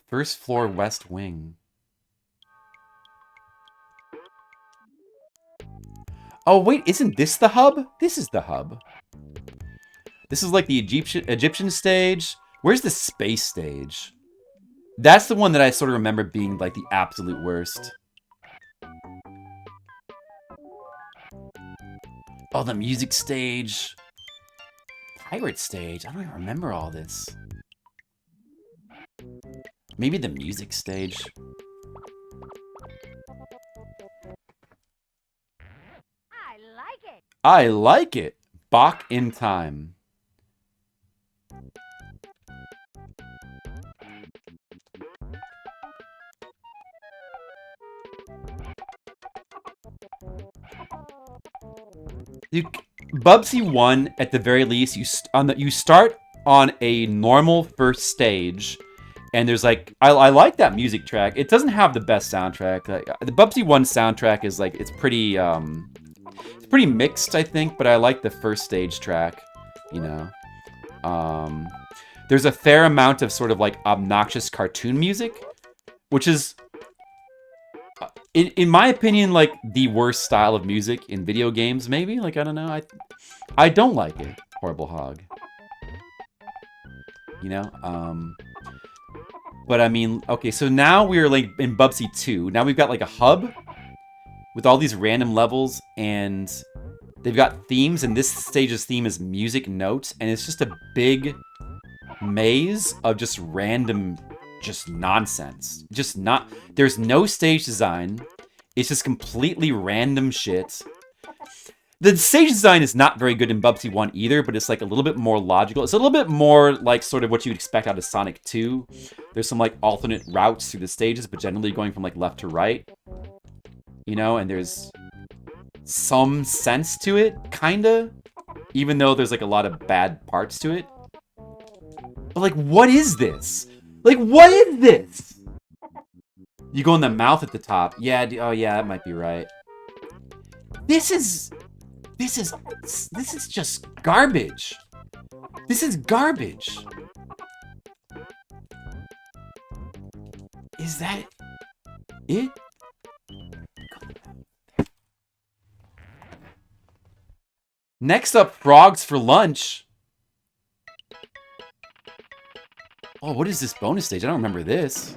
First floor, west wing. Oh wait, isn't this the hub? This is the hub. This is like the Egyptian stage. Where's the space stage? That's the one that I sort of remember being like the absolute worst. Oh, the music stage. Pirate stage. I don't even remember all this. Maybe the music stage. I like it. I like it. Bach in time. Bubsy 1, at the very least, you start on a normal first stage, and there's like I like that music track. It doesn't have the best soundtrack. The Bubsy 1 soundtrack is like it's pretty mixed, I think, but I like the first stage track. You know, there's a fair amount of sort of like obnoxious cartoon music, which is, in my opinion, like the worst style of music in video games. Maybe, like, I don't know. I don't like it. Horrible Hog. You know. But I mean, okay. So now we're like in Bubsy 2. Now we've got like a hub with all these random levels, and they've got themes. And this stage's theme is music notes, and it's just a big maze of just random. Just nonsense. Just not. There's no stage design. It's just completely random shit. The stage design is not very good in Bubsy 1 either, but it's like a little bit more logical. It's a little bit more like sort of what you'd expect out of Sonic 2. There's some like alternate routes through the stages, but generally going from like left to right. You know, and there's some sense to it, kinda. Even though there's like a lot of bad parts to it. But like, what is this? Like, what is this? You go in the mouth at the top. Yeah, oh yeah, that might be right. This is just garbage. This is garbage. Is that it? Next up, frogs for lunch. Oh, what is this bonus stage? I don't remember this.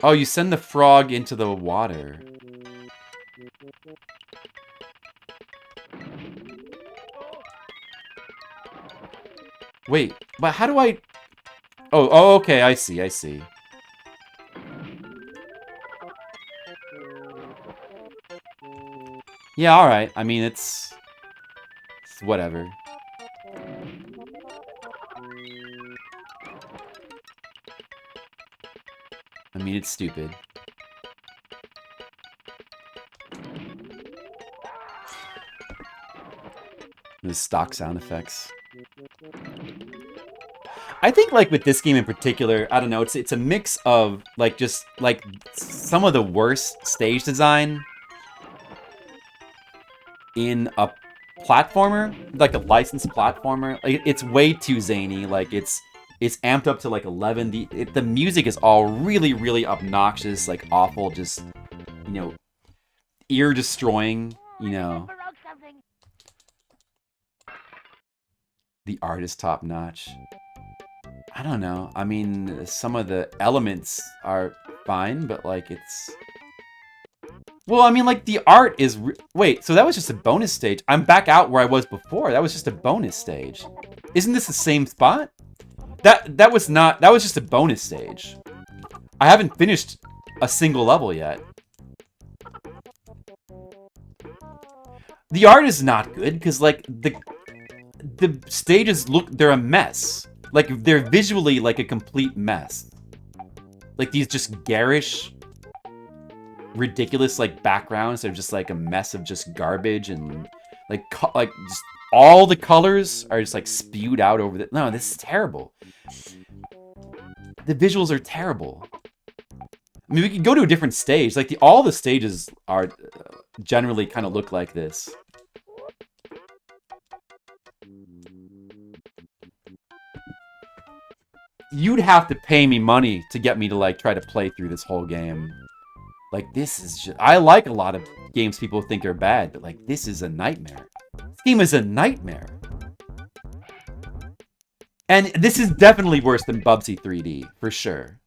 Oh, you send the frog into the water. Wait, but how do I... Oh, okay, I see. Yeah, alright. I mean, it's whatever. I mean, it's stupid. The stock sound effects. I think, like, with this game in particular, I don't know, it's a mix of, like, just, like, some of the worst stage design in a platformer, like a licensed platformer. Like, it's way too zany. Like, it's amped up to like 11. The music is all really, really obnoxious, like awful, just, you know, ear destroying, you know. Broke something. The art is top notch. I don't know. I mean, some of the elements are fine, but like it's... Well, I mean, like the art is... Wait, so that was just a bonus stage. I'm back out where I was before. That was just a bonus stage. Isn't this the same spot? That was not... That was just a bonus stage. I haven't finished a single level yet. The art is not good, because, like, the stages look... They're a mess. Like, they're visually, like, a complete mess. Like these just garish, ridiculous like backgrounds. They're just like a mess of just garbage and like just all the colors are just like spewed out over the. No, this is terrible. The visuals are terrible. I mean, we could go to a different stage. Like all the stages are generally kind of look like this. You'd have to pay me money to get me to like try to play through this whole game. Like this is just, I like a lot of games people think are bad, but like this is a nightmare. This game is a nightmare. And this is definitely worse than Bubsy 3D, for sure.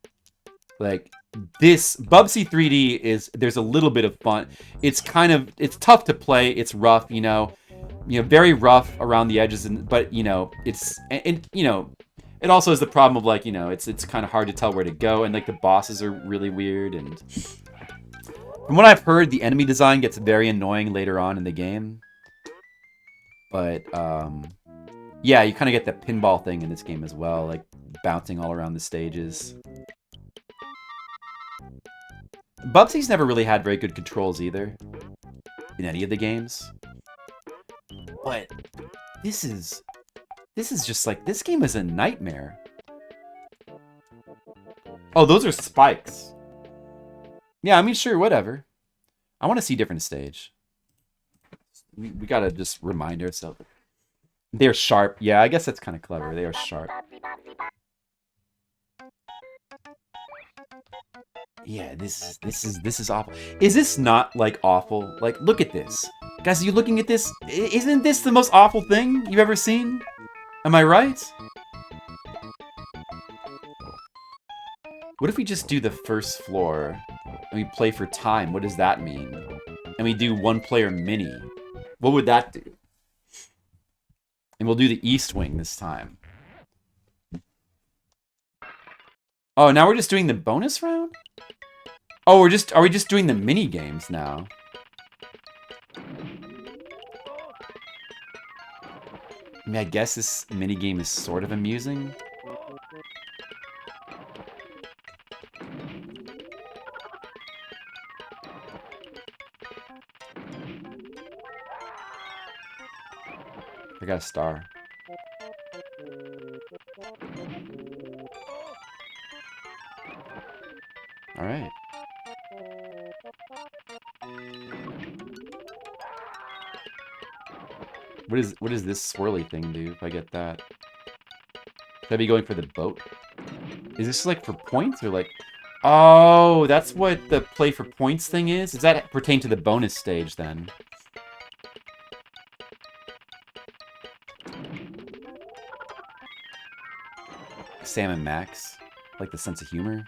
Like this Bubsy 3D is, there's a little bit of fun. It's kind of, it's tough to play. It's rough, you know, very rough around the edges, but you know, it's, and you know, it also has the problem of like, you know, it's kind of hard to tell where to go, and like the bosses are really weird, and from what I've heard, the enemy design gets very annoying later on in the game. But yeah, you kind of get that pinball thing in this game as well, like bouncing all around the stages. Bubsy's never really had very good controls either in any of the games. But this is just like, this game is a nightmare. Oh, those are spikes. Yeah, I mean, sure, whatever. I want to see different stage. We gotta just remind ourselves. They're sharp. Yeah, I guess that's kind of clever. They are sharp. Yeah, this is awful. Is this not like awful? Like, look at this. Guys, are you looking at this? Isn't this the most awful thing you've ever seen? Am I right? What if we just do the first floor and we play for time? What does that mean? And we do one player mini. What would that do? And we'll do the East Wing this time. Oh, now we're just doing the bonus round? Oh, are we just doing the mini games now? I mean, I guess this mini game is sort of amusing. I got a star. All right. What does this swirly thing do if I get that? Should I be going for the boat? Is this like for points or like... Oh, that's what the play for points thing is? Does that pertain to the bonus stage then? Sam and Max, like the sense of humor.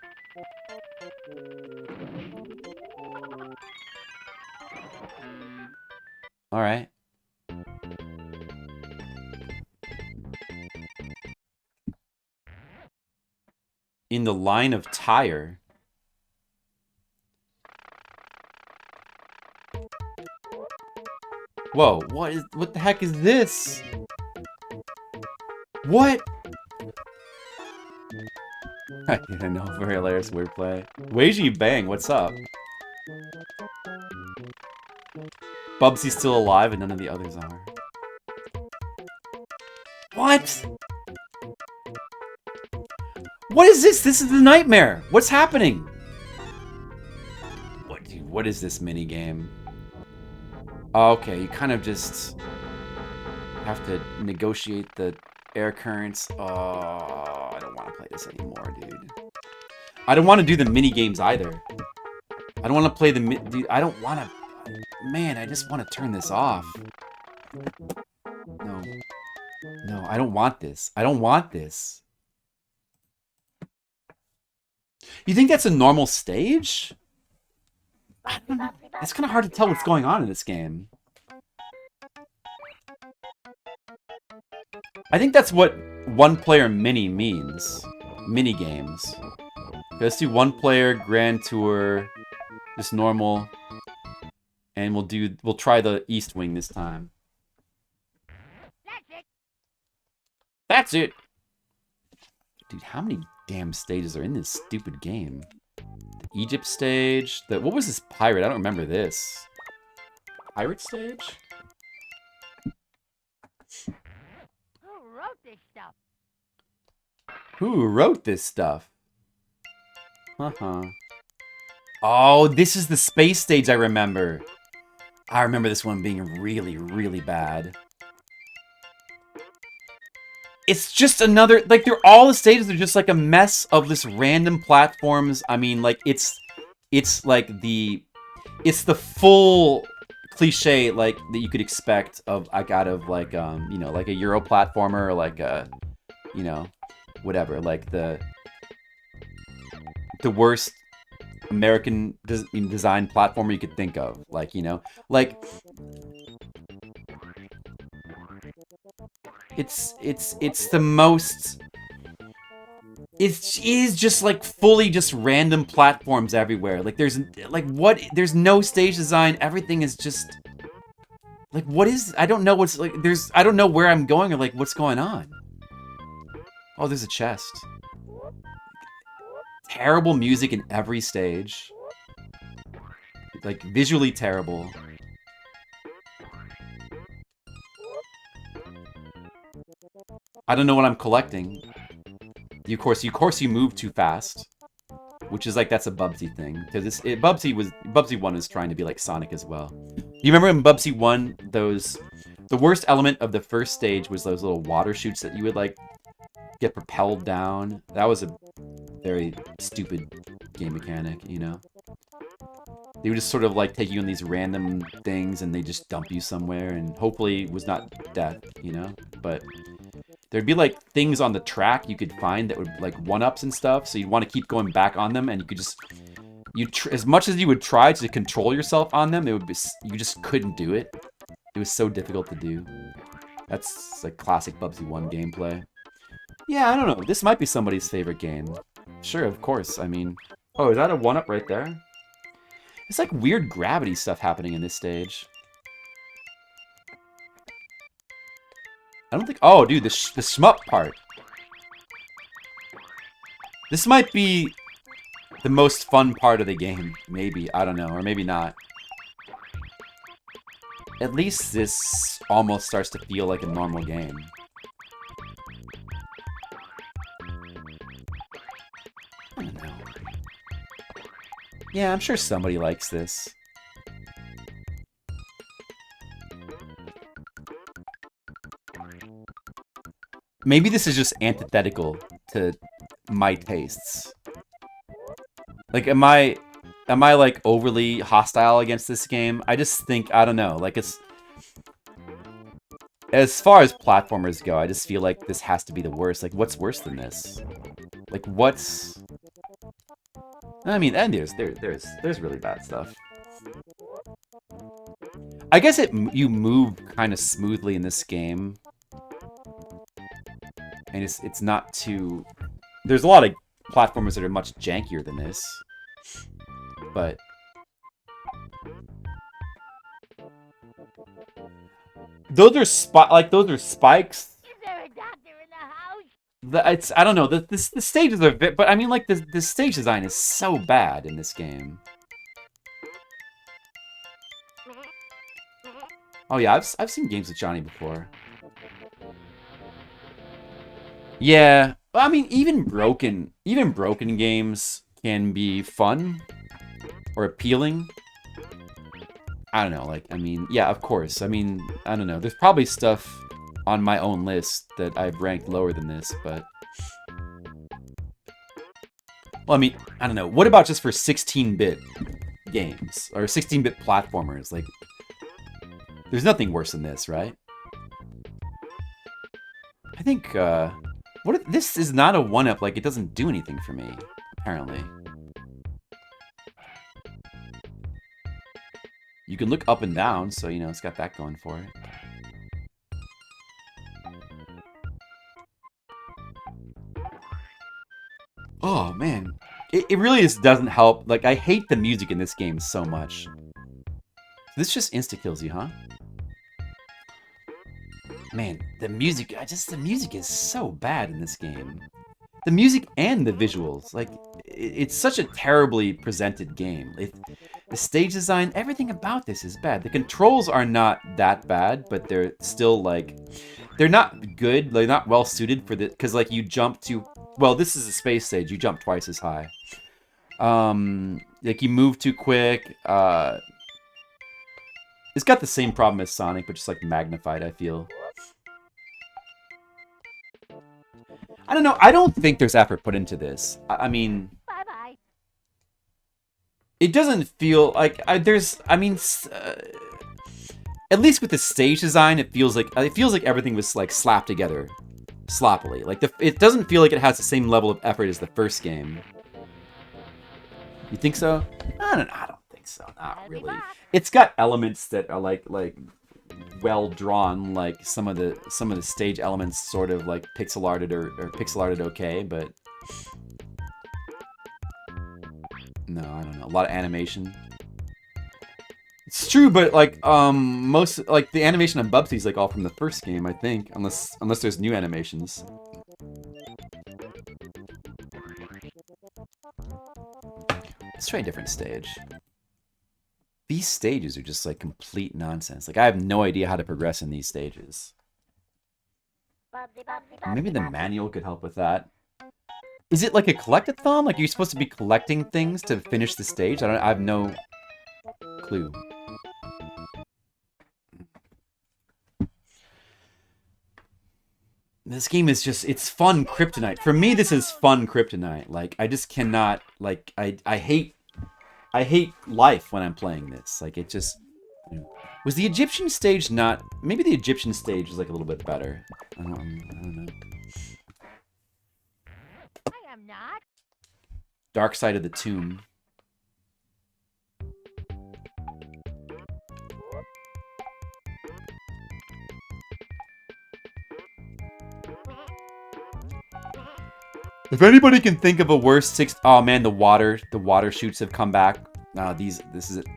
All right. In the line of tire. Whoa, what the heck is this? What? I know, very hilarious wordplay. Weiji Bang, what's up? Bubsy's still alive and none of the others are. What? What is this? This is the nightmare. What's happening? What is this mini game? Oh, okay, you kind of just have to negotiate the air currents. Oh, I don't want to play this anymore, dude. I don't want to do the mini games either. I don't want to play the dude. I don't want to. Man, I just want to turn this off. No, no, I don't want this. I don't want this. You think that's a normal stage? I don't know. It's kind of hard to tell what's going on in this game. I think that's what one-player mini means. Mini games. Let's do one-player, Grand Tour, just normal, and we'll try the East Wing this time. That's it. That's it. Dude, how many damn stages are in this stupid game? The Egypt stage. What was this pirate? I don't remember this. Pirate stage? Who wrote this stuff? Who wrote this stuff? Oh, this is the space stage I remember. I remember this one being really, really bad. It's just another, like, all the stages are just like a mess of this random platforms. I mean, like, it's like it's the full cliche, like, that you could expect of, like, out of, like, you know, like a Euro platformer, or like a, you know, whatever, like the worst American design platformer you could think of, like, you know, like, it's the most, it is just like fully just random platforms everywhere. Like, there's like, there's no stage design. Everything is just like, what is, I don't know what's, like, I don't know where I'm going or like what's going on. Oh, there's a chest. Terrible music in every stage. Like, visually terrible. I don't know what I'm collecting. Of course you move too fast. Which is like, that's a Bubsy thing. Because Bubsy 1 is trying to be like Sonic as well. You remember in Bubsy 1, the worst element of the first stage was those little water chutes that you would like get propelled down. That was a very stupid game mechanic, you know? They would just sort of like take you on these random things and they just dump you somewhere, and hopefully it was not death, you know? But there'd be like things on the track you could find that would like one-ups and stuff, so you'd want to keep going back on them, and you could just, as much as you would try to control yourself on them, you just couldn't do it. It was so difficult to do. That's like classic Bubsy 1 gameplay. Yeah, I don't know. This might be somebody's favorite game. Sure, of course. I mean... Oh, is that a one-up right there? It's like weird gravity stuff happening in this stage. I don't think... Oh, dude, the shmup part. This might be the most fun part of the game. Maybe. I don't know. Or maybe not. At least this almost starts to feel like a normal game. I don't know. Yeah, I'm sure somebody likes this. Maybe this is just antithetical to my tastes. Like, am I like overly hostile against this game? I just think, I don't know, like, it's... As far as platformers go, I just feel like this has to be the worst. Like, what's worse than this? Like, what's... I mean, and there's really bad stuff. I guess you move kind of smoothly in this game, and it's not too. There's a lot of platformers that are much jankier than this, but those are spikes. Is there a doctor in the house? I don't know. The stages are but I mean, like, the stage design is so bad in this game. Oh yeah, I've seen games with Johnny before. Yeah, I mean, even broken games can be fun or appealing. I don't know. Like, I mean, yeah, of course. I mean, I don't know. There's probably stuff on my own list that I've ranked lower than this, but... Well, I mean, I don't know. What about just for 16-bit games? Or 16-bit platformers? Like, there's nothing worse than this, right? I think, this is not a one-up. Like, it doesn't do anything for me, apparently. You can look up and down, so, you know, it's got that going for it. Oh, man. It really just doesn't help. Like, I hate the music in this game so much. This just insta-kills you, huh? Man, the music is so bad in this game. the music and the visuals. Like, it's such a terribly presented game. The stage design, everything about this is bad. The controls are not that bad, but they're still like, they're not good. They're not well suited for the, because like you jump to, well, this is a space stage. You jump twice as high. Like you move too quick. It's got the same problem as Sonic, but just like magnified, I feel. I don't know. I don't think there's effort put into this. I mean, Bye-bye. it doesn't feel like at least with the stage design, it feels like everything was like slapped together sloppily. Like it doesn't feel like it has the same level of effort as the first game. You think so? I don't think so. Not really. It's got elements that are like well drawn, like some of the stage elements sort of like pixel arted or pixel arted okay, but no, I don't know. A lot of animation. It's true, but like most like the animation on Bubsy is like all from the first game, I think, unless there's new animations. Let's try a different stage. These stages are just like complete nonsense. Like I have no idea how to progress in these stages. Maybe the manual could help with that. Is it like a collectathon? Like you're supposed to be collecting things to finish the stage? I have no clue. This game is just, it's fun kryptonite. For me, this is fun kryptonite. Like, I just cannot, like, I hate life when I'm playing this. Like, it just, you know. Was the Egyptian stage not, maybe the Egyptian stage is like a little bit better. I don't know. I am not. Dark Side of the Tomb. If anybody can think of a worse oh man, the water chutes have come back. This is it.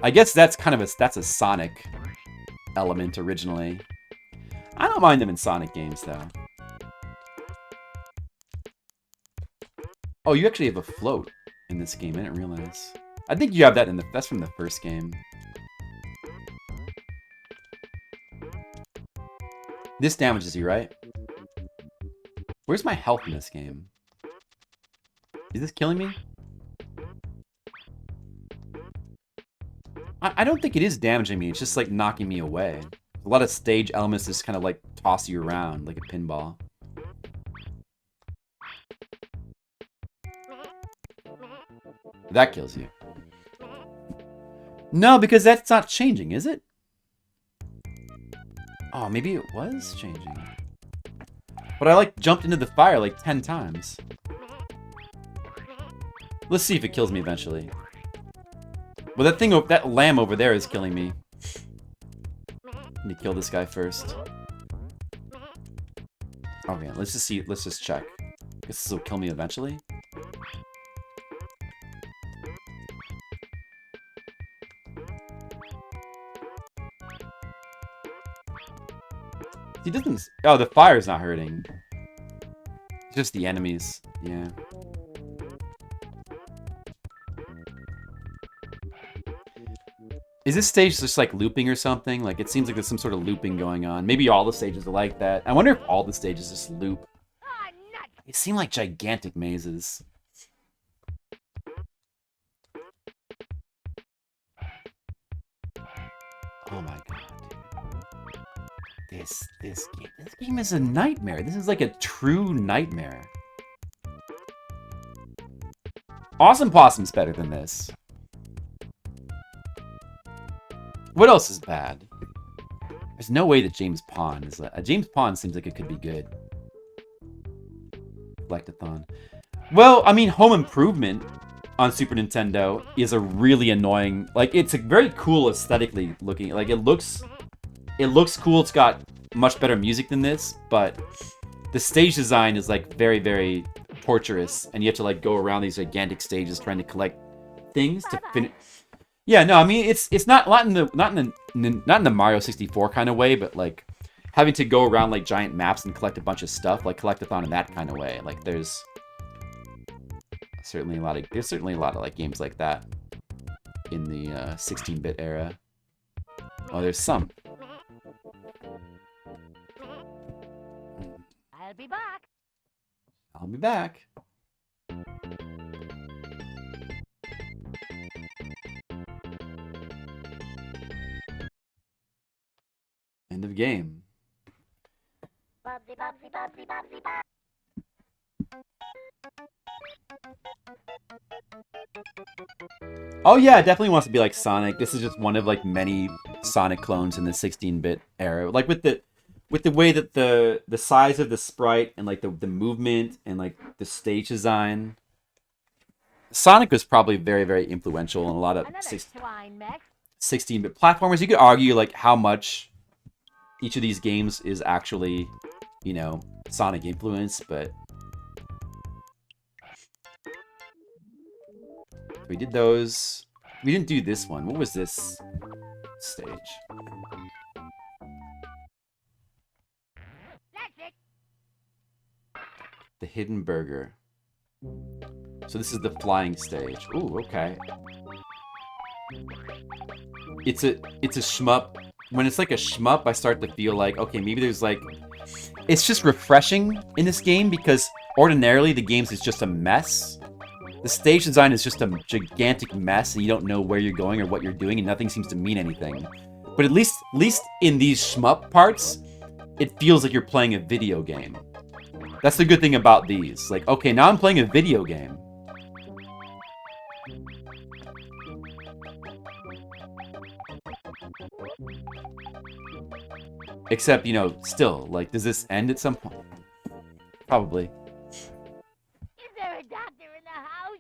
I guess that's kind of that's a Sonic element originally. I don't mind them in Sonic games though. Oh, you actually have a float in this game. I didn't realize. I think you have that that's from the first game. This damages you, right? Where's my health in this game? Is this killing me? I don't think it is damaging me. It's just like knocking me away. A lot of stage elements just kind of like toss you around like a pinball. That kills you. No, because that's not changing, is it? Oh, maybe it was changing. But I like jumped into the fire like 10 times. Let's see if it kills me eventually. Well, that lamb over there is killing me. Let me kill this guy first. Okay, let's just see. Let's just check. Guess this will kill me eventually. He doesn't. Oh, the fire's not hurting. It's just the enemies. Yeah. Is this stage just like looping or something? Like it seems like there's some sort of looping going on. Maybe all the stages are like that. I wonder if all the stages just loop. They seem like gigantic mazes. Oh my god, dude. This game is a nightmare. This is like a true nightmare. Awesome Possum's better than this. What else is bad? There's no way that James Pond is... James Pond seems like it could be good. Collectathon. Well, I mean, Home Improvement on Super Nintendo is a really annoying... Like, it's a very cool aesthetically looking... Like, it looks cool. It's got much better music than this, but the stage design is, like, very, very torturous, and you have to, like, go around these gigantic stages trying to collect things to finish... Yeah, no, I mean it's not in the Mario 64 kind of way, but like having to go around like giant maps and collect a bunch of stuff, like Collectathon in that kind of way. Like there's Certainly there's certainly a lot of like games like that in the 16-bit era. Oh, there's some. I'll be back. I'll be back. End of game. Bubsy, Bubsy, Bubsy, Bubsy, Bubsy. Oh yeah, it definitely wants to be like Sonic. This is just one of like many Sonic clones in the 16-bit era. Like with the way that the size of the sprite and like the movement and like the stage design. Sonic was probably very, very influential in a lot of Another swine mech. 16-bit platformers. You could argue like how much each of these games is actually, you know, Sonic influence, but we did those. We didn't do this one. What was this stage? That's it. The Hidden Burger. So this is the flying stage. Ooh, okay. It's a shmup. When it's like a shmup, I start to feel like, okay, maybe there's like... It's just refreshing in this game because ordinarily the games is just a mess. The stage design is just a gigantic mess and you don't know where you're going or what you're doing and nothing seems to mean anything. But at least in these shmup parts, it feels like you're playing a video game. That's the good thing about these. Like, okay, now I'm playing a video game. Except, you know, still, like, does this end at some point? Probably. Is there a doctor in the house?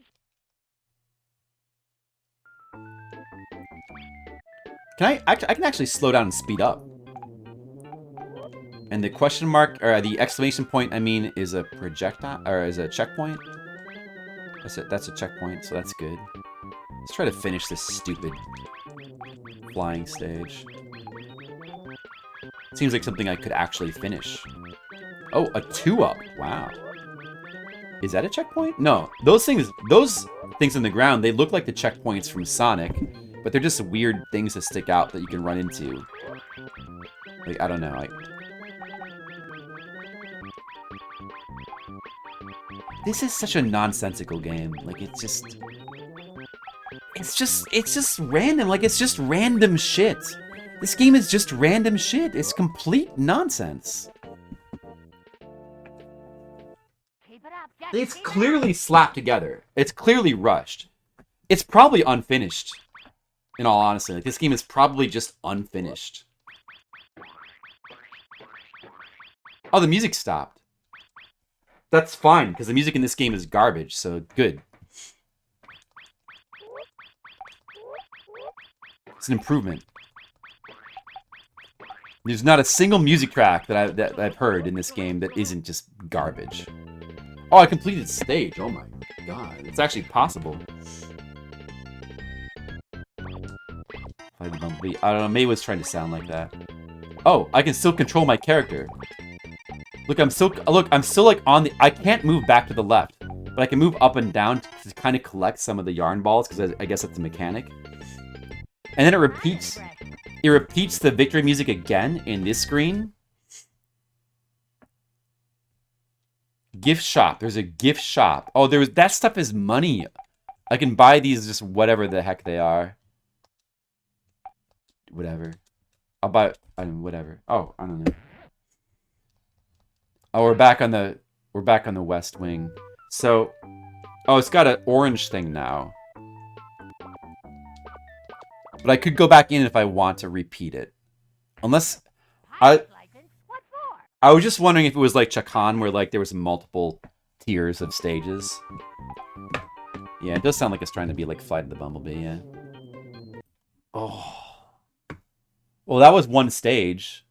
I can actually slow down and speed up. And the question mark, or the exclamation point, I mean, is a projectile, or is a checkpoint. That's a checkpoint, so that's good. Let's try to finish this stupid flying stage. Seems like something I could actually finish. Oh, a 2-up. Wow. Is that a checkpoint? No. Those things in the ground, they look like the checkpoints from Sonic, but they're just weird things that stick out that you can run into. Like, I don't know. This is such a nonsensical game. Like, it's just random. Like, it's just random shit. This game is just random shit. It's complete nonsense. Keep it up, Jack. It's Keep it clearly slapped together. It's clearly rushed. It's probably unfinished. In all honesty, like, this game is probably just unfinished. Oh, the music stopped. That's fine, because the music in this game is garbage, so good. It's an improvement. There's not a single music track that I've heard in this game that isn't just garbage. Oh, I completed the stage. Oh my god. It's actually possible. I don't know, maybe it was trying to sound like that. Oh, I can still control my character. Look, I'm still like on the... I can't move back to the left, but I can move up and down to kind of collect some of the yarn balls, because I guess that's a mechanic. And then it repeats the victory music again in this screen. Gift shop. There's a gift shop. Oh, that stuff is money. I can buy these just whatever the heck they are. Whatever. I'll buy... whatever. Oh, I don't know. Oh, we're back on the West Wing. So, oh, it's got an orange thing now. But I could go back in if I want to repeat it. Unless I was just wondering if it was like Chakan, where like there was multiple tiers of stages. Yeah, it does sound like it's trying to be like Flight of the Bumblebee, yeah. Oh. Well, that was one stage.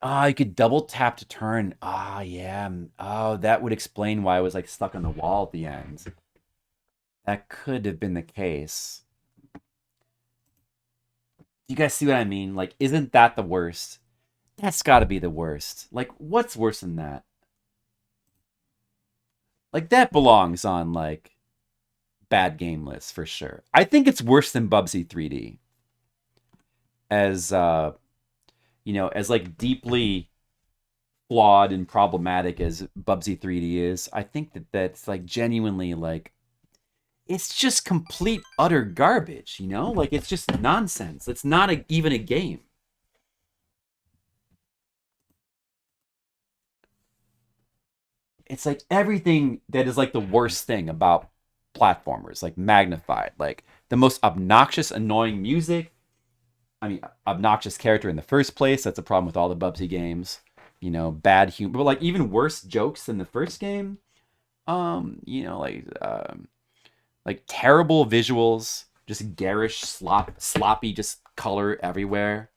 Ah, you could double tap to turn. Ah, yeah. Oh, that would explain why I was like stuck on the wall at the end. That could have been the case. You guys see what I mean? Like, isn't that the worst? That's gotta be the worst. Like, what's worse than that? Like that belongs on like bad game lists for sure. I think it's worse than Bubsy 3D. As as like deeply flawed and problematic as Bubsy 3D is, I think that's like genuinely like it's just complete utter garbage, Like it's just nonsense. It's not even a game. It's like everything that is like the worst thing about platformers, like magnified, like the most obnoxious, annoying music. I mean, obnoxious character in the first place. That's a problem with all the Bubsy games. Bad humor, but like even worse jokes than the first game. Like terrible visuals, just garish, sloppy, just color everywhere.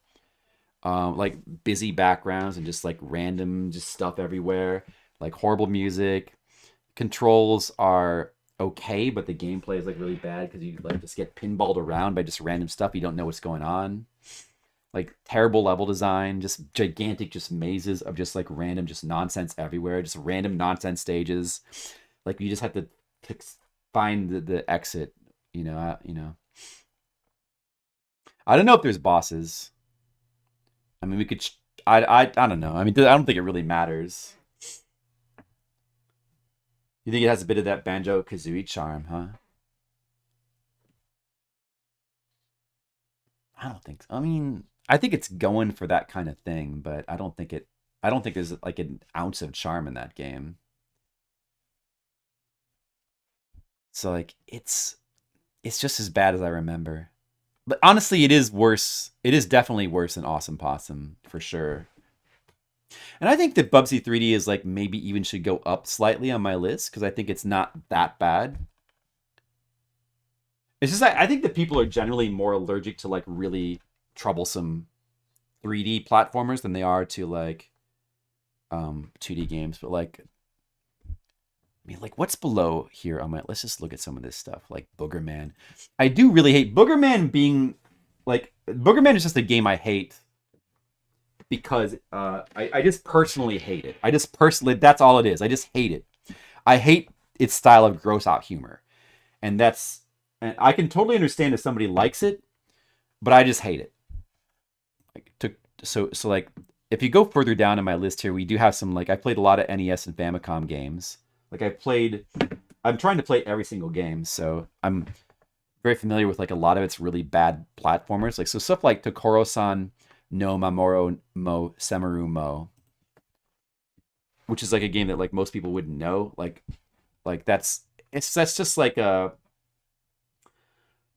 Like busy backgrounds and just like random just stuff everywhere. Like horrible music. Controls are okay, but the gameplay is like really bad because you like just get pinballed around by just random stuff. You don't know what's going on. Like terrible level design, just gigantic, just mazes of just like random, just nonsense everywhere, just random nonsense stages. Like you just have to find the exit. I don't know if there's bosses. I mean, we could. I don't know. I mean, I don't think it really matters. You think it has a bit of that Banjo-Kazooie charm, huh? I don't think so. I mean, I think it's going for that kind of thing, but I don't think there's like an ounce of charm in that game. So like it's just as bad as I remember. But honestly, it is worse. It is definitely worse than Awesome Possum for sure. And I think that Bubsy 3D is like maybe even should go up slightly on my list because I think it's not that bad. It's just I think that people are generally more allergic to like really troublesome 3D platformers than they are to like 2D games. But like, I mean, like what's below here on my? Let's just look at some of this stuff like Boogerman. I do really hate Boogerman being like Boogerman is just a game I hate because I just personally hate it. That's all it is. I just hate it. I hate its style of gross out humor, and I can totally understand if somebody likes it, but I just hate it. So like if you go further down in my list here, we do have some like I played a lot of NES and Famicom games. Like I'm trying to play every single game, so I'm very familiar with like a lot of its really bad platformers. Like so stuff like Tokoro-san no Mamoru mo Semaru mo, which is like a game that like most people wouldn't know. Like that's just like it's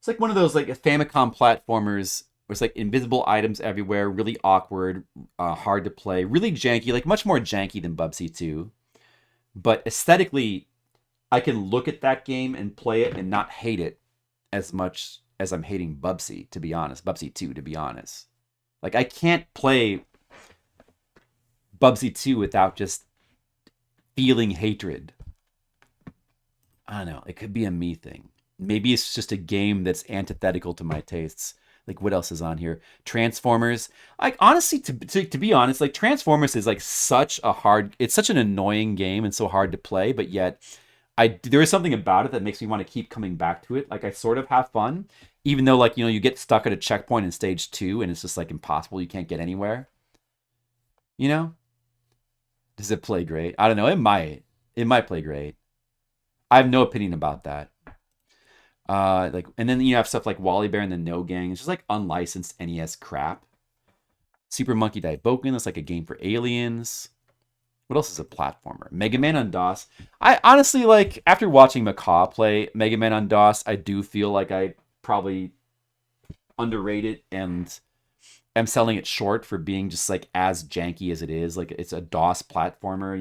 like one of those like Famicom platformers where it's like invisible items everywhere, really awkward, hard to play, really janky, like much more janky than Bubsy 2. But aesthetically, I can look at that game and play it and not hate it as much as I'm hating Bubsy, to be honest. Bubsy 2, to be honest. Like, I can't play Bubsy 2 without just feeling hatred. I don't know. It could be a me thing. Maybe it's just a game that's antithetical to my tastes. Like, what else is on here? Transformers. Like, honestly, to be honest, like, Transformers is, like, it's such an annoying game and so hard to play, but yet there is something about it that makes me want to keep coming back to it. Like, I sort of have fun, even though, like, you get stuck at a checkpoint in stage 2 and it's just, like, impossible. You can't get anywhere. Does it play great? I don't know. It might. It might play great. I have no opinion about that. And then you have stuff like Wally Bear and the No Gang. It's just like unlicensed NES crap. Super Monkey Daiboken. That's like a game for aliens. What else is a platformer? Mega Man on DOS. I honestly like after watching Macaw play Mega Man on DOS, I do feel like I probably underrated and am selling it short for being just like as janky as it is. Like it's a DOS platformer,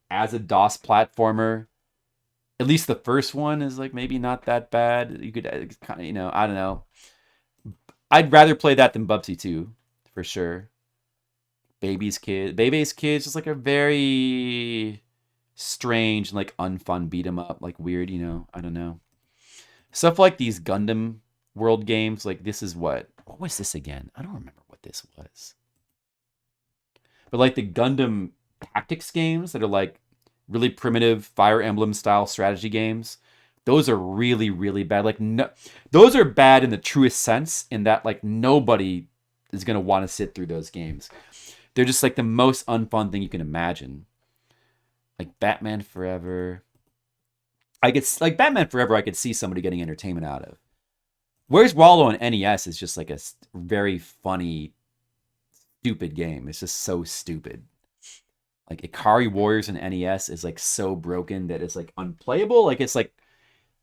As a DOS platformer, at least the first one is like maybe not that bad. You could kind of, I don't know. I'd rather play that than Bubsy 2, for sure. Baby's Kids is like a very strange and like unfun beat 'em up, like weird, I don't know. Stuff like these Gundam World games, like this is what was this again? I don't remember what this was. But like the Gundam Tactics games that are like really primitive Fire Emblem style strategy games, those are really, really bad. Like, no, those are bad in the truest sense, in that like nobody is gonna want to sit through those games. They're just like the most unfun thing you can imagine. Like Batman Forever. I could Batman Forever. I could see somebody getting entertainment out of. Where's Wallow on NES is just like a very funny, stupid game. It's just so stupid. Like Ikari Warriors in NES is like so broken that it's like unplayable. Like it's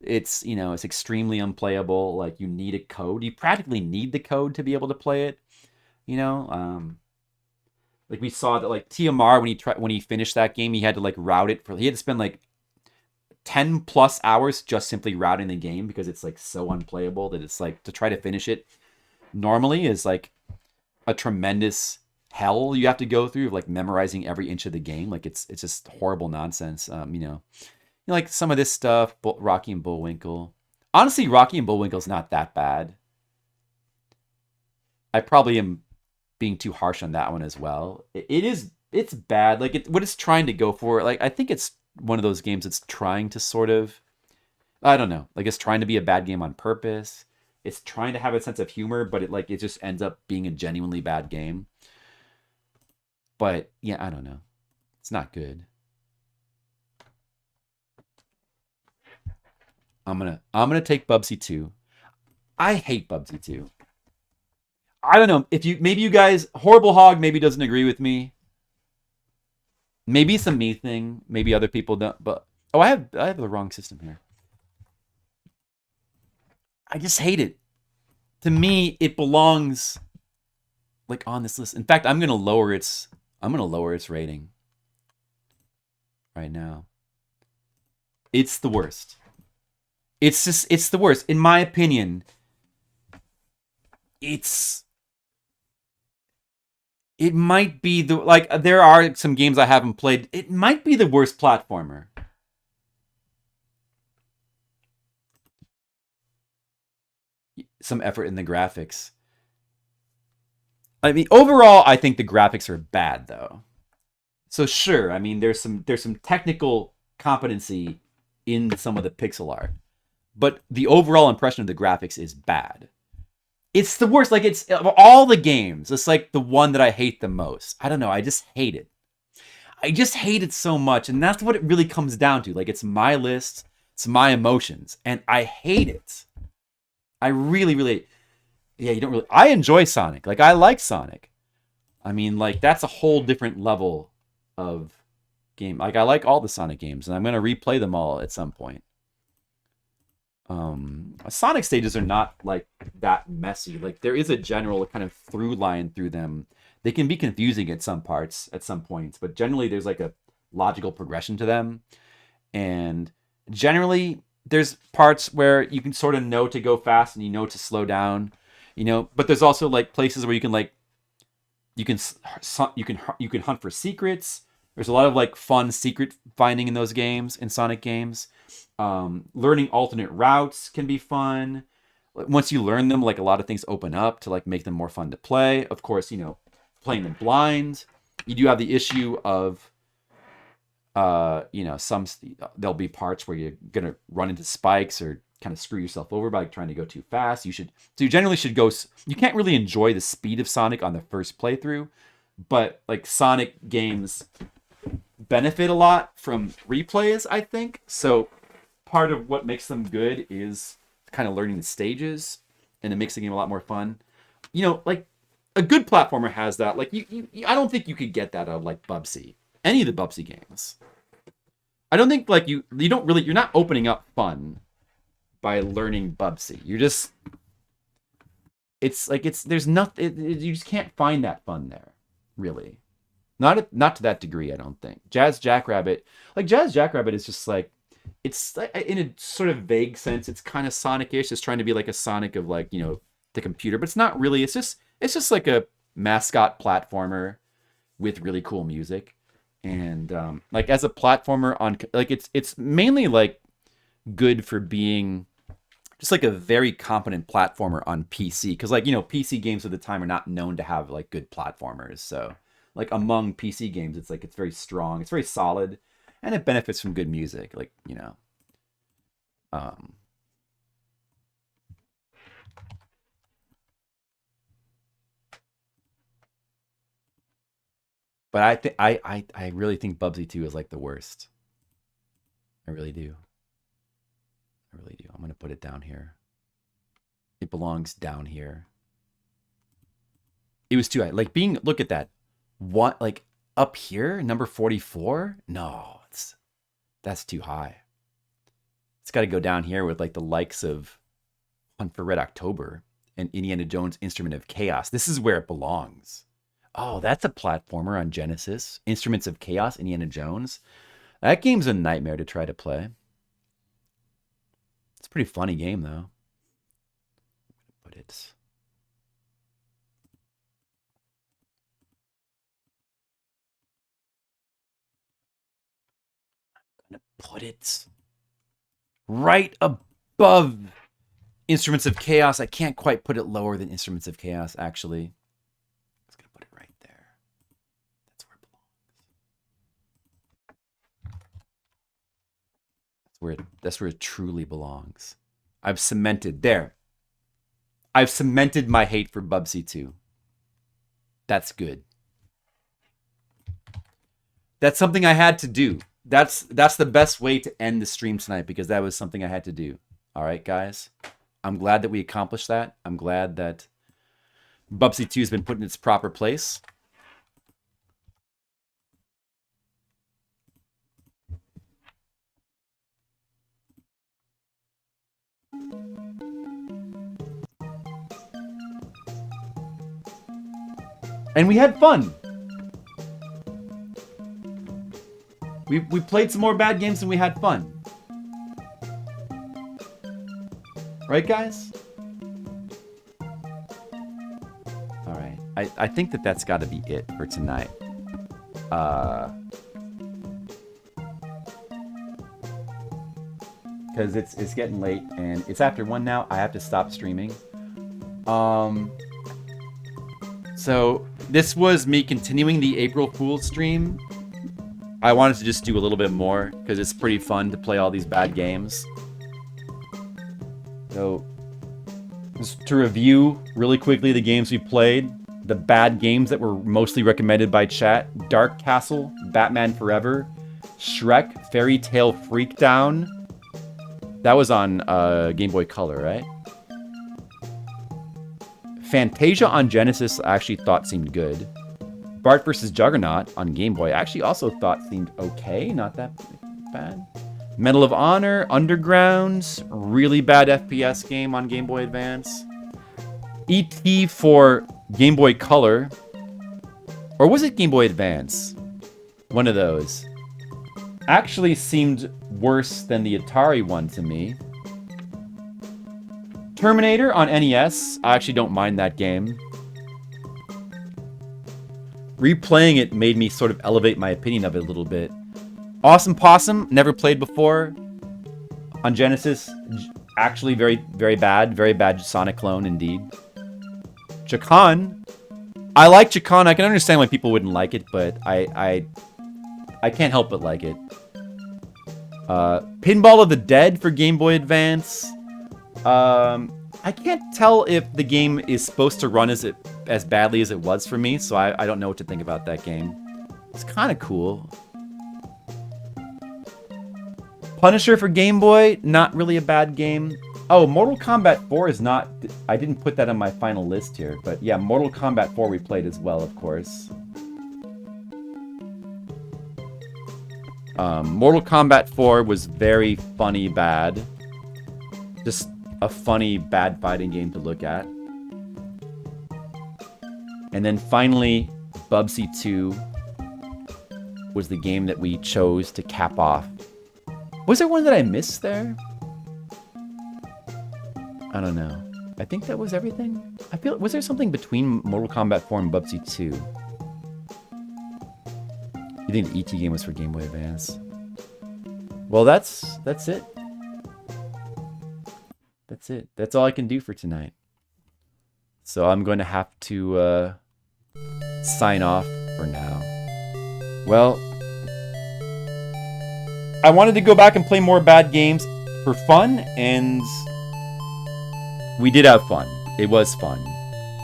it's extremely unplayable. Like you need a code. You practically need the code to be able to play it. Like we saw that like TMR when he finished that game, he had to like route it he had to spend like 10 plus hours just simply routing the game because it's like so unplayable that it's like to try to finish it normally is like a tremendous hell you have to go through of like memorizing every inch of the game. Like it's just horrible nonsense. Like some of this stuff, Rocky and Bullwinkle. Honestly, Rocky and Bullwinkle's not that bad. I probably am being too harsh on that one as well. It's bad. Like what it's trying to go for. Like I think it's one of those games that's trying to sort of, I don't know, like it's trying to be a bad game on purpose. It's trying to have a sense of humor, but it just ends up being a genuinely bad game. But yeah, I don't know. It's not good. I'm gonna take Bubsy 2. I hate Bubsy 2. I don't know if maybe you guys, Horrible Hog maybe doesn't agree with me. Maybe it's a me thing. Maybe other people don't. But I have the wrong system here. I just hate it. To me, it belongs like on this list. In fact, I'm gonna lower its rating right now. It's the worst. It's the worst in my opinion. It might be there are some games I haven't played. It might be the worst platformer. Some effort in the graphics. I mean, overall, I think the graphics are bad though. So sure, I mean, there's some technical competency in some of the pixel art, but the overall impression of the graphics is bad. It's the worst. Like, it's of all the games, it's like the one that I hate the most. I don't know. I just hate it. I just hate it so much. And that's what it really comes down to. Like, it's my list. It's my emotions. And I hate it. I really, really... Yeah, you don't really... I enjoy Sonic. Like, I like Sonic. I mean, like, that's a whole different level of game. Like, I like all the Sonic games. And I'm going to replay them all at some point. Sonic stages are not like that messy. Like there is a general kind of through line through them. They can be confusing at some points, but generally there's like a logical progression to them. And generally there's parts where you can sort of know to go fast and you know to slow down, but there's also like places where you can hunt for secrets. There's a lot of like fun secret finding in those games, in Sonic games. Learning alternate routes can be fun. Once you learn them, like a lot of things open up to like make them more fun to play. Of course, playing them blind, you do have the issue of, there'll be parts where you're gonna run into spikes or kind of screw yourself over by trying to go too fast. You generally should go. You can't really enjoy the speed of Sonic on the first playthrough, but like Sonic games benefit a lot from replays, I think. So part of what makes them good is kind of learning the stages, and it makes the game a lot more fun. Like a good platformer has that. Like I don't think you could get that out of like Bubsy, any of the Bubsy games. I don't think like you're not opening up fun by learning Bubsy. You just can't find that fun there, really. Not to that degree, I don't think. Jazz Jackrabbit is just like, it's like, in a sort of vague sense, it's kind of Sonic-ish. It's trying to be like a Sonic of like, the computer, but it's not really. It's just like a mascot platformer with really cool music. And like as a platformer on like it's mainly like good for being just like a very competent platformer on PC, because like PC games at the time are not known to have like good platformers. So like among PC games, it's like it's very strong, it's very solid, And it benefits from good music, like, you know. But I really think Bubsy 2 is like the worst. I really do. I really do. I'm gonna put it down here. It belongs down here. It was too high. Like being, look at that. What, like up here, number 44? No, that's too high. It's got to go down here with like the likes of Hunt for Red October and Indiana Jones Instrument of Chaos. This is where it belongs. Oh, that's a platformer on Genesis. Instruments of Chaos, Indiana Jones. That game's a nightmare to try to play. It's a pretty funny game, though. Put it. I'm gonna put it right above Instruments of Chaos. I can't quite put it lower than Instruments of Chaos, actually. I'm just gonna put it right there. That's where it belongs. That's where it truly belongs. I've cemented my hate for Bubsy 2. That's good. That's something I had to do. That's the best way to end the stream tonight, because that was something I had to do. All right, guys. I'm glad that we accomplished that. I'm glad that Bubsy 2 has been put in its proper place. And we had fun. We played some more bad games and we had fun. Right, guys? All right. I think that's got to be it for tonight. Because it's getting late and it's after 1 now. I have to stop streaming. So this was me continuing the April Fool's stream. I wanted to just do a little bit more because it's pretty fun to play all these bad games. So, just to review really quickly the games we played, the bad games that were mostly recommended by chat: Dark Castle, Batman Forever, Shrek, Fairy Tale Freakdown. That was on Game Boy Color, right? Fantasia on Genesis I actually thought seemed good. Bart vs. Juggernaut on Game Boy I actually also thought seemed okay, not that bad. Medal of Honor, Underground, really bad FPS game on Game Boy Advance. E.T. for Game Boy Color. Or was it Game Boy Advance? One of those. Actually seemed worse than the Atari one to me. Terminator on NES. I actually don't mind that game. Replaying it made me sort of elevate my opinion of it a little bit. Awesome Possum, never played before. On Genesis, actually very, very bad Sonic clone indeed. Chakan, I like Chakan. I can understand why people wouldn't like it, but I can't help but like it. Pinball of the Dead for Game Boy Advance. I can't tell if the game is supposed to run as badly as it was for me, so I don't know what to think about that game. It's kind of cool. Punisher for Game Boy, not really a bad game. Oh, Mortal Kombat 4 is not... I didn't put that on my final list here, but yeah, Mortal Kombat 4 we played as well, of course. Mortal Kombat 4 was very funny bad. Just a funny bad fighting game to look at. And then finally, Bubsy 2 was the game that we chose to cap off. Was there one that I missed there? I don't know. I think that was everything. I feel... Was there something between Mortal Kombat 4 and Bubsy 2? You think the ET game was for Game Boy Advance? Well, that's it. That's it. That's all I can do for tonight. So I'm going to have to sign off for now. Well, I wanted to go back and play more bad games for fun, and we did have fun. It was fun.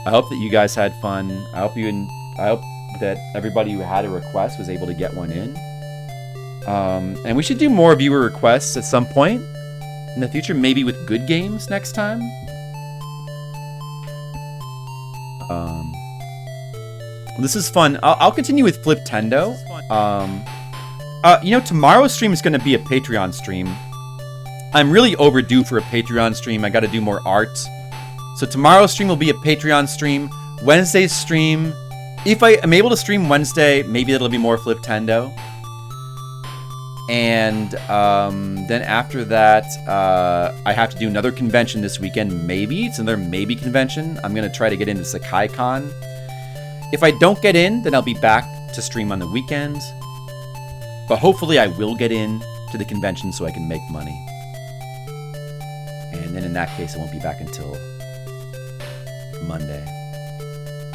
I hope that you guys had fun. I hope that everybody who had a request was able to get one in. And we should do more viewer requests at some point in the future, maybe with good games next time. This is fun. I'll continue with Fliptendo. Tomorrow's stream is going to be a Patreon stream. I'm really overdue for a Patreon stream. I got to do more art. So tomorrow's stream will be a Patreon stream. Wednesday's stream, if I am able to stream Wednesday, maybe it'll be more Fliptendo. And then after that, I have to do another convention this weekend. Maybe it's another maybe convention. I'm going to try to get into SakaiCon. If I don't get in, then I'll be back to stream on the weekends. But hopefully I will get in to the convention so I can make money. And then in that case, I won't be back until Monday.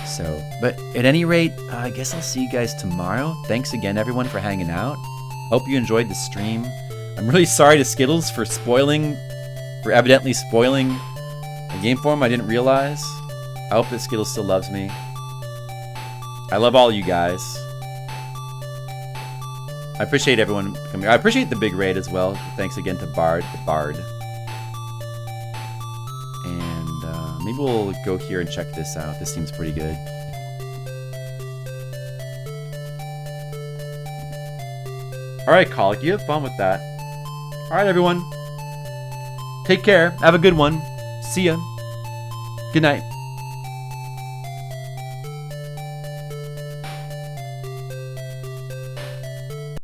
So, but at any rate, I guess I'll see you guys tomorrow. Thanks again, everyone, for hanging out. Hope you enjoyed the stream. I'm really sorry to Skittles for evidently spoiling a game for him I didn't realize. I hope that Skittles still loves me. I love all you guys. I appreciate everyone coming here. I appreciate the big raid as well. Thanks again to Bard, the Bard. And maybe we'll go here and check this out. This seems pretty good. Alright, Colic, you have fun with that. Alright, everyone. Take care. Have a good one. See ya. Good night.